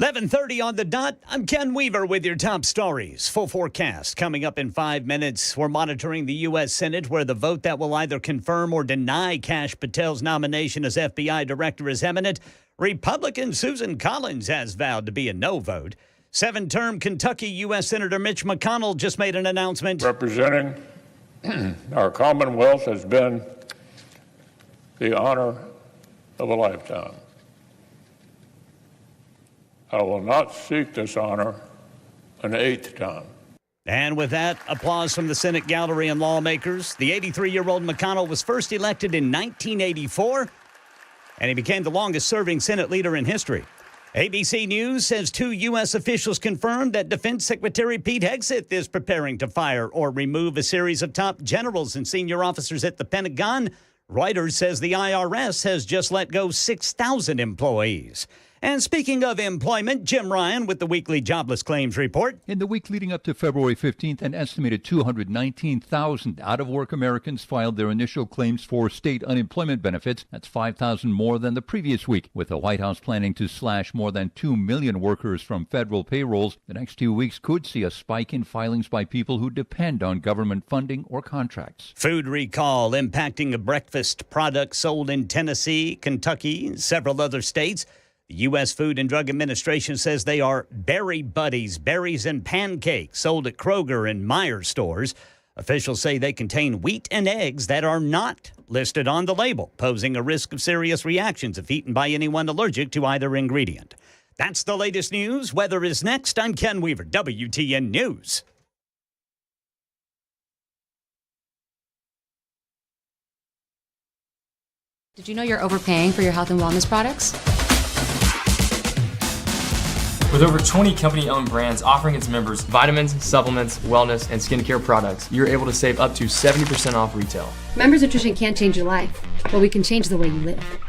$11:30 on the dot. I'm Ken Weaver with your top stories. Full forecast coming up in 5 minutes. We're monitoring the U.S. Senate, where the vote that will either confirm or deny Kash Patel's nomination as FBI director is imminent. Republican Susan Collins has vowed to be a no vote. 7-term Kentucky U.S. Senator Mitch McConnell just made an announcement. Representing our Commonwealth has been the honor of a lifetime. I will not seek this honor an 8th time. And with that, applause from the Senate gallery and lawmakers. The 83-year-old McConnell was first elected in 1984, and he became the longest-serving Senate leader in history. ABC News says 2 U.S. officials confirmed that Defense Secretary Pete Hegseth is preparing to fire or remove a series of top generals and senior officers at the Pentagon. Reuters says the IRS has just let go 6,000 employees. And speaking of employment, Jim Ryan with the weekly jobless claims report. In the week leading up to February 15th, an estimated 219,000 out-of-work Americans filed their initial claims for state unemployment benefits. That's 5,000 more than the previous week. With the White House planning to slash more than 2 million workers from federal payrolls, the next 2 weeks could see a spike in filings by people who depend on government funding or contracts. Food recall impacting a breakfast product sold in Tennessee, Kentucky, and several other states. The U.S. Food and Drug Administration says they are Berry Buddies, berries and pancakes sold at Kroger and Meijer stores. Officials say they contain wheat and eggs that are not listed on the label, posing a risk of serious reactions if eaten by anyone allergic to either ingredient. That's the latest news. Weather is next. I'm Ken Weaver, WTN News. Did you know you're overpaying for your health and wellness products? With over 20 company-owned brands offering its members vitamins, supplements, wellness, and skincare products, you're able to save up to 70% off retail. Members Nutrition can't change your life, but we can change the way you live.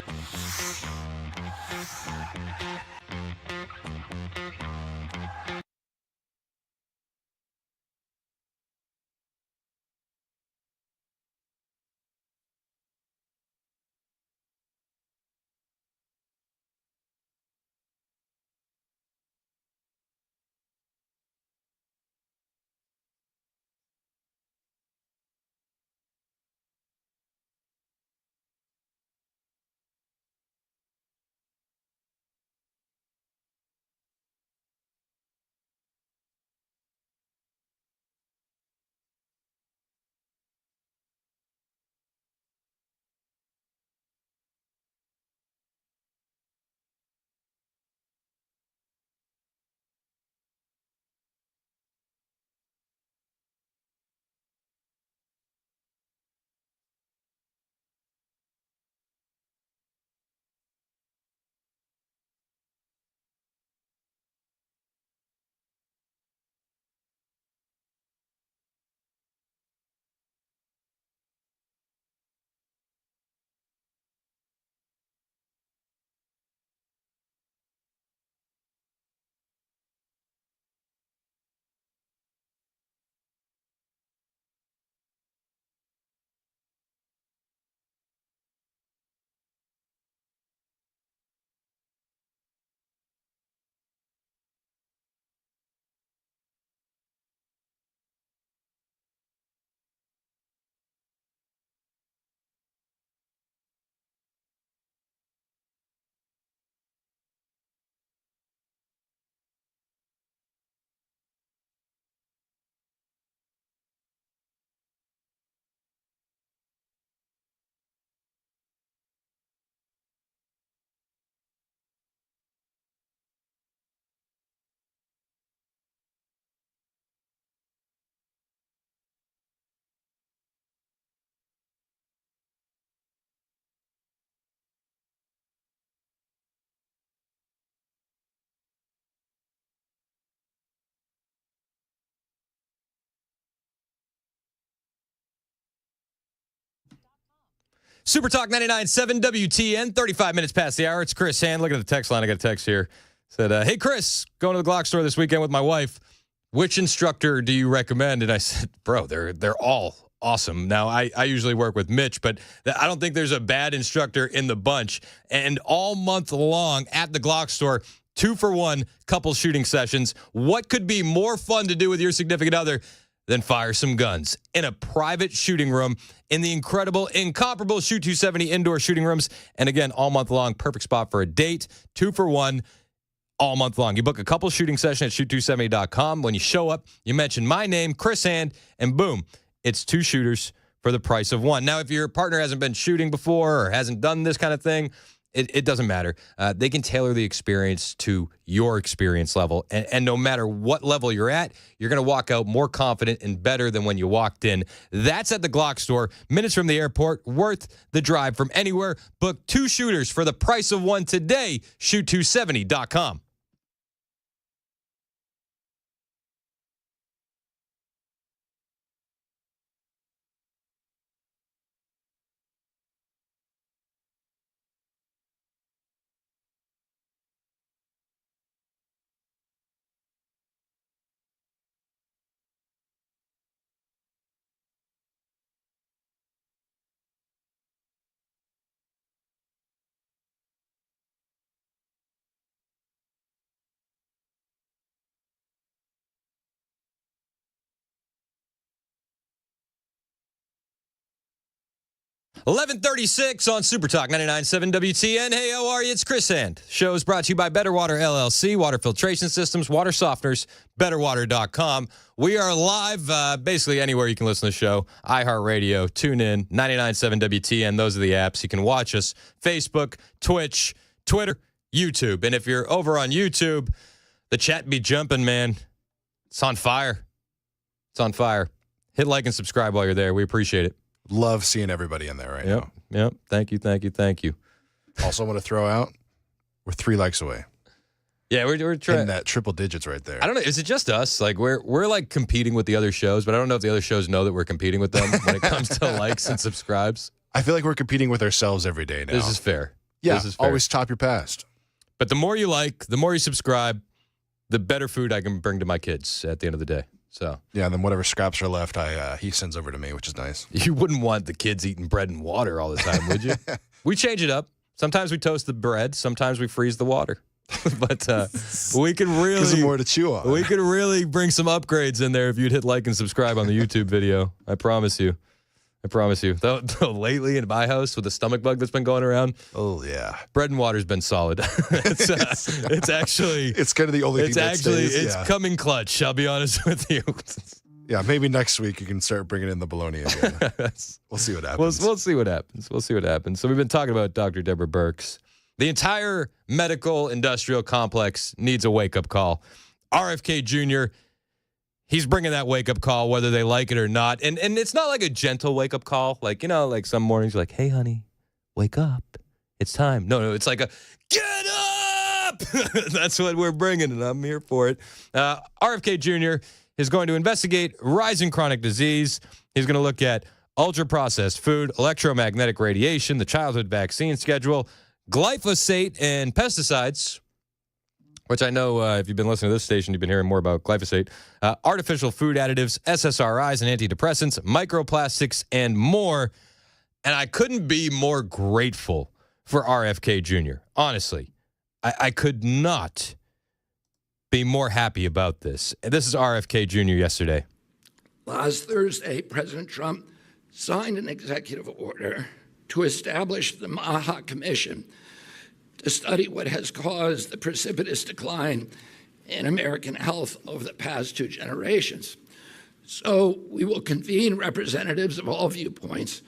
Super Talk 99.7 WTN, 35 minutes past the hour. It's Chris Hand. Look at the text line. I got a text here. Said, hey, Chris, going to the Glock store this weekend with my wife. Which instructor do you recommend? And I said, bro, they're all awesome. Now, I usually work with Mitch, but I don't think there's a bad instructor in the bunch. And all month long at the Glock store, 2-for-1 couple shooting sessions. What could be more fun to do with your significant other than fire some guns in a private shooting room in the incredible, incomparable Shoot 270 indoor shooting rooms? And again, all month long, perfect spot for a date, 2-for-1 all month long. You book a couple shooting session at shoot270.com. When you show up, you mention my name, Chris Hand, and boom, it's 2 shooters for the price of 1. Now, if your partner hasn't been shooting before or hasn't done this kind of thing, it doesn't matter. They can tailor the experience to your experience level. And no matter what level you're at, you're going to walk out more confident and better than when you walked in. That's at the Glock store, minutes from the airport, worth the drive from anywhere. Book 2 shooters for the price of 1 today, shoot270.com. $11:36 on Super Talk 99.7 WTN. Hey, how are you? It's Chris Hand. Show is brought to you by Better Water LLC, water filtration systems, water softeners, betterwater.com. We are live basically anywhere you can listen to the show. iHeartRadio, TuneIn, 99.7 WTN. Those are the apps. You can watch us. Facebook, Twitch, Twitter, YouTube. And if you're over on YouTube, the chat be jumping, man. It's on fire. It's on fire. Hit like and subscribe while you're there. We appreciate it. Love seeing everybody in there right now. Yep. Thank you. Also want to throw out, we're 3 likes away. Yeah, we're trying. In that triple digits right there. I don't know. Is it just us? Like we're like competing with the other shows, but I don't know if the other shows know that we're competing with them when it comes to likes and subscribes. I feel like we're competing with ourselves every day now. This is fair. Yeah, this is fair. Always top your past. But the more you like, the more you subscribe, the better food I can bring to my kids at the end of the day. So yeah, and then whatever scraps are left, he sends over to me, which is nice. You wouldn't want the kids eating bread and water all the time, would you? We change it up. Sometimes we toast the bread. Sometimes we freeze the water. But we could really gives them more to chew on. We could really bring some upgrades in there if you'd hit like and subscribe on the YouTube video. I promise you. Though lately in my house with the stomach bug that's been going around. Oh yeah, bread and water's been solid. It's actually it's kind of the only thing that stays. It's coming clutch. I'll be honest with you. Yeah, maybe next week you can start bringing in the bologna again. We'll see what happens. We'll see what happens. So we've been talking about Dr. Deborah Burks. The entire medical industrial complex needs a wake-up call. RFK Jr., he's bringing that wake-up call whether they like it or not. And it's not like a gentle wake-up call. Like, you know, like some mornings you're like, hey, honey, wake up. It's time. No, it's like a, get up! That's what we're bringing, and I'm here for it. RFK Jr. is going to investigate rising chronic disease. He's going to look at ultra-processed food, electromagnetic radiation, the childhood vaccine schedule, glyphosate, and pesticides, which I know if you've been listening to this station, you've been hearing more about glyphosate, artificial food additives, SSRIs and antidepressants, microplastics, and more. And I couldn't be more grateful for RFK Jr. Honestly, I could not be more happy about this. This is RFK Jr. yesterday. Last Thursday, President Trump signed an executive order to establish the MAHA Commission to study what has caused the precipitous decline in American health over the past 2 generations. So we will convene representatives of all viewpoints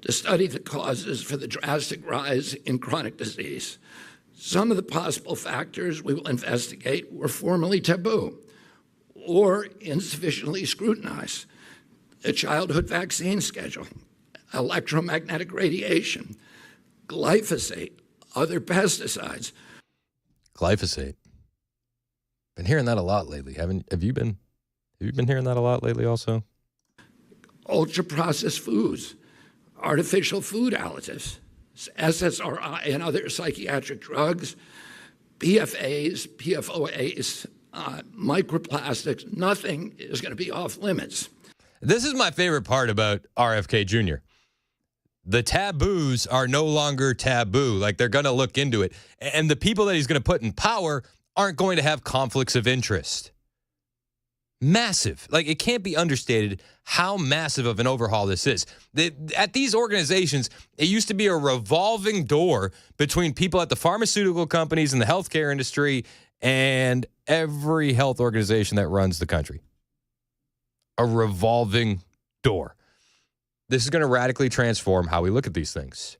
to study the causes for the drastic rise in chronic disease. Some of the possible factors we will investigate were formerly taboo or insufficiently scrutinized. The childhood vaccine schedule, electromagnetic radiation, glyphosate, other pesticides. Glyphosate. Been hearing that a lot lately. Have you been hearing that a lot lately also? Ultra-processed foods, artificial food additives, SSRI and other psychiatric drugs, PFAs, PFOAs, microplastics. Nothing is going to be off limits. This is my favorite part about RFK Jr. The taboos are no longer taboo. Like, they're going to look into it. And the people that he's going to put in power aren't going to have conflicts of interest. Massive. Like, it can't be understated how massive of an overhaul this is. At these organizations, it used to be a revolving door between people at the pharmaceutical companies and the healthcare industry and every health organization that runs the country. A revolving door. This is going to radically transform how we look at these things.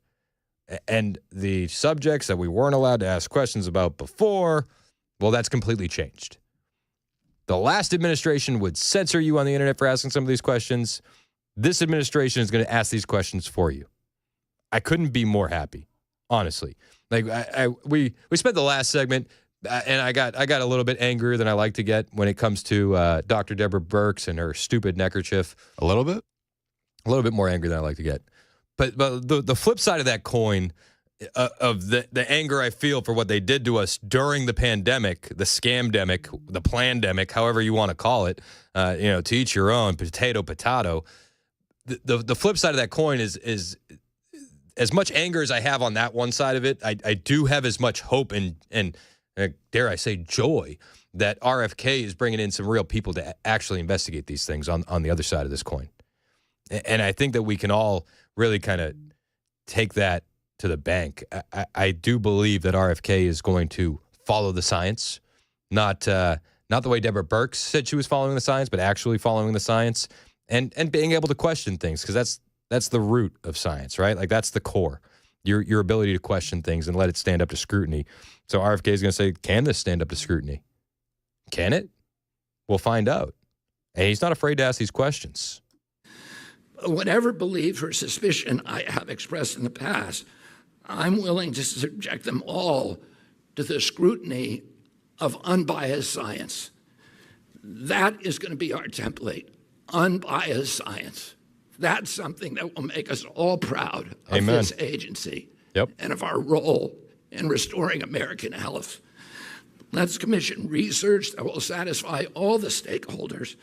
And the subjects that we weren't allowed to ask questions about before, well, that's completely changed. The last administration would censor you on the internet for asking some of these questions. This administration is going to ask these questions for you. I couldn't be more happy, honestly. Like, we spent the last segment, and I got a little bit angrier than I like to get when it comes to Dr. Deborah Burks and her stupid neckerchief. A little bit? A little bit more angry than I like to get. But the flip side of that coin, of the anger I feel for what they did to us during the pandemic, the scamdemic, the plandemic, however you want to call it, to each your own, potato. The flip side of that coin is as much anger as I have on that one side of it, I do have as much hope and dare I say joy that RFK is bringing in some real people to actually investigate these things on the other side of this coin. And I think that we can all really kind of take that to the bank. I do believe that RFK is going to follow the science, not the way Deborah Burks said she was following the science, but actually following the science and being able to question things, because that's the root of science, right? Like, that's the core, your ability to question things and let it stand up to scrutiny. So RFK is going to say, can this stand up to scrutiny? Can it? We'll find out. And he's not afraid to ask these questions. Whatever belief or suspicion I have expressed in the past, I'm willing to subject them all to the scrutiny of unbiased science. That is going to be our template, unbiased science. That's something that will make us all proud of Amen. This agency and of our role in restoring American health. Let's commission research that will satisfy all the stakeholders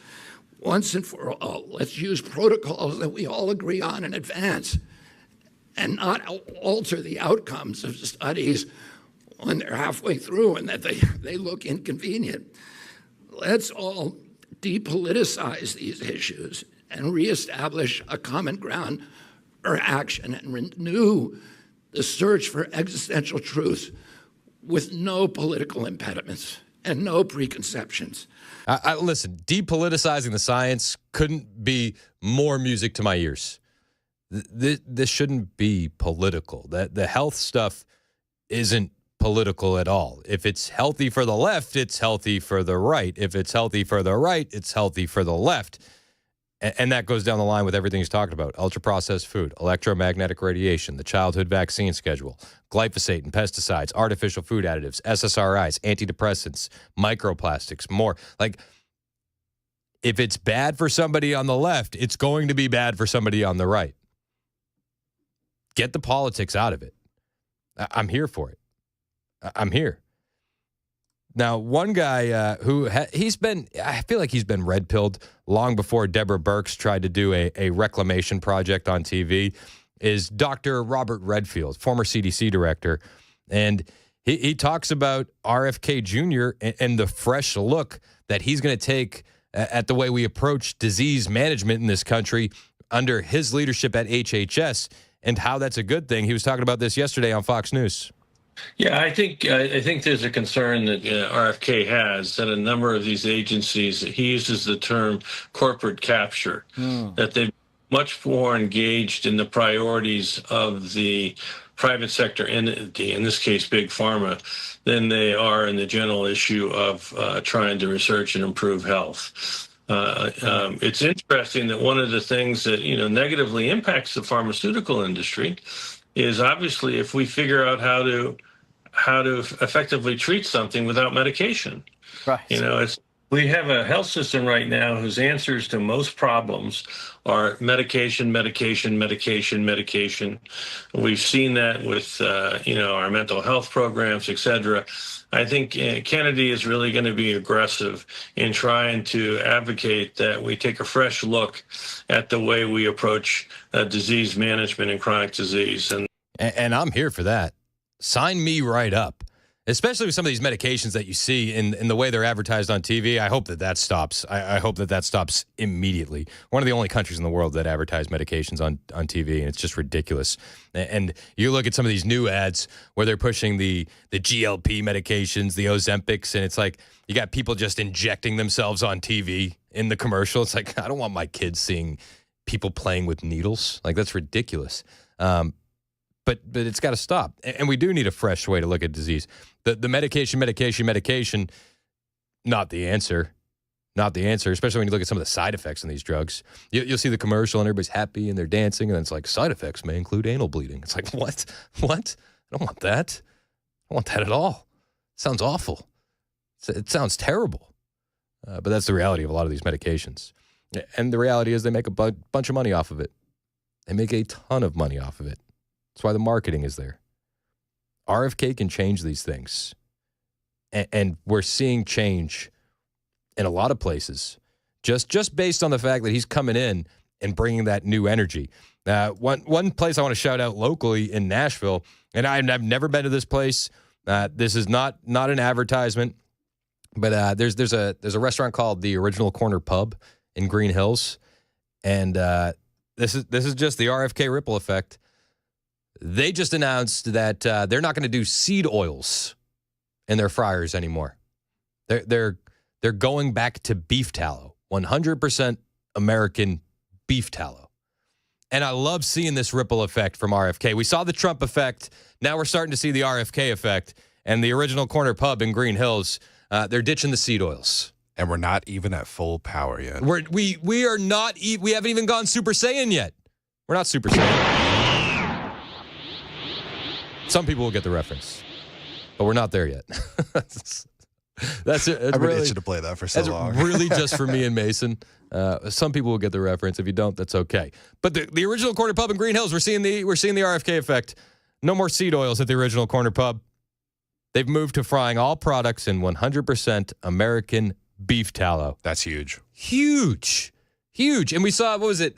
once and for all. Let's use protocols that we all agree on in advance and not alter the outcomes of studies when they're halfway through and that they look inconvenient. Let's all depoliticize these issues and reestablish a common ground for action and renew the search for existential truth with no political impediments and no preconceptions. Listen, depoliticizing the science couldn't be more music to my ears. This shouldn't be political. The health stuff isn't political at all. If it's healthy for the left, it's healthy for the right. If it's healthy for the right, it's healthy for the left. And that goes down the line with everything he's talking about. Ultra-processed food, electromagnetic radiation, the childhood vaccine schedule, glyphosate and pesticides, artificial food additives, SSRIs, antidepressants, microplastics, more. Like, if it's bad for somebody on the left, it's going to be bad for somebody on the right. Get the politics out of it. I'm here for it. I'm here. Now, one guy I feel like he's been red-pilled long before Deborah Burks tried to do a reclamation project on TV, is Dr. Robert Redfield, former CDC director. And he talks about RFK Jr. and the fresh look that he's going to take at the way we approach disease management in this country under his leadership at HHS and how that's a good thing. He was talking about this yesterday on Fox News. Yeah, I think there's a concern that RFK has that a number of these agencies, he uses the term corporate capture, that they're much more engaged in the priorities of the private sector entity, in this case, Big Pharma, than they are in the general issue of trying to research and improve health. It's interesting that one of the things that, negatively impacts the pharmaceutical industry is obviously if we figure out how to effectively treat something without medication. Right. It's We have a health system right now whose answers to most problems are medication, medication, medication, medication. We've seen that with, our mental health programs, et cetera. I think Kennedy is really going to be aggressive in trying to advocate that we take a fresh look at the way we approach disease management and chronic disease. And I'm here for that. Sign me right up. Especially with some of these medications that you see in the way they're advertised on TV. I hope that stops. I hope that stops immediately. One of the only countries in the world that advertise medications on TV, and it's just ridiculous. And you look at some of these new ads where they're pushing the GLP medications, the Ozempics, and it's like you got people just injecting themselves on TV in the commercial. It's like, I don't want my kids seeing people playing with needles. Like, that's ridiculous. But it's got to stop. And we do need a fresh way to look at disease. The medication, not the answer. Not the answer, especially when you look at some of the side effects in these drugs. You'll see the commercial and everybody's happy and they're dancing, and then it's like, side effects may include anal bleeding. It's like, what? What? I don't want that. I don't want that at all. It sounds awful. It sounds terrible. But that's the reality of a lot of these medications. And the reality is they make a bunch of money off of it. They make a ton of money off of it. That's why the marketing is there. RFK can change these things. And we're seeing change in a lot of places just based on the fact that he's coming in and bringing that new energy. One place I want to shout out locally in Nashville, and I've never been to this place. This is not an advertisement, but there's a restaurant called the Original Corner Pub in Green Hills, and this is just the RFK ripple effect. They just announced that they're not going to do seed oils in their fryers anymore. They're going back to beef tallow, 100% American beef tallow. And I love seeing this ripple effect from RFK. We saw the Trump effect. Now we're starting to see the RFK effect. And the Original Corner Pub in Green Hills, they're ditching the seed oils. And we're not even at full power yet. We are not. We haven't even gone Super Saiyan yet. We're not Super Saiyan. Some people will get the reference, but we're not there yet. That's it. I've been itching to play that for so long. Really just for me and Mason. Some people will get the reference. If you don't, that's okay. But the Original Corner Pub in Green Hills, we're seeing the RFK effect. No more seed oils at the Original Corner Pub. They've moved to frying all products in 100% American beef tallow. That's huge. Huge. And we saw, what was it?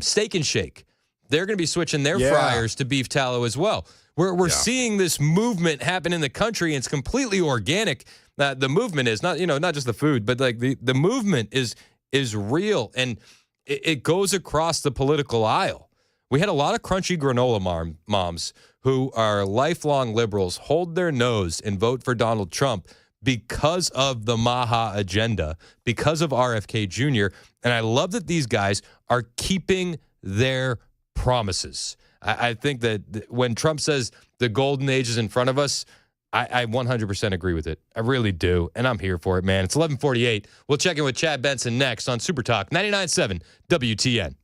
Steak and Shake? They're going to be switching their fryers to beef tallow as well. We're seeing this movement happen in the country, and it's completely organic. The movement is not just the food, but like the movement is real, and it goes across the political aisle. We had a lot of crunchy granola moms who are lifelong liberals hold their nose and vote for Donald Trump because of the Maha agenda, because of RFK Jr. And I love that these guys are keeping their promises. I think that when Trump says the golden age is in front of us, I 100% agree with it. I really do, and I'm here for it, man. It's 11:48. We'll check in with Chad Benson next on Super Talk 99.7 WTN.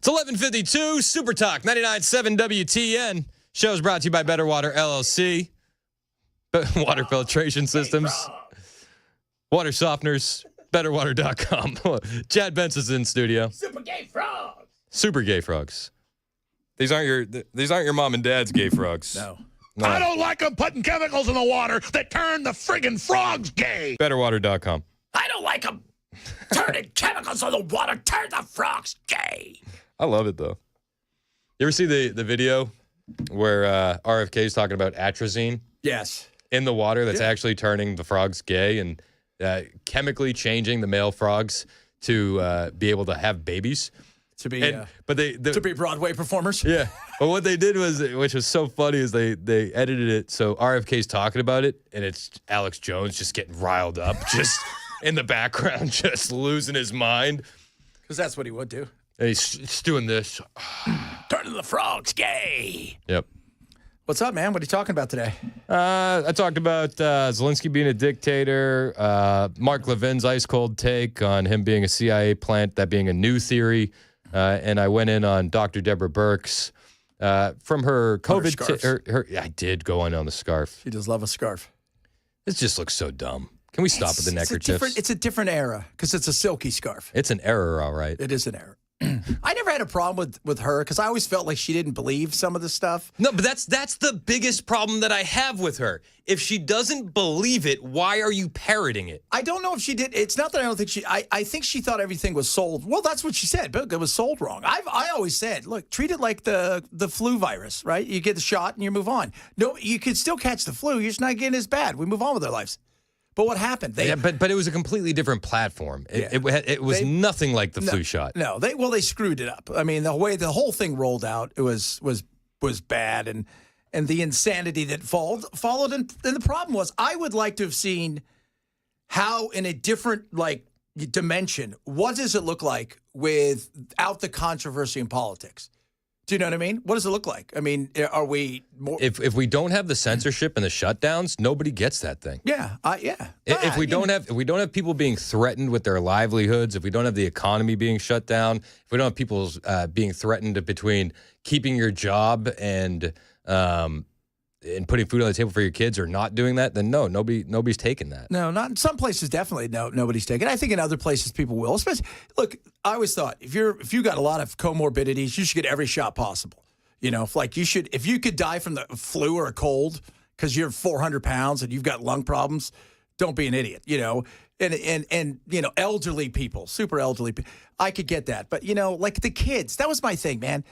It's 11:52, Super Talk, 99.7 WTN. Show's brought to you by Better Water LLC. Water filtration systems, water softeners, betterwater.com. Chad Benson's in studio. Super gay frogs. Super gay frogs. These aren't your mom and dad's gay frogs. No. I don't like them putting chemicals in the water that turn the friggin' frogs gay. Betterwater.com. I don't like them turning chemicals in the water turn the frogs gay. I love it, though. You ever see the video where RFK is talking about atrazine? Yes. In the water that's actually turning the frogs gay and chemically changing the male frogs to be able to have babies. To be to be Broadway performers. Yeah. But what they did was, which was so funny, is they edited it so RFK's talking about it and it's Alex Jones just getting riled up, just in the background, just losing his mind. Because that's what he would do. And he's doing this. Turning the frogs gay. Yep. What's up, man? What are you talking about today? I talked about Zelensky being a dictator, Mark Levin's ice cold take on him being a CIA plant, that being a new theory, and I went in on Dr. Deborah Burks from her COVID. I did go in on the scarf. She does love a scarf. This just looks so dumb. Can we stop with the neckerchiefs? It's a different era because it's a silky scarf. It's an error, all right. It is an error. I never had a problem with her because I always felt like she didn't believe some of the stuff. No, but that's the biggest problem that I have with her. If she doesn't believe it, why are you parroting it? I don't know if she did. It's not that I don't think she. I think she thought everything was sold. Well, that's what she said. But it was sold wrong. I always said, look, treat it like the flu virus, right? You get the shot and you move on. No, you can still catch the flu. You're just not getting as bad. We move on with our lives. But what happened? But it was a completely different platform. It was nothing like the flu shot. No, they screwed it up. I mean, the way the whole thing rolled out, it was bad, and the insanity that followed. And the problem was, I would like to have seen how in a different dimension, what does it look like without the controversy in politics? Do you know what I mean? What does it look like? I mean, are we more? If we don't have the censorship and the shutdowns, nobody gets that thing. Yeah, yeah. If we don't have people being threatened with their livelihoods, if we don't have the economy being shut down, if we don't have people being threatened between keeping your job and putting food on the table for your kids or not doing that, then nobody's taking that. No, not in some places. Definitely, nobody's taking it. I think in other places people will. Especially, look, I always thought if you got a lot of comorbidities, you should get every shot possible. You know, if you could die from the flu or a cold because you're 400 pounds and you've got lung problems, don't be an idiot. You know, and you know, elderly people, super elderly people, I could get that. But you know, like the kids, that was my thing, man.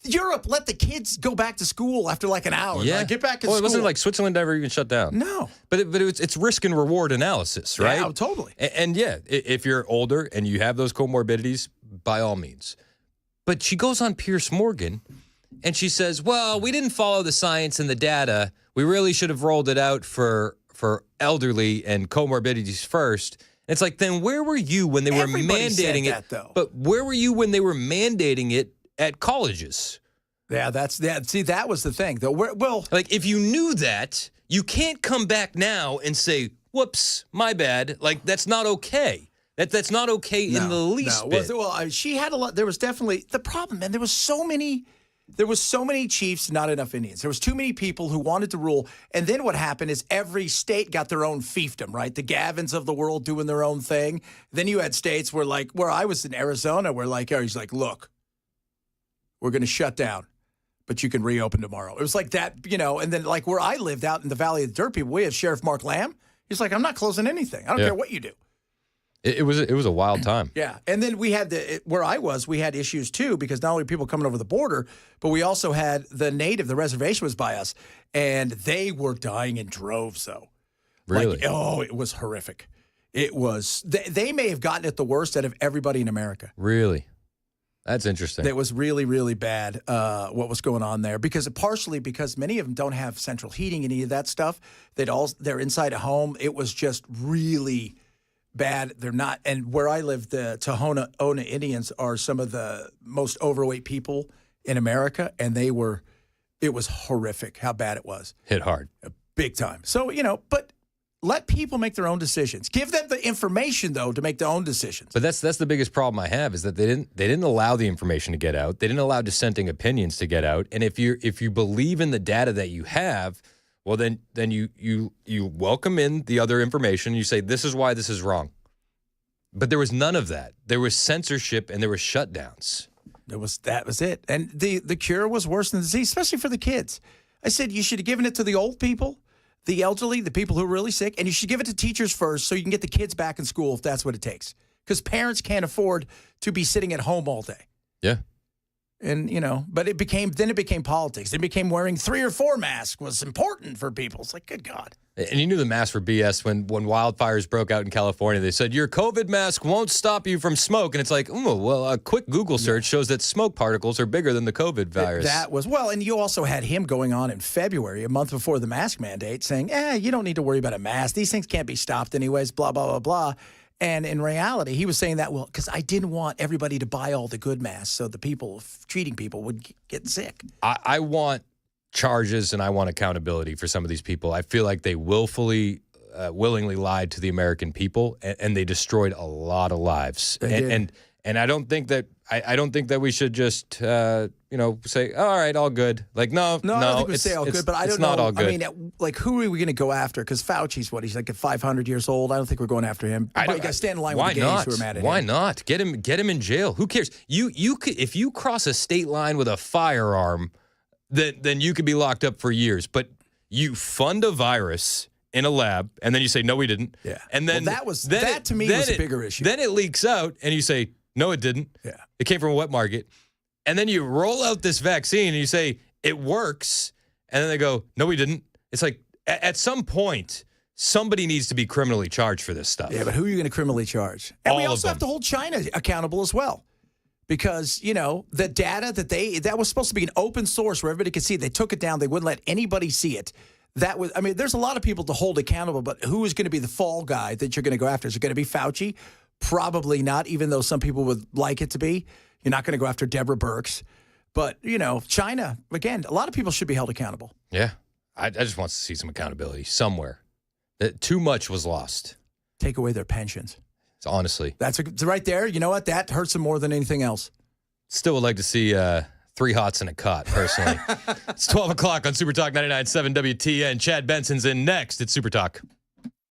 Europe let the kids go back to school after like an hour. Yeah, like, get back to school. It wasn't like Switzerland ever even shut down. No, but it's risk and reward analysis, right? Yeah, totally. And yeah, if you're older and you have those comorbidities, by all means. But she goes on Piers Morgan, and she says, "Well, we didn't follow the science and the data. We really should have rolled it out for elderly and comorbidities first." It's like, then where were you when they were mandating it? Though. But where were you when they were mandating it at colleges? Yeah, see, that was the thing, though. Well, like if you knew that, you can't come back now and say, "Whoops, my bad." Like that's not okay. That's not okay in the least bit. Well, she had a lot. There was definitely the problem, man. There was so many chiefs, not enough Indians. There was too many people who wanted to rule. And then what happened is every state got their own fiefdom, right? The Gavins of the world doing their own thing. Then you had states where I was in Arizona, where he's like, look, we're going to shut down, but you can reopen tomorrow. It was like that, you know. And then like where I lived out in the Valley of the Dirt People, we have Sheriff Mark Lamb. He's like, I'm not closing anything. I don't care what you do. It was a wild time. Yeah. And then we had where I was, we had issues too, because not only people coming over the border, but we also had the reservation was by us, and they were dying in droves though. Really? It was horrific. It was, they may have gotten it the worst out of everybody in America. Really? That's interesting. It was really, really bad what was going on there, partially because many of them don't have central heating and any of that stuff. They're inside a home. It was just really bad. They're not. And where I live, the Tohono Indians are some of the most overweight people in America, and it was horrific how bad it was. Hit hard. Big time. So, you know, but let people make their own decisions. Give them the information, though, to make their own decisions. But that's the biggest problem I have is that they didn't allow the information to get out. They didn't allow dissenting opinions to get out. And if you believe in the data that you have, well, then you welcome in the other information. You say, this is why this is wrong. But there was none of that. There was censorship and there were shutdowns. That was it. And the cure was worse than the disease, especially for the kids. I said you should have given it to the old people, the elderly, the people who are really sick, and you should give it to teachers first so you can get the kids back in school if that's what it takes. Because parents can't afford to be sitting at home all day. Yeah. And, but it became politics. It became wearing 3 or 4 masks was important for people. It's like, good God. And you knew the masks were BS when wildfires broke out in California. They said, your COVID mask won't stop you from smoke. And it's like, well, a quick Google search shows that smoke particles are bigger than the COVID virus. And you also had him going on in February, a month before the mask mandate, saying, you don't need to worry about a mask. These things can't be stopped anyways, blah, blah, blah, blah. And in reality, he was saying that, because I didn't want everybody to buy all the good masks so the people treating people would get sick. I want charges and I want accountability for some of these people. I feel like they willingly lied to the American people and they destroyed a lot of lives. And I don't think that we should just say, all right, all good. Like no, I don't think we say all good, but I don't know. Not all good. I mean, who are we going to go after? Because Fauci's he's like at 500 years old. I don't think we're going after him. You got to stand in line with the gays who are mad at him. Why not? Get him in jail. Who cares? You could, if you cross a state line with a firearm, then you could be locked up for years. But you fund a virus in a lab, and then you say, no, we didn't. Yeah. And then that to me was a bigger issue. Then it leaks out, and you say, no, it didn't. Yeah. It came from a wet market. And then you roll out this vaccine, and you say, it works. And then they go, no, we didn't. It's like, at some point, somebody needs to be criminally charged for this stuff. Yeah, but who are you going to criminally charge? And we also have to hold China accountable as well. Because, the data that was supposed to be an open source where everybody could see it. They took it down. They wouldn't let anybody see it. There's a lot of people to hold accountable, but who is going to be the fall guy that you're going to go after? Is it going to be Fauci? Probably not, even though some people would like it to be. You're not going to go after Deborah Burks. But, China, again, a lot of people should be held accountable. Yeah. I just want to see some accountability somewhere. Too much was lost. Take away their pensions. Honestly. That's right there. You know what? That hurts them more than anything else. Still would like to see 3 hots in a cot, personally. It's 12 o'clock on Super Talk 99.7 WTN. Chad Benson's in next. It's Super Talk.